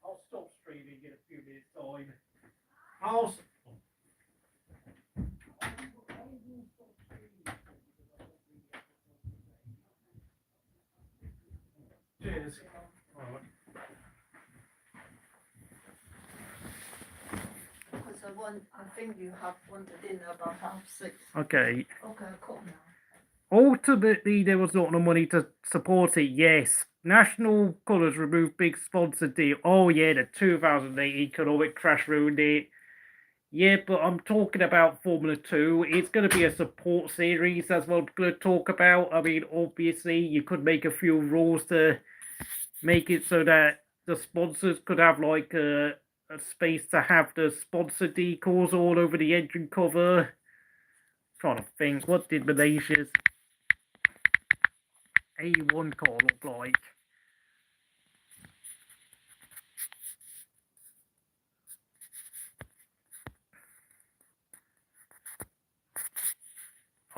I'll stop streaming in a few minutes' time. Cheers. Right. I think you have wanted dinner about 6:30. Okay. Okay, cool now. Ultimately, there was not enough money to support it, yes. National Colours removed big sponsor deal. Oh, yeah, the 2008 economic crash ruined it. Yeah, but I'm talking about Formula 2. It's going to be a support series. That's what I'm going to talk about. I mean, obviously, you could make a few rules to make it so that the sponsors could have, like, a space to have the sponsor decals all over the engine cover. Trying to think, what did Malaysia's A1 car look like?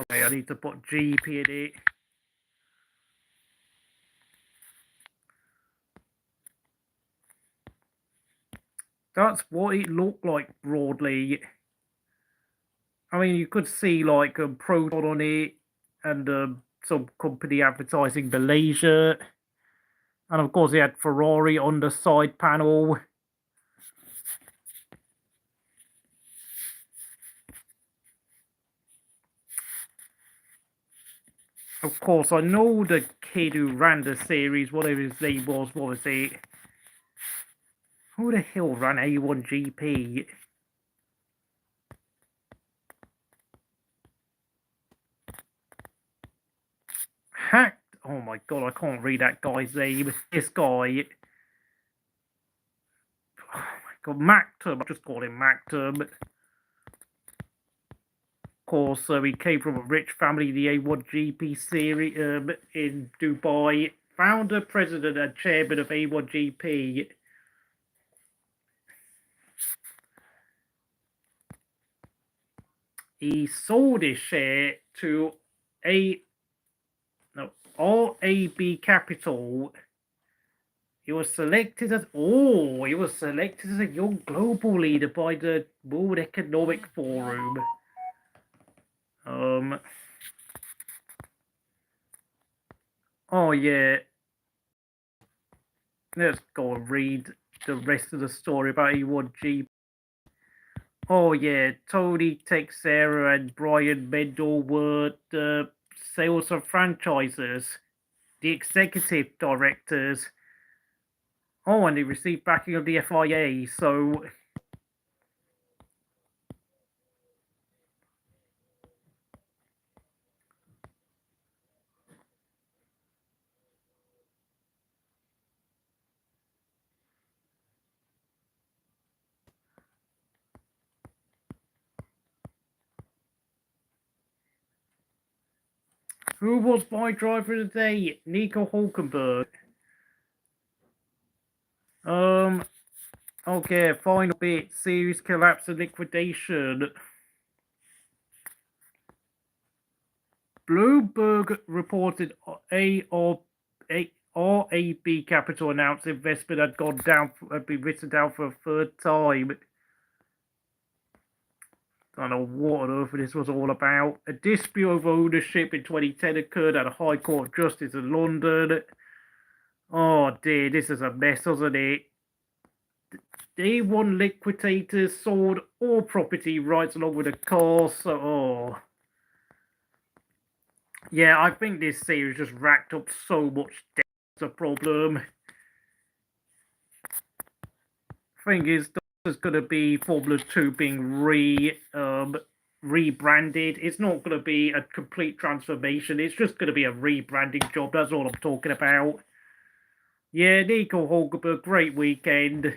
Okay, I need to put GP in it. That's what it looked like broadly. I mean, you could see like a Proton on it and some company advertising Malaysia. And of course, they had Ferrari on the side panel. Of course, I know the kid who ran the series, whatever his name was, what was it? Who the hell ran A1GP? Hacked. Oh my god, I can't read that guy's name. This guy. Oh my god, Mactum. I just call him Mactum. Of course, he came from a rich family, the A1GP series in Dubai. founder, president, and chairman of A1GP. He sold his share to RAB Capital. He was selected as a young global leader by the World Economic Forum. Oh yeah. Let's go and read the rest of the story about A1GP. Oh yeah, Tony Texera and Brian Mendel were the sales and franchisers, the executive directors. Oh, and they received backing of the FIA, so... Who was my driver of the day? Nico Hulkenberg. Okay, final bit. Series collapse and liquidation. Bloomberg reported RAB Capital announced investment had been written down for a third time. I don't know what on earth this was all about. A dispute over ownership in 2010 occurred at a High Court of Justice in London. Oh dear, this is a mess, isn't it? Day one liquidators sold all property rights along with the car, so yeah, I think this series just racked up so much debt. It's a problem. Thing is, there's going to be Formula 2 being rebranded. It's not going to be a complete transformation. It's just going to be a rebranding job. That's all I'm talking about. Yeah, Nico Hulkenberg, great weekend.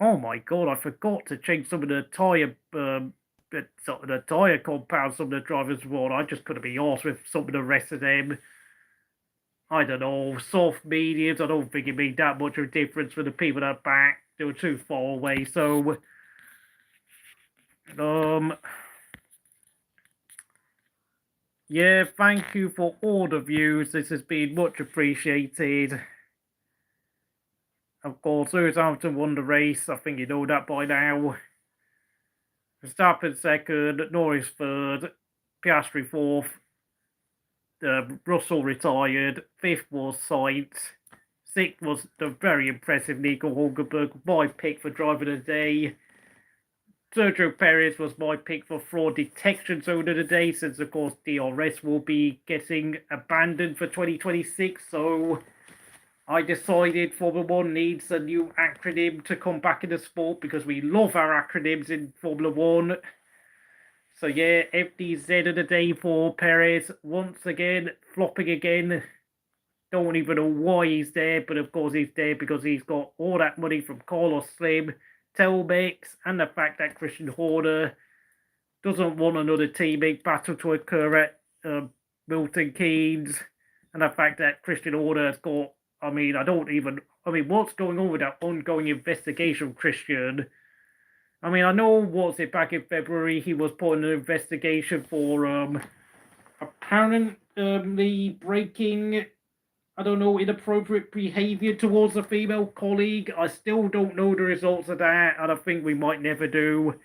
Oh my god, I forgot to change some of the tyre compounds some of the drivers were. I just couldn't be arsed with some of the rest of them. I don't know, soft mediums. I don't think it made that much of a difference for the people that back. They were too far away, so yeah, thank you for all the views. This has been much appreciated. Of course, Lewis Hamilton won the race. I think you know that by now. Verstappen second, Norris third, Piastri fourth. Russell retired. Fifth was Sainz. Sixth was the very impressive Nico Hulkenberg, my pick for driver of the day. Sergio Perez was my pick for fraud detection zone of the day, since of course DRS will be getting abandoned for 2026. So I decided Formula 1 needs a new acronym to come back in the sport, because we love our acronyms in Formula 1. So yeah, FDZ of the day for Perez. Once again, flopping again. Don't even know why he's there, but of course he's there because he's got all that money from Carlos Slim, Telmex, and the fact that Christian Horner doesn't want another teammate battle to occur at Milton Keynes, and the fact that Christian Horner has got, what's going on with that ongoing investigation, Christian? I know, back in February, he was put in an investigation for apparently breaking, inappropriate behavior towards a female colleague. I still don't know the results of that, and I think we might never do.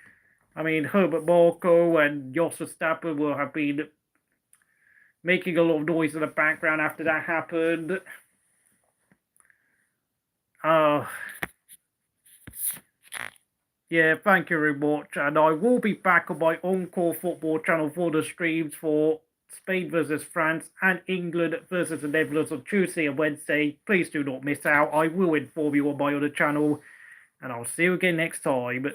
Herbert Marco and Jos Verstappen will have been making a lot of noise in the background after that happened. Yeah, thank you very much. And I will be back on my Encore Football channel for the streams for Spain versus France and England versus the Netherlands on Tuesday and Wednesday. Please do not miss out. I will inform you on my other channel. And I'll see you again next time.